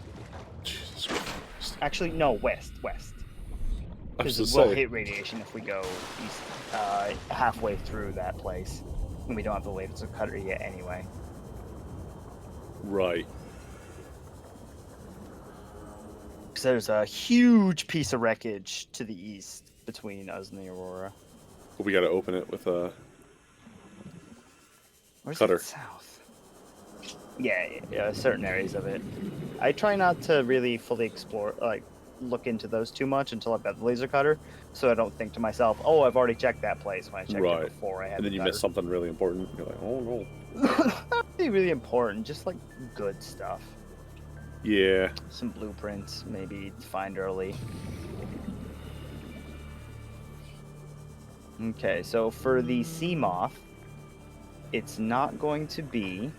Jesus Christ. Actually, no, west. I was Because to we'll say. hit radiation if we go east, halfway through that place. And we don't have the latest cutter yet anyway. Right. Because there's a huge piece of wreckage to the east between us and the Aurora. But we gotta open it with a Where's cutter. it south? Yeah, certain areas of it. I try not to really fully explore, like, look into those too much until I've got the laser cutter, so I don't think to myself, oh, I've already checked that place when I checked Right. it before I had And then the you cutter. miss something really important. You're like, oh no. Not really important, just like good stuff. Yeah. Some blueprints, maybe find early. Okay, so for the sea moth, it's not going to be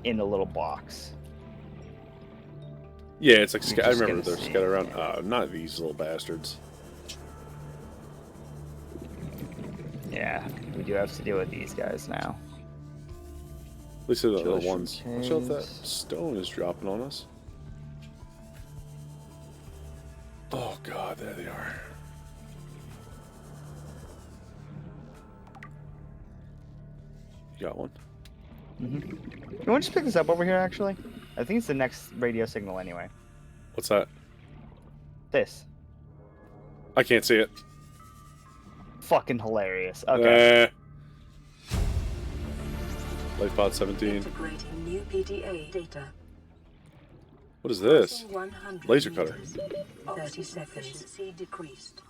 in a little box. Yeah, it's like You're I just remember gonna they're see, scattered around. yeah. Not these little bastards. Yeah, we do have to deal with these guys now. At least they're the little Joshua ones. Watch out if that Caves. stone is dropping on us. Oh god, there they are. You got one? You want to just pick this up over here, actually? I think it's the next radio signal anyway. What's that? This. I can't see it. Fucking hilarious. Okay. LifePod 17. Integrating new PDA data. What is this? Passing 100 Laser cutter. meters. 30 seconds. Efficiency decreased.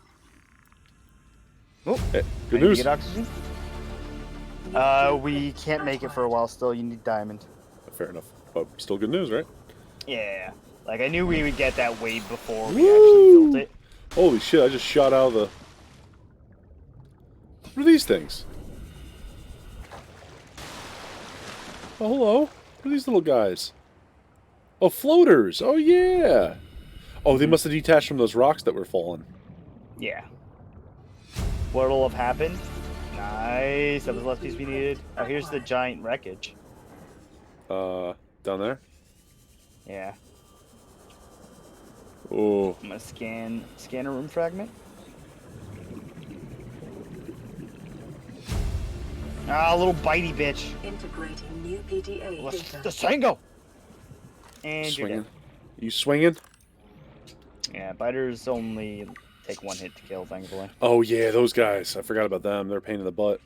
Oh, Hey, I good need to news. get oxygen? We can't make it for a while still. You need diamond. Fair enough. But still good news, right? Yeah. Like, I knew we would get that way before we Woo! actually built it. Holy shit, I just shot out of the... What are these things? Oh, hello. What are these little guys? Oh, floaters. Oh, yeah. Oh, they must have detached from those rocks that were falling. Yeah. What'll have happened? Nice. That was the last piece we needed. Oh, here's the giant wreckage. Down there? Yeah. Oh. I'm gonna scan a room fragment. Ah, little bitey bitch. Integrating new PDA data. The Sango! And you're Swinging. dead. You swinging? Yeah, biters only take one hit to kill, thankfully. Oh, yeah, those guys. I forgot about them. They're a pain in the butt.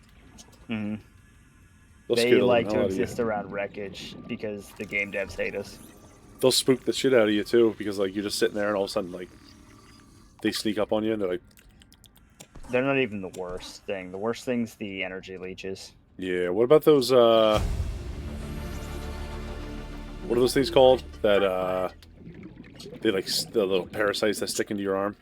Mm-hmm. They'll scare They the like living to hell out of you. exist around wreckage because the game devs hate us. They'll spook the shit out of you, too, because, like, you're just sitting there and all of a sudden, like, they sneak up on you and they're like, They're not even the worst thing. The worst thing's the energy leeches. yeah, what about those, what are those things called? That, they, like, the little parasites that stick into your arm?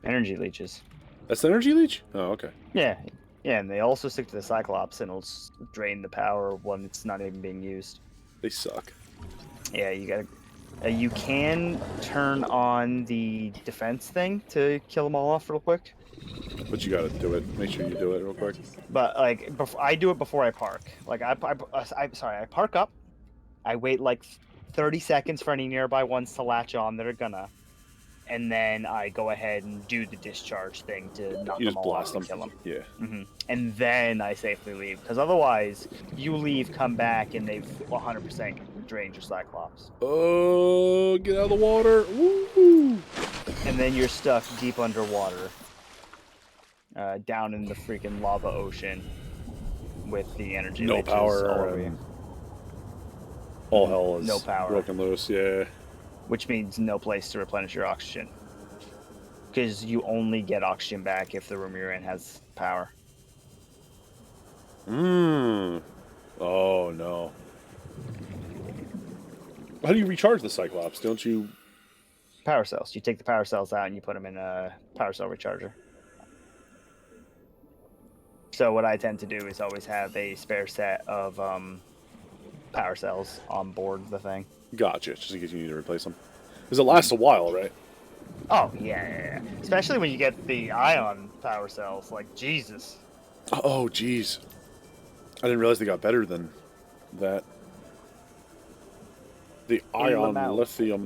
Energy leeches. That's the energy leech? Oh, okay. Yeah. Yeah, and they also stick to the Cyclops and it'll drain the power when it's not even being used. They suck. Yeah, you gotta... you can turn on the defense thing to kill them all off real quick. But you gotta do it. Make sure you do it real quick. But, like, I do it before I park. Like, I park up. I wait, like, 30 seconds for any nearby ones to latch on that are gonna. And then I go ahead and do the discharge thing to knock You them just all blast off them. and kill them. Yeah. And then I safely leave. Because otherwise, you leave, come back, and they've 100% drained your Cyclops. Oh, get out of the water. Woo! And then you're stuck deep underwater. Down in the freaking lava ocean. With the energy No leeches power. all over you. All hell is No power. broken loose, yeah. Which means no place to replenish your oxygen. Because you only get oxygen back if the room you're in has power. Oh, no. How do you recharge the Cyclops? Don't you? Power cells. You take the power cells out and you put them in a power cell recharger. So what I tend to do is always have a spare set of power cells on board the thing. Gotcha. Just in case you need to replace them. Because it lasts a while, right? Oh, yeah. Especially when you get the ion power cells. Like, Jesus. Oh, jeez. I didn't realize they got better than that. The ion lithium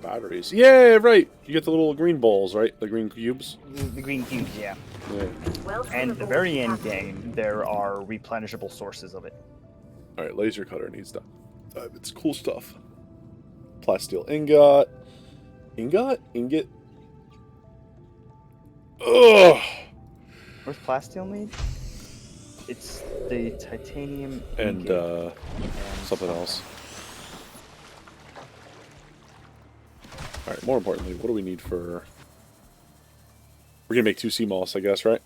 batteries. Yeah, right. You get the little green balls, right? The green cubes. The green cubes, yeah. Yeah. Welcome And at the aboard, very end Captain. game, there are replenishable sources of it. All right, laser cutter needs stuff. It's cool stuff. Plasteel ingot. Ingot. Ugh. Where's plasteel need? It's the titanium And ingot something else. All right. More importantly, what do we need for? We're gonna make 2 CMOS, I guess, right?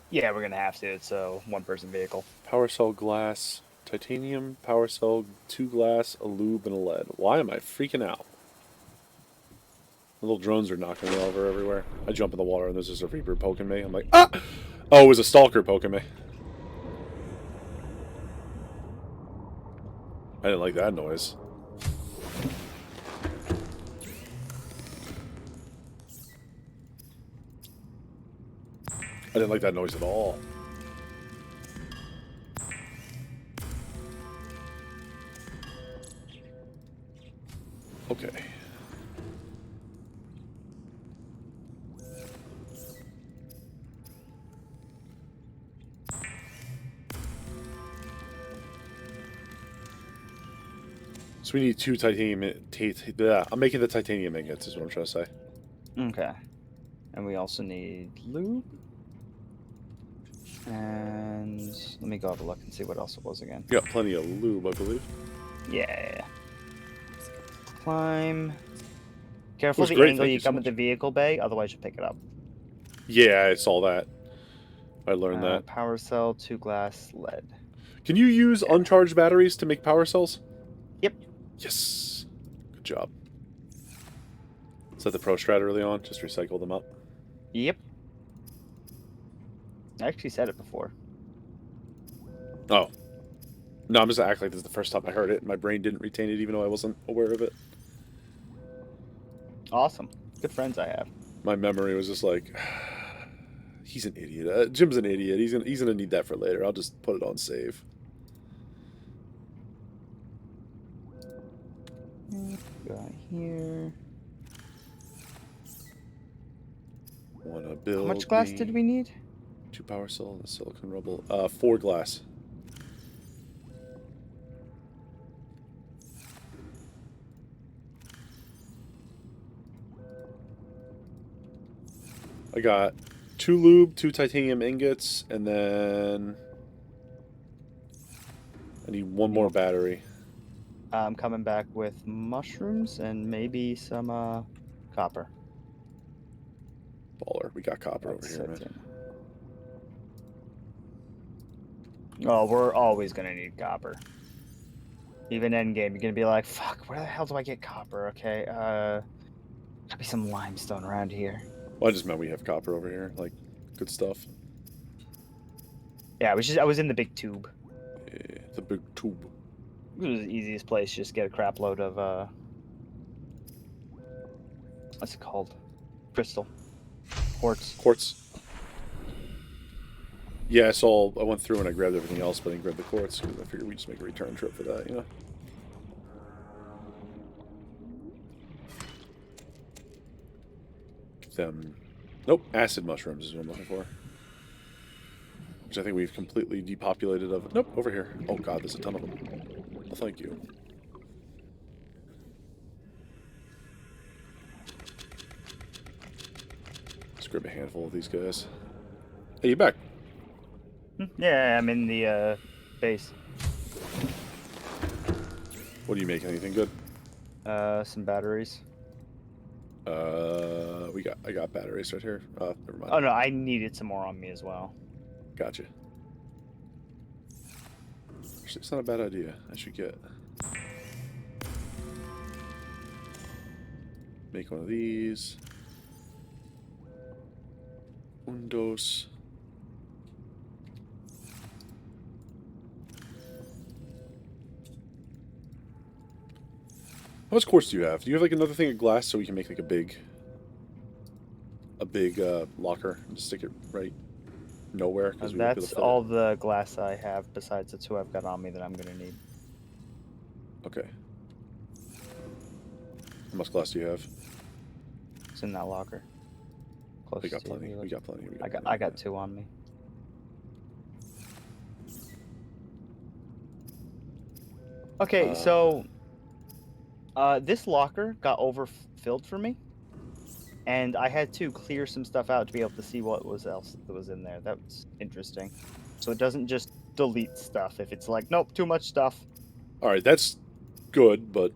Yeah, we're gonna have to. It's a one-person vehicle. Power cell glass, titanium, power cell, 2 glass, a lube, and a lead. Why am I freaking out? The little drones are knocking me over everywhere. I jump in the water and there's just a Reaper poking me. I'm like, ah! Oh, it was a Stalker poking me. I didn't like that noise. I didn't like that noise at all. Okay. So we need 2 titanium. I'm making the titanium ingots, is what I'm trying to say. Okay. And we also need lube. And let me go have a look and see what else it was again. You got plenty of lube, I believe. Yeah. Climb. Careful That's the great, angle thank you you so come much. at the vehicle bay, otherwise you pick it up. Yeah, I saw that. I learned that. Power cell, 2 glass, lead. Can you use uncharged batteries to make power cells? Yep. Yes. Good job. Is that the Pro Strat early on? Just recycle them up. Yep. I actually said it before. Oh. No, I'm just acting like this is the first time I heard it. My brain didn't retain it even though I wasn't aware of it. Awesome. Good friends I have. My memory was just like, he's an idiot. Jim's an idiot. He's gonna need that for later. I'll just put it on save. Got here. Wanna build? How much glass did we need? 2 power cell and a silicon rubble. 4 glass. I got 2 lube, 2 titanium ingots, and then I need 1 more battery. I'm coming back with mushrooms and maybe some copper. Baller. We got copper over here, man. Oh, we're always gonna need copper. Even end game, you're gonna be like, fuck, where the hell do I get copper? Okay, gotta be some limestone around here. Well, I just meant we have copper over here. Like, good stuff. Yeah, I was in the big tube. Yeah, the big tube. It was the easiest place. Just get a crap load of what's it called? Crystal. Quartz. Yeah, I went through and I grabbed everything else, but I didn't grab the quartz because I figured we'd just make a return trip for that, you know? Nope, acid mushrooms is what I'm looking for. Which I think we've completely depopulated of. Nope, over here. Oh god, there's a ton of them. Well, thank you. Let's grab a handful of these guys. Hey, you back? Yeah, I'm in the base. What do you make? Anything good? Some batteries. I got batteries right here. Never mind. Oh no, I needed some more on me as well. Gotcha. Actually, it's not a bad idea. I should get. Make one of these. Windows. How much quartz do you have? Do you have like another thing of glass so we can make like a big locker and just stick it right nowhere? Because we won't be able That's to fit all the glass I have besides the 2 I've got on me that I'm gonna need. it. Okay. How much glass do you have? It's in that locker. Close We got to plenty. you. We got plenty. I got 2 on me. Okay, so this locker got overfilled for me, and I had to clear some stuff out to be able to see what was else that was in there. That's interesting. So it doesn't just delete stuff if it's like, nope, too much stuff. All right, that's good, but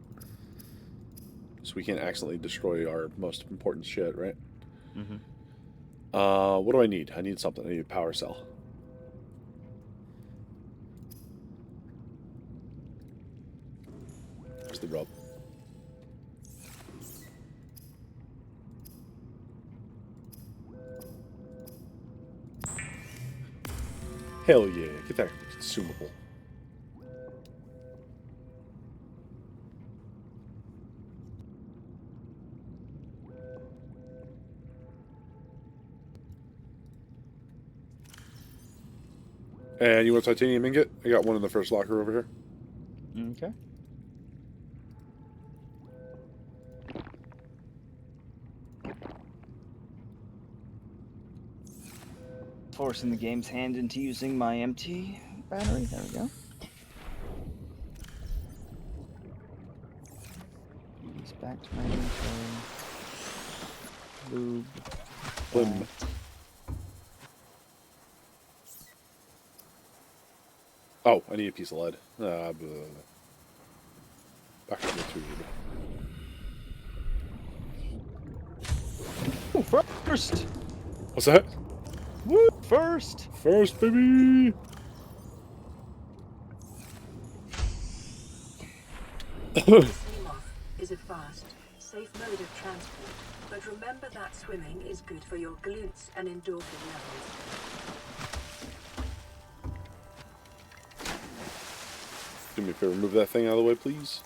so we can't accidentally destroy our most important shit, right? Mm-hmm. What do I need? I need something. I need a power cell. Where's the rub? Hell yeah, get that consumable. And you want a titanium ingot? I got one in the first locker over here. Okay. Forcing the game's hand into using my empty battery. There we go. These back to my inventory. Lube. Boom. Oh, I need a piece of lead. Back to the tube. Ooh, first! What's that? Woo! First! First, baby! Seamoth is a fast, safe mode of transport, but remember that swimming is good for your glutes and endorphin levels. Do me a favor, move that thing out of the way, please.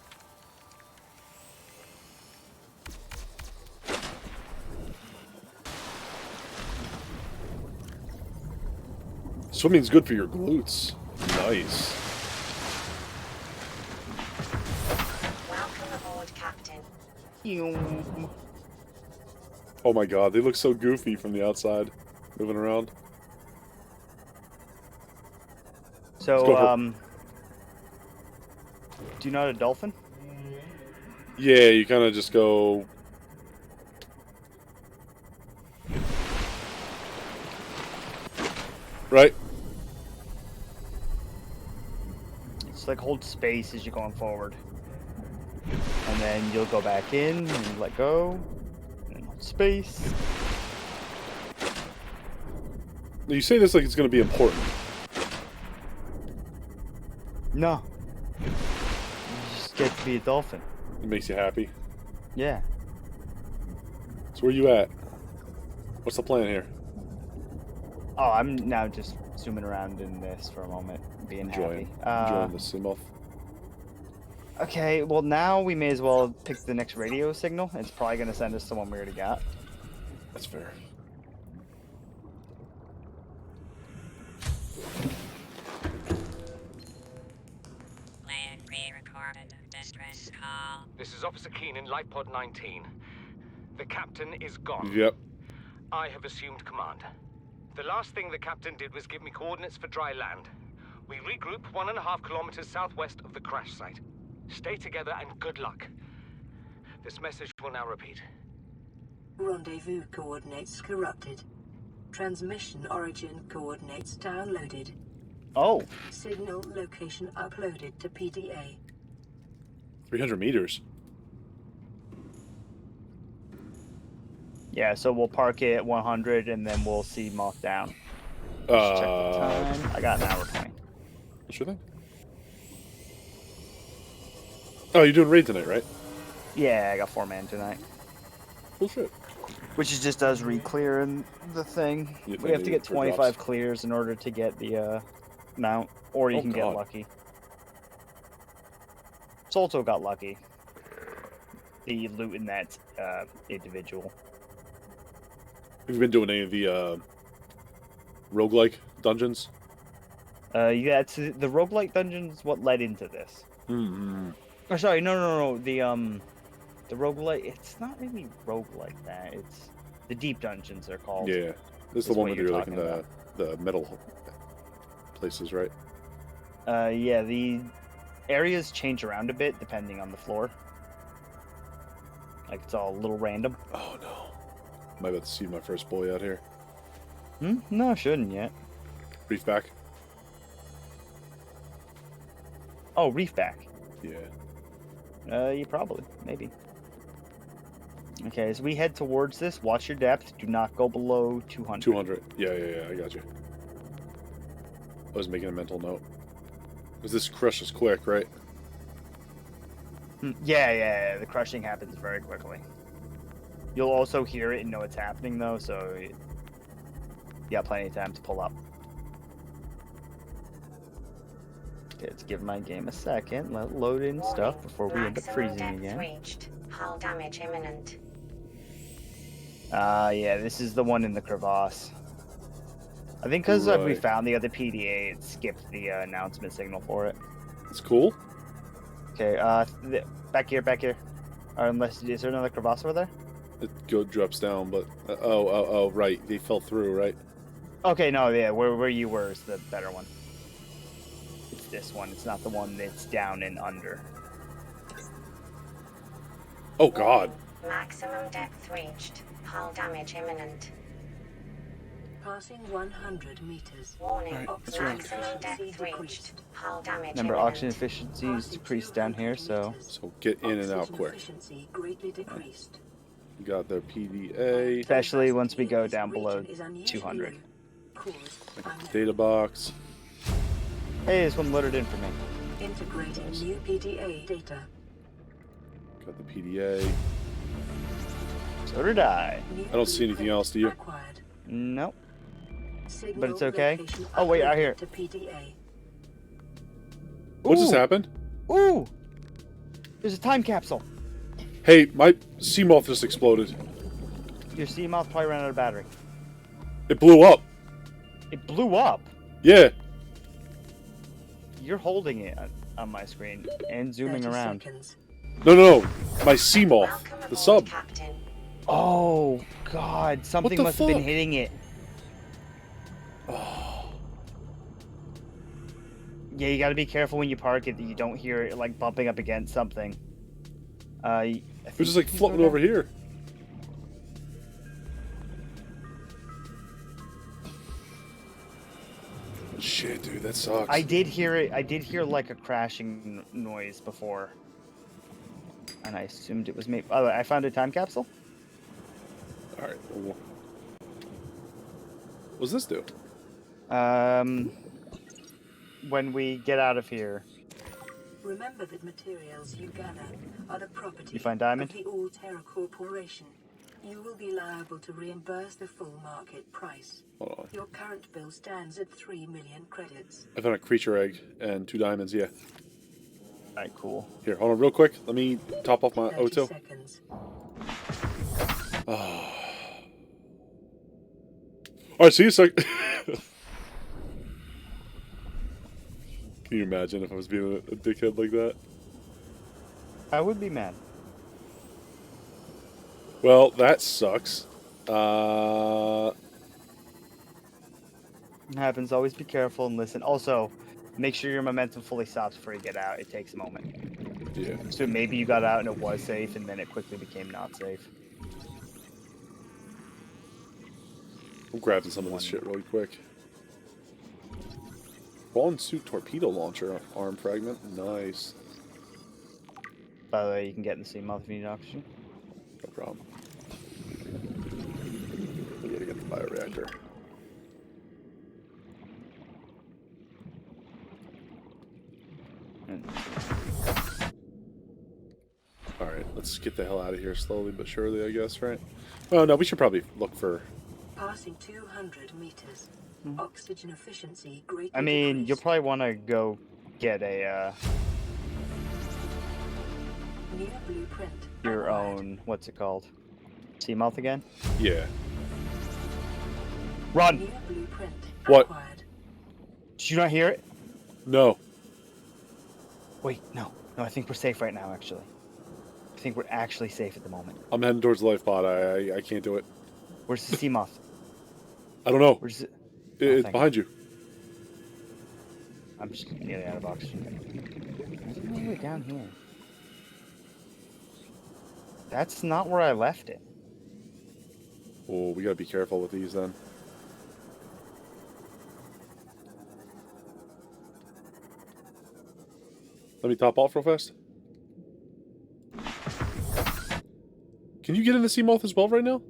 Swimming's good for your glutes. Nice. Welcome aboard, Captain. Oh my god, they look so goofy from the outside, moving around. Let's go So, for- do you know how to dolphin? Yeah, you kind of just go... Right? It's like hold space as you're going forward. And then you'll go back in and let go. And hold space. You say this like it's going to be important. No. You just get to be a dolphin. It makes you happy. Yeah. So where you at? What's the plan here? Oh, I'm now just zooming around in this for a moment, being Enjoying happy. the Seamoth. Okay, well now we may as well pick the next radio signal. It's probably going to send us to one we already got. That's fair. Land re-recorded distress call. This is Officer Keenan, Life Pod 19. The captain is gone. Yep. I have assumed command. The last thing the captain did was give me coordinates for dry land. We regroup 1.5 kilometers southwest of the crash site. Stay together and good luck. This message will now repeat. Rendezvous coordinates corrupted. Transmission origin coordinates downloaded. Oh, Signal location uploaded to PDA. 300 meters. yeah, so we'll park it at 100 and then we'll see moth down. Just check the time. I got an hour 20. Sure thing. Oh, you're doing raid tonight, right? Yeah, I got 4 man tonight. Bullshit. Which is just us re-clearing the thing. Yeah, We have to maybe get for 25 drops. clears in order to get the mount, or you Oh, can God. get lucky. Solto got lucky. The loot in that individual. Have you been doing any of the roguelike dungeons? Yeah, it's the roguelike dungeons what led into this. Mm-hmm. Or sorry, no. The roguelike, it's not really rogue like that. It's the deep dungeons they're called. Yeah. This is the Is one what where you're you're like in talking the metal places, right? Yeah, the areas change around a bit depending on the floor. Like, it's all a little random. Oh, no. Am I about to see my first boy out here? No, I shouldn't yet. Reef back? Oh, reefback. Yeah. You probably. Maybe. Okay, as we head towards this, watch your depth. Do not go below 200. 200. Yeah, I got you. I was making a mental note. Because this crush is quick, right? Yeah, the crushing happens very quickly. You'll also hear it and know it's happening, though, so you got plenty of time to pull up. Okay, let's give my game a second. Let it load in stuff before we end up freezing again. Reached. Hull damage imminent. Yeah, this is the one in the crevasse. I think because we Right. found the other PDA, it skipped the announcement signal for it. It's cool. Okay, back here. Unless, is there another crevasse over there? It drops down, but... oh, right. They fell through, right? Okay, no, yeah, where you were is the better one. It's this one. It's not the one that's down and under. Oh, God. Maximum depth reached. Hull damage imminent. Passing 100 meters. Warning. Alright, Oxygen Maximum depth efficiency reached. decreased. Hull damage Remember, imminent. oxygen efficiency is decreased down here, so... So get in and out Oxygen quick. efficiency greatly decreased. We got their PDA. Especially once we go down This below region is unusually 200. low. Caused unknown. Data box. Hey, this one loaded in for me. Integrating new PDA data. Got the PDA. So did I. New I don't see anything else, do you? acquired. Nope. Signal But it's okay. location Oh, wait, out uploaded here. To PDA. What just Ooh. happened? Ooh! There's a time capsule. Hey, my Seamoth just exploded. Your Seamoth probably ran out of battery. It blew up. It blew up. Yeah. You're holding it on my screen and zooming 30 around. seconds. No. My Seamoth. Welcome The aboard, sub. Captain. Oh, God. Something the must have been fuck? hitting it. Oh. Yeah, you gotta be careful when you park it that you don't hear it, like, bumping up against something. It was just like floating over here. Shit, dude, that sucks. I did hear it. I did hear, like, a crashing noise before. And I assumed it was me. Oh, I found a time capsule? Alright. Well, what does this do? When we get out of here. Remember that materials you gather are the property You find diamond? of the All-Terra Corporation. You will be liable to reimburse the full market price. Hold on. Your current bill stands at 3 million credits. I found a creature egg and 2 diamonds, yeah. Alright, cool. Here, hold on real quick. Let me top off my 30 O2. seconds. Alright, see you sec. Can you imagine if I was being a dickhead like that? I would be mad. Well, that sucks. Uh, It happens. Always be careful and listen. Also, make sure your momentum fully stops before you get out. It takes a moment. yeah. So maybe you got out and it was safe, and then it quickly became not safe. I'm grabbing some of this shit really quick. Fallen suit torpedo launcher arm fragment. Nice. By the way, you can get in the Seamoth if you need oxygen. No problem. We gotta get the bioreactor. Alright. Let's get the hell out of here slowly but surely, I guess, right? Oh, no, we should probably look for... Passing 200 meters. Oxygen efficiency greatly I mean, you'll decreased. probably want to go get a New blueprint your acquired. own, what's it called? Seamouth again? Yeah. Run! New blueprint What? acquired. Did you not hear it? No. Wait, no. No, I think we're safe right now, actually. I think we're actually safe at the moment. I'm heading towards the life pod. I can't do it. Where's the Seamoth? I don't know. Where's it? It's thank behind you. I'm just getting out of oxygen. It's all the way down here. That's not where I left it. Oh, we gotta be careful with these then. Let me top off real fast. Can you get in the Seamoth as well right now?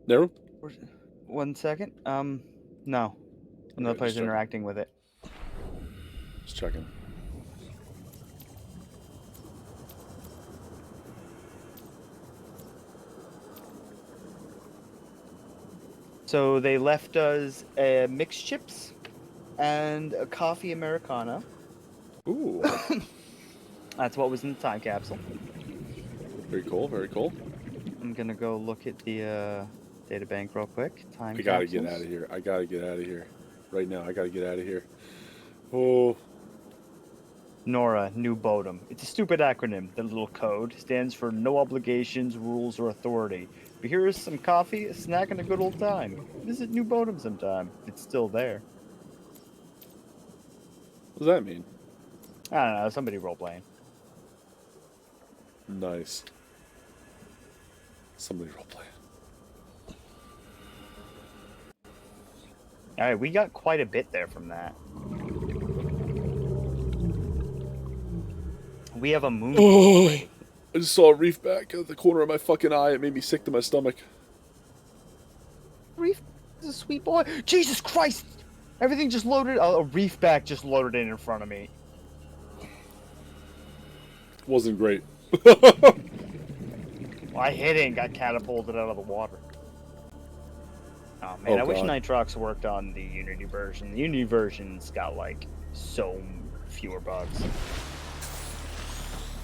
No? One second. No. Another Okay, player's just checking. interacting with it. Just checking. So they left us mixed chips and a coffee Americano. Ooh. That's what was in the time capsule. Very cool, very cool. I'm gonna go look at the data bank real quick. Time I gotta capsules. get out of here. I gotta get out of here. Right now, I gotta get out of here. Oh. NORA, New Bodum. It's a stupid acronym. The little code stands for No Obligations, Rules, or Authority. But here is some coffee, a snack, and a good old time. Visit New Bodum sometime. It's still there. What does that mean? I don't know. Somebody role playing. Nice. Somebody roleplay. All right, we got quite a bit there from that. We have a moon. Oh, I just saw a reef back at the corner of my fucking eye. It made me sick to my stomach. Reef is a sweet boy. Jesus Christ! Everything just loaded. A reef back just loaded in front of me. Wasn't great. Well, I hit it and got catapulted out of the water. Oh man, Oh, I wish God. Nitrox worked on the Unity version. The Unity version's got like so fewer bugs.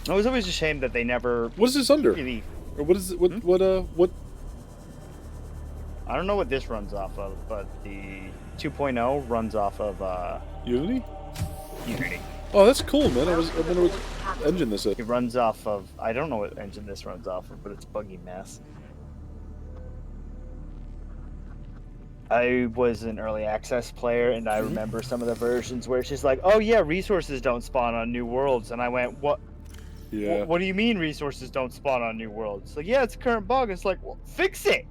It was always a shame that they never What is this under? really. Or what is it? What? I don't know what this runs off of, but the 2.0 runs off of Unity? Unity. Oh, that's cool, man. I wonder what engine this is. It runs off of. I don't know what engine this runs off of, but it's a buggy mess. I was an early access player, and I remember some of the versions where it's just like, "Oh yeah, resources don't spawn on new worlds," and I went, "What? Yeah. What do you mean resources don't spawn on new worlds?" Like, yeah, it's a current bug. It's like, well, fix it.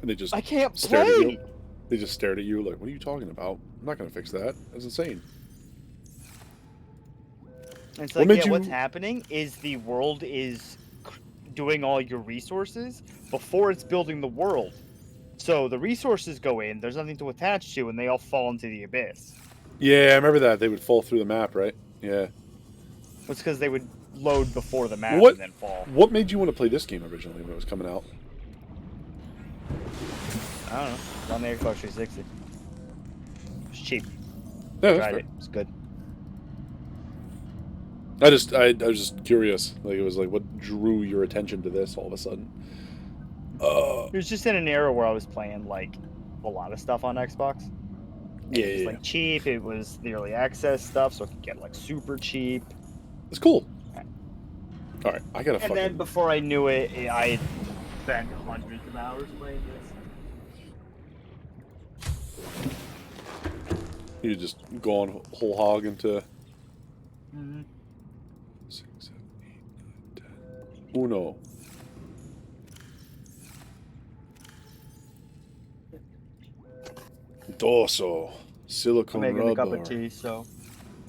And they just I can't stared at play. you. They just stared at you like, what are you talking about? I'm not gonna fix that. That's insane. And it's What like, made yeah, what's you- happening is the world is doing all your resources before it's building the world. So the resources go in, there's nothing to attach to, and they all fall into the abyss. Yeah, I remember that. They would fall through the map, right? Yeah. It's because they would load before the map What? and then fall. What made you want to play this game originally when it was coming out? I don't know. It's on the Xbox 360. It's cheap. Yeah, that's Tried fair. it. It's good. I was just curious. Like, it was like, what drew your attention to this all of a sudden? It was just in an era where I was playing like a lot of stuff on Xbox. Yeah, It was yeah, like cheap. It was the early access stuff, so I could get like super cheap. It's cool. All right, I gotta And then fucking. before I knew it, I had spent hundreds of hours playing this. You just go on whole hog into. Mm-hmm. 6, 7, 8, 9, 10. Uno. Dorso. I'm Silicone making rubber. a cup of tea, so.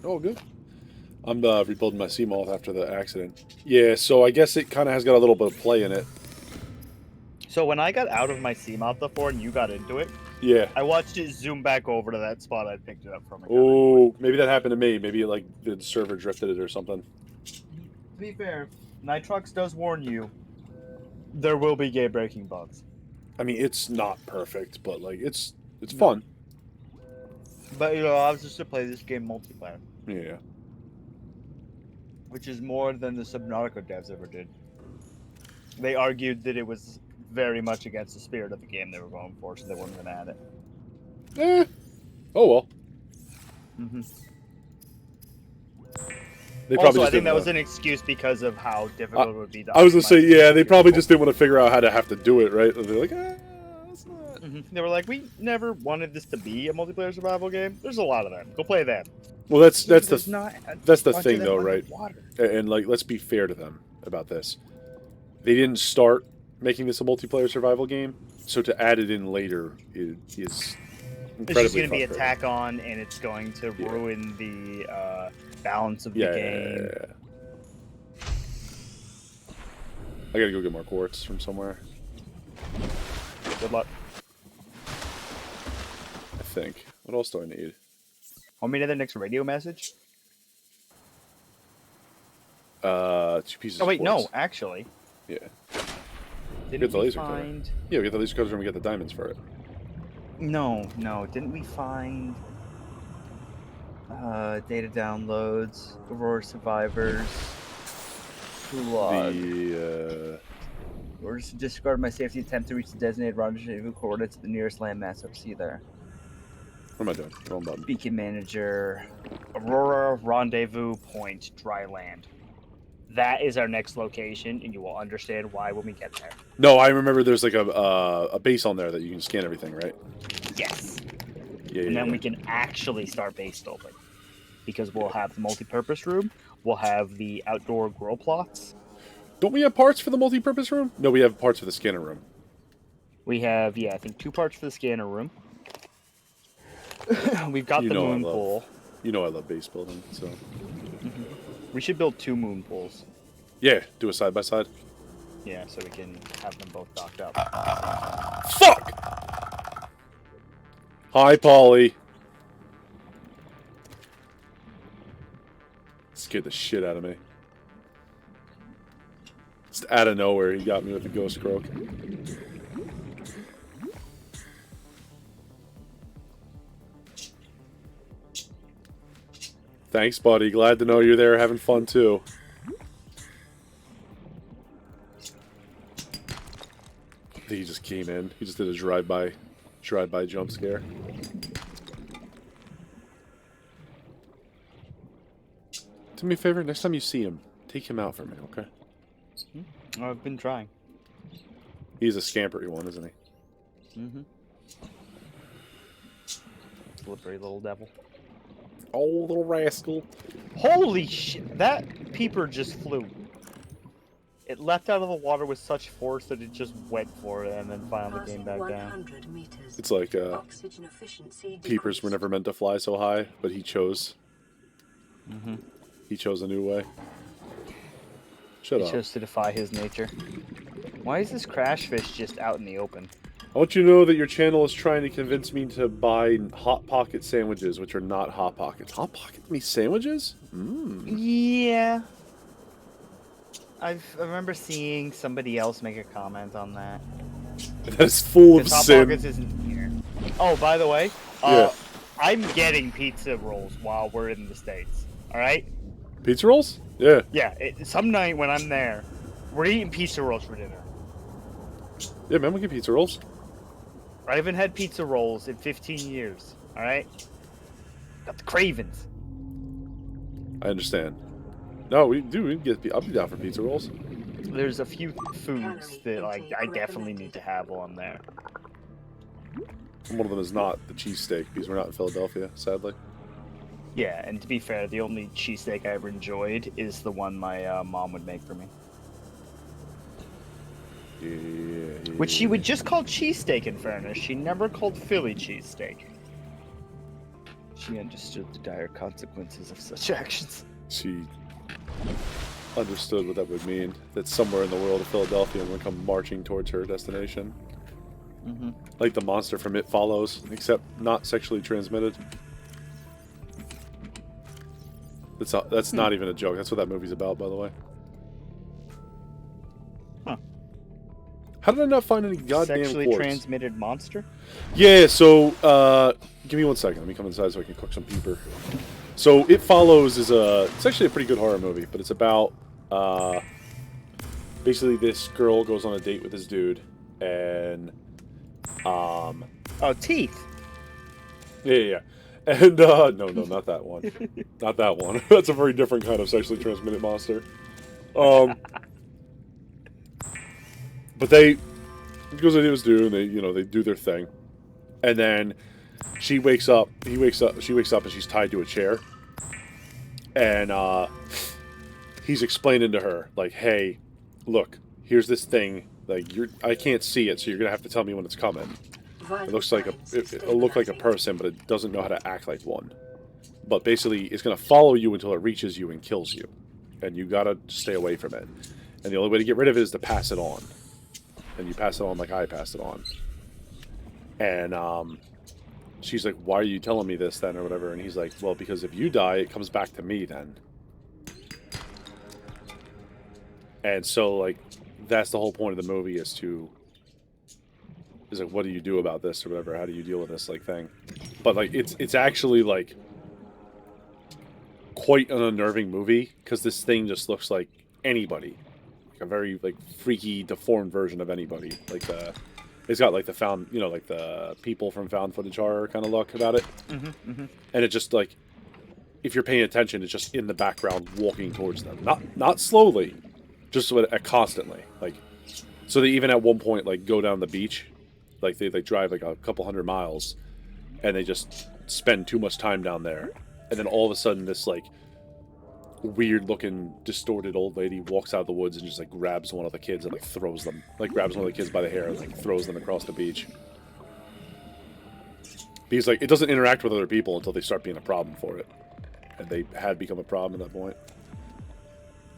Oh, good. I'm rebuilding my Seamoth after the accident. Yeah, so I guess it kind of has got a little bit of play in it. So when I got out of my Seamount before and you got into it, Yeah. I watched it zoom back over to that spot I picked it up from. Oh, maybe that happened to me. Maybe like the server drifted it or something. To be fair, Nitrox does warn you there will be game-breaking bugs. I mean, it's not perfect, but like it's No. fun. But I was just to play this game multiplayer, Yeah. which is more than the Subnautica devs ever did. They argued that it was very much against the spirit of the game they were going for, so they weren't going to add it. Oh well. Mm-hmm. They probably Also, I just think that didn't was want- an excuse because of how difficult it would be to I was gonna say, optimize yeah, the they probably vehicle. just didn't want to figure out how to have to do it, right? They're like, it's not. They were like, we never wanted this to be a multiplayer survival game. There's a lot of them. Go play them. Well, that's There's the not a that's the bunch of thing, them though, under right? water. And like, let's be fair to them about this. They didn't start making this a multiplayer survival game, so to add it in later is It's incredibly just going to be frustrating. attack on, and it's going to ruin the balance of the game. Yeah. I gotta go get more quartz from somewhere. Good luck. I think. What else do I need? Want me to the next radio message? 2 pieces. Oh wait, of no, quartz. actually. Yeah. Didn't Get the we laser cutter. find? Yeah, we get the laser cutters and we get the diamonds for it. No, didn't we find data downloads, Aurora survivors, log, orders to discard my safety attempt to reach the designated rendezvous coordinates at the nearest landmass. I'll see you there. What am I doing? Wrong button. Beacon manager, Aurora rendezvous point, dry land. That is our next location, and you will understand why when we get there. No, I remember there's like a base on there that you can scan everything, right? Yes. Yeah, And yeah. then we can actually start base building. Because we'll have the multi-purpose room, we'll have the outdoor grow plots. Don't we have parts for the multi-purpose room? No, we have parts for the scanner room. We have, I think 2 parts for the scanner room. We've got You the know I moon love- pool. You know I love base building, so We should build 2 moon pools. yeah, do a side by side. Yeah, so we can have them both docked up. Fuck! Hi, Polly. Scared the shit out of me. Just out of nowhere, he got me with the ghost croak. Thanks, buddy. Glad to know you're there having fun, too. He just came in. He just did a drive-by jump scare. Do me a favor, next time you see him, take him out for me, okay? I've been trying. He's a scampery one, isn't he? Mm-hmm. Slippery little devil. Oh, little rascal. Holy shit! That peeper just flew. It leapt out of the water with such force that it just went for it and then finally came back down. 100 meters. It's like, Oxygen efficiency peepers were never meant to fly so high, but he chose. Mm-hmm. He chose a new way. Shut He up. chose to defy his nature. Why is this crash fish just out in the open? I want you to know that your channel is trying to convince me to buy Hot Pocket sandwiches, which are not Hot Pockets. Hot Pocket me sandwiches? Mmm. Yeah. I remember seeing somebody else make a comment on that. That is full of Because Hot sin. Pockets isn't here. Oh, by the way, Yeah. I'm getting pizza rolls while we're in the States. Alright? Pizza rolls? Yeah. Yeah, some night when I'm there, we're eating pizza rolls for dinner. Yeah, man, we get pizza rolls. I haven't had pizza rolls in 15 years. Alright? Got the cravings. I understand. No, we do. We can get. I'll be down for pizza rolls. There's a few foods that I definitely need to have while I'm there. One of them is not the cheesesteak because we're not in Philadelphia, sadly. Yeah, and to be fair, the only cheesesteak I ever enjoyed is the one my mom would make for me. Yeah. Which she would just call cheesesteak, in fairness. She never called Philly cheesesteak. She understood the dire consequences of such actions. She understood what that would mean. That somewhere in the world of Philadelphia would come marching towards her destination. Mm-hmm. Like the monster from It Follows, except not sexually transmitted. That's not even a joke. That's what that movie's about, by the way. Huh. How did I not find any goddamn Sexually quartz? transmitted monster? Yeah, so, give me 1 second. Let me come inside so I can cook some peeper. So, It Follows is it's actually a pretty good horror movie, but it's about, basically this girl goes on a date with this dude, and, Oh, teeth. yeah. And, no, not that one. Not that one. That's a very different kind of sexually transmitted monster. But he goes into his dude, and they do their thing. And then she wakes up, she wakes up, and she's tied to a chair. And, he's explaining to her, like, hey, look, here's this thing, like, I can't see it, so you're gonna have to tell me when it's coming. It looks like it'll look like a person, but it doesn't know how to act like one. But basically, it's gonna follow you until it reaches you and kills you. And you gotta stay away from it. And the only way to get rid of it is to pass it on. And you pass it on like I passed it on. And, she's like, why are you telling me this then, or whatever? And he's like, well, because if you die, it comes back to me then. And so, like, that's the whole point of the movie is like, what do you do about this, or whatever? How do you deal with this, like, thing? But, like, it's actually, like, quite an unnerving movie, because this thing just looks like anybody. Like a very, like, freaky, deformed version of anybody. Like, it's got, like, like, the people from found footage horror kind of look about it. Mm-hmm, mm-hmm. And it just, like, if you're paying attention, it's just in the background walking towards them. Not slowly, just constantly. Like, so they even at one point, like, go down the beach. Like, they drive, like, a couple 100 miles, and they just spend too much time down there. And then all of a sudden, this, like, weird-looking, distorted old lady walks out of the woods and just, like, grabs one of the kids and, like, throws them. Like, grabs one of the kids by the hair and, like, throws them across the beach. Because, like, it doesn't interact with other people until they start being a problem for it. And they had become a problem at that point.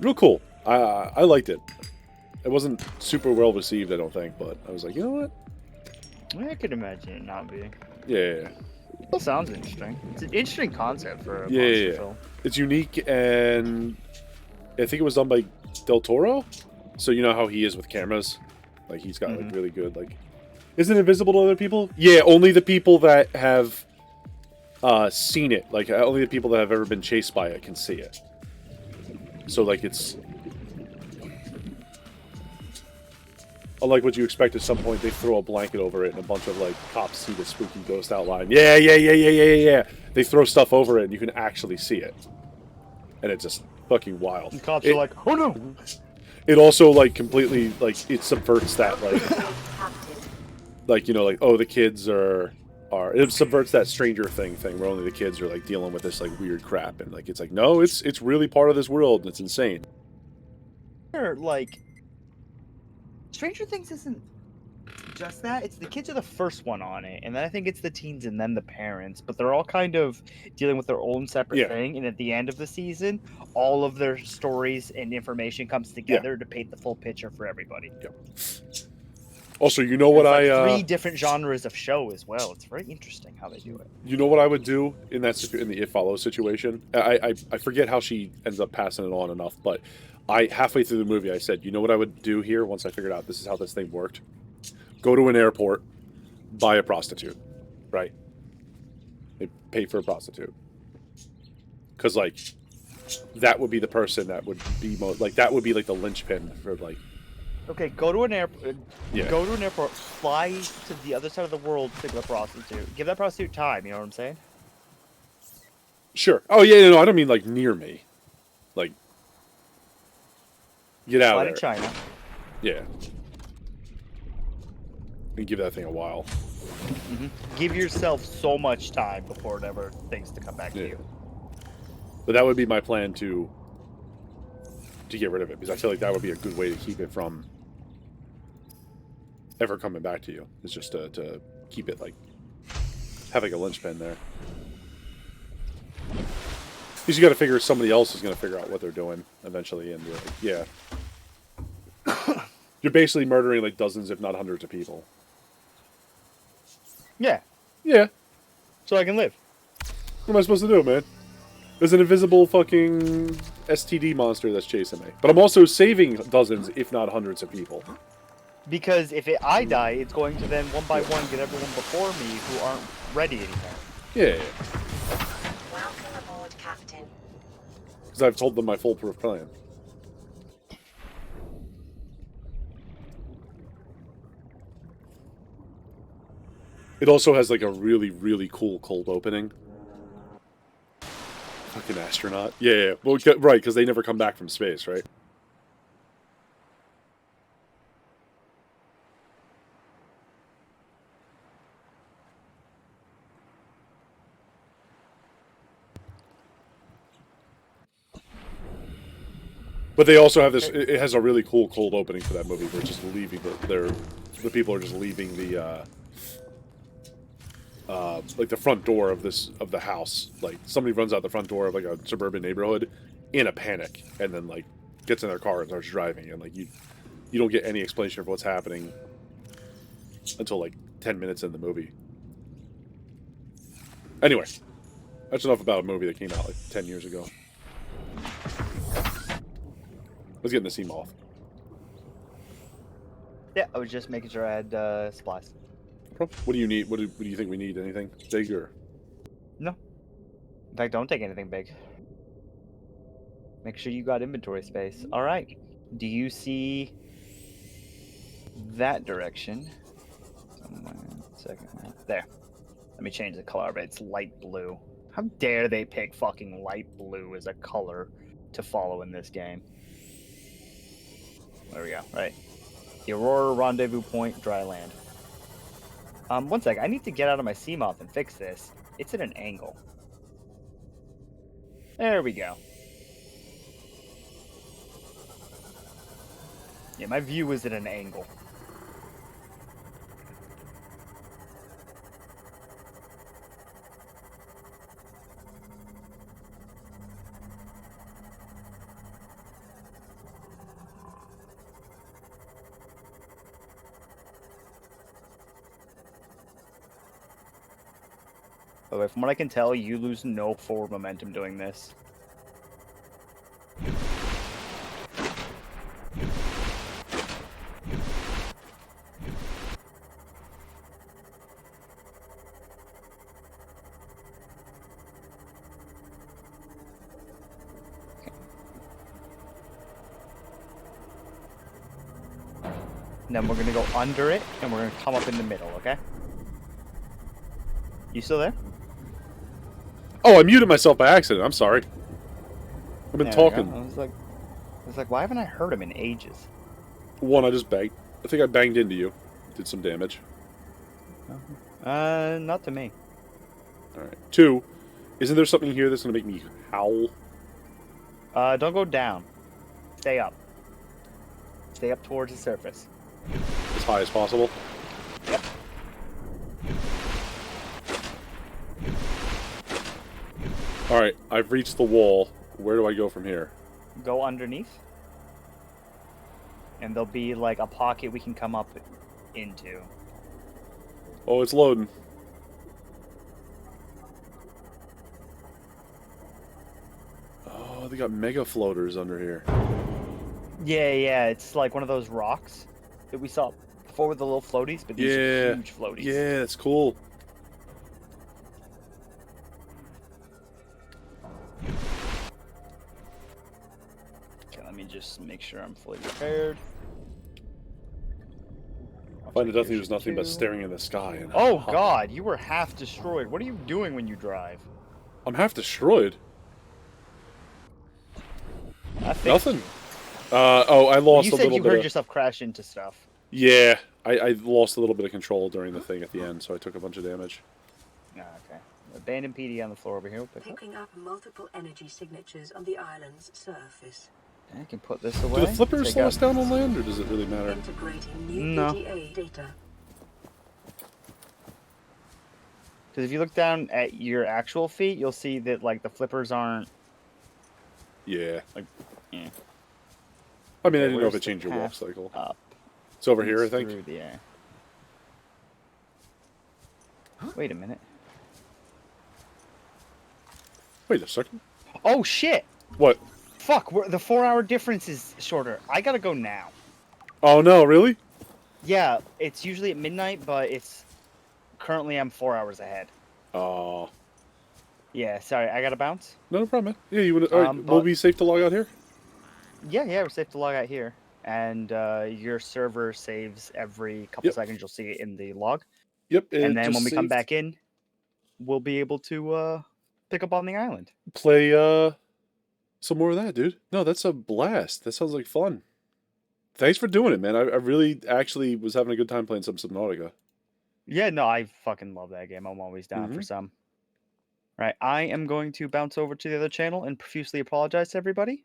Real cool. I liked it. It wasn't super well received, I don't think, but I was like, you know what? I could imagine it not being. Yeah. That sounds interesting. It's an interesting concept for a monster film. It's unique, and I think it was done by Del Toro. So you know how he is with cameras? Like, he's got, like, really good, like... Isn't it visible to other people? Yeah, only the people that have seen it. Like, only the people that have ever been chased by it can see it. So, like, it's... Unlike what you expect at some point, they throw a blanket over it and a bunch of, like, cops see the spooky ghost outline. Yeah. They throw stuff over it and you can actually see it. And it's just fucking wild. The cops are like, oh no! It also, like, completely, like, it subverts that, like, you know, like, oh, the kids are... It subverts that Stranger thing where only the kids are, like, dealing with this, like, weird crap. And, like, it's like, no, it's really part of this world and it's insane. Like... Stranger Things isn't just that. It's the kids are the first one on it, and then I think it's the teens and then the parents. But they're all kind of dealing with their own separate thing. And at the end of the season, all of their stories and information comes together to paint the full picture for everybody. Yep. Also, you know what three different genres of show as well. It's very interesting how they do it. You know what I would do in the It Follows situation? I forget how she ends up passing it on enough, but halfway through the movie, I said, you know what I would do here once I figured out this is how this thing worked? Go to an airport, buy a prostitute, right? They pay for a prostitute. Because, like, that would be the person that would be that would be, like, the linchpin for, like... Okay, go to an airport. Yeah. Go to an airport, fly to the other side of the world to pick up a prostitute. Give that prostitute time, you know what I'm saying? Sure. Oh, yeah, no, I don't mean, like, near me. Like... Get out of there. To China. Yeah. And give that thing a while. Mm-hmm. Give yourself so much time before it ever thinks to come back to you. But that would be my plan to get rid of it, because I feel like that would be a good way to keep it from ever coming back to you. It's just to keep it, like, have, like, a linchpin there. Because you got to figure somebody else is going to figure out what they're doing eventually, and you're like, yeah. You're basically murdering like dozens, if not hundreds, of people. Yeah, Yeah. so I can live. What am I supposed to do, man? There's an invisible fucking STD monster that's chasing me. But I'm also saving dozens, if not hundreds, of people. Because if I die, it's going to then one by one get everyone before me who aren't ready anymore. Yeah. Welcome aboard, Captain. Because I've told them my foolproof plan. It also has like a really, really cool cold opening. Fucking astronaut. Yeah. Well, right, because they never come back from space, right? But they also have this. It has a really cool cold opening for that movie. They're just leaving the people are just leaving the like the front door of the house. Like somebody runs out the front door of like a suburban neighborhood in a panic, and then like gets in their car and starts driving, and like you don't get any explanation of what's happening until like 10 minutes in the movie. Anyway, that's enough about a movie that came out like 10 years ago. Let's get in the sea moth. Yeah, I was just making sure I had supplies. What do you need? What do you think we need? Anything big or? No. In fact, don't take anything big. Make sure you got inventory space. All right. Do you see that direction? Somewhere. Second. There. Let me change the color, but it's light blue. How dare they pick fucking light blue as a color to follow in this game? There we go. Right. The Aurora Rendezvous Point, dry land. One sec. I need to get out of my Seamoth and fix this. It's at an angle. There we go. Yeah, my view is at an angle. By the way, from what I can tell, you lose no forward momentum doing this. And then we're going to go under it, and we're going to come up in the middle, okay? You still there? Oh, I muted myself by accident. I'm sorry. I've been talking. I was like, why haven't I heard him in ages? One, I just banged. I think I banged into you. Did some damage. Not to me. Alright. Two, isn't there something here that's going to make me howl? Don't go down. Stay up. Stay up towards the surface. As high as possible? Yep. Alright, I've reached the wall. Where do I go from here? Go underneath. And there'll be like a pocket we can come up into. Oh, it's loading. Oh, they got mega floaters under here. Yeah, it's like one of those rocks that we saw before with the little floaties, but these are huge floaties. Yeah, that's cool. Okay, let me just make sure I'm fully prepared. Find a nothing was nothing but staring in the sky. And oh god, you were half destroyed. What are you doing when you drive? I'm half destroyed. Nothing. Oh, I lost a little bit. You said you heard yourself crash into stuff. Yeah, I lost a little bit of control during the thing at the end, so I took a bunch of damage. Ah, okay. Abandoned PD on the floor over here. We'll Picking up multiple energy signatures on the island's surface. I can put this away. Do the flippers slow us down on land, or does it really matter? Integrating new PDA data. Because if you look down at your actual feet, you'll see that like the flippers aren't Yeah. Like, yeah. I mean, I Okay, didn't know if where's it changed the your walk path cycle. up? It's over here, I It's think. through the air. Wait a minute. Wait a second. Oh shit! What? Fuck, the 4-hour difference is shorter. I gotta go now. Oh no, really? Yeah, it's usually at midnight, but it's currently I'm 4 hours ahead. Oh. Yeah, sorry, I gotta bounce. No problem, man. Yeah, you would. All right, we'll But be safe to log out here. yeah, we're safe to log out here, and your server saves every couple Yep. seconds. You'll see it in the log, Yep. and It then when just we come saved. back in, we'll be able to pick up on the island. Play some more of that, dude. No, that's a blast. That sounds like fun. Thanks for doing it, man. I really actually was having a good time playing some Subnautica. Yeah, no, I fucking love that game. I'm always down for some. Right, I am going to bounce over to the other channel and profusely apologize to everybody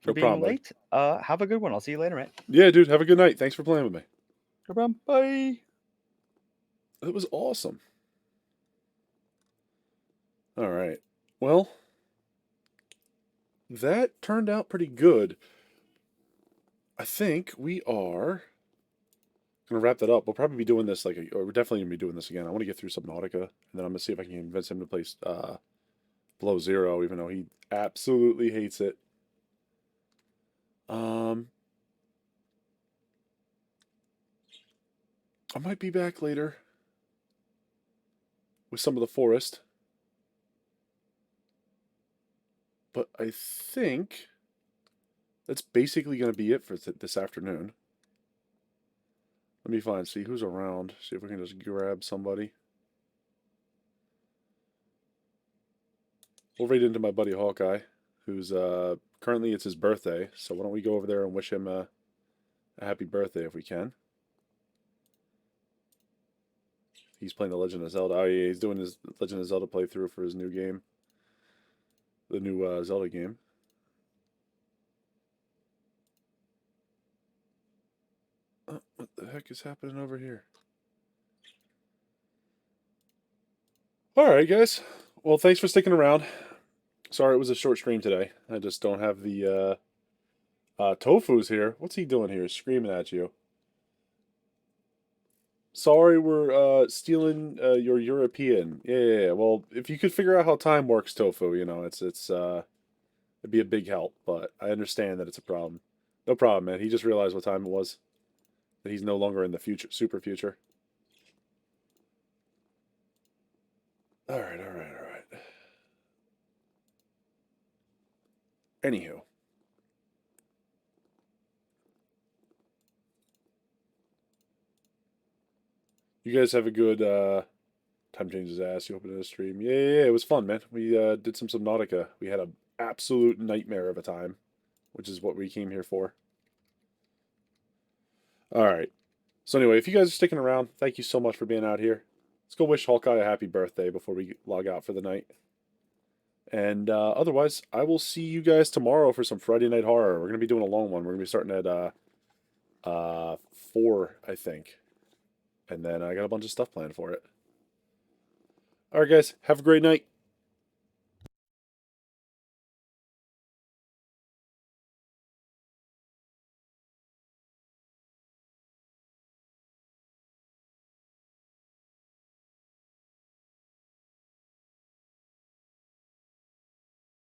for No being problem, buddy. late. Have a good one. I'll see you later, mate. Yeah, dude. Have a good night. Thanks for playing with me. No problem. Bye. That was awesome. All right. Well, that turned out pretty good. I think we are gonna wrap that up. We'll probably be doing this or we're definitely gonna be doing this again. I want to get through Subnautica, and then I'm gonna see if I can convince him to play Below Zero, even though he absolutely hates it. I might be back later with some of the forest, but I think that's basically gonna be it for this afternoon. Let me see who's around. See if we can just grab somebody. We'll raid into my buddy Hawkeye, who's currently it's his birthday. So why don't we go over there and wish him a happy birthday if we can. He's playing the Legend of Zelda. Oh yeah, he's doing his Legend of Zelda playthrough for his new game, the new Zelda game. Oh, what the heck is happening over here? All right, guys. Well, thanks for sticking around. Sorry it was a short stream today. I just don't have the Tofu's here. What's he doing here? Screaming at you. Sorry, we're stealing your European. Yeah. Well, if you could figure out how time works, Tofu, it'd be a big help. But I understand that it's a problem. No problem, man. He just realized what time it was. That he's no longer in the future, super future. All right. Anywho. You guys have a good time changes ass. You opened a stream. Yeah, it was fun, man. We did some Subnautica. We had an absolute nightmare of a time, which is what we came here for. All right. So anyway, if you guys are sticking around, thank you so much for being out here. Let's go wish Hawkeye a happy birthday before we log out for the night. And otherwise, I will see you guys tomorrow for some Friday Night Horror. We're going to be doing a long one. We're going to be starting at 4, I think. And then I got a bunch of stuff planned for it. All right, guys. Have a great night.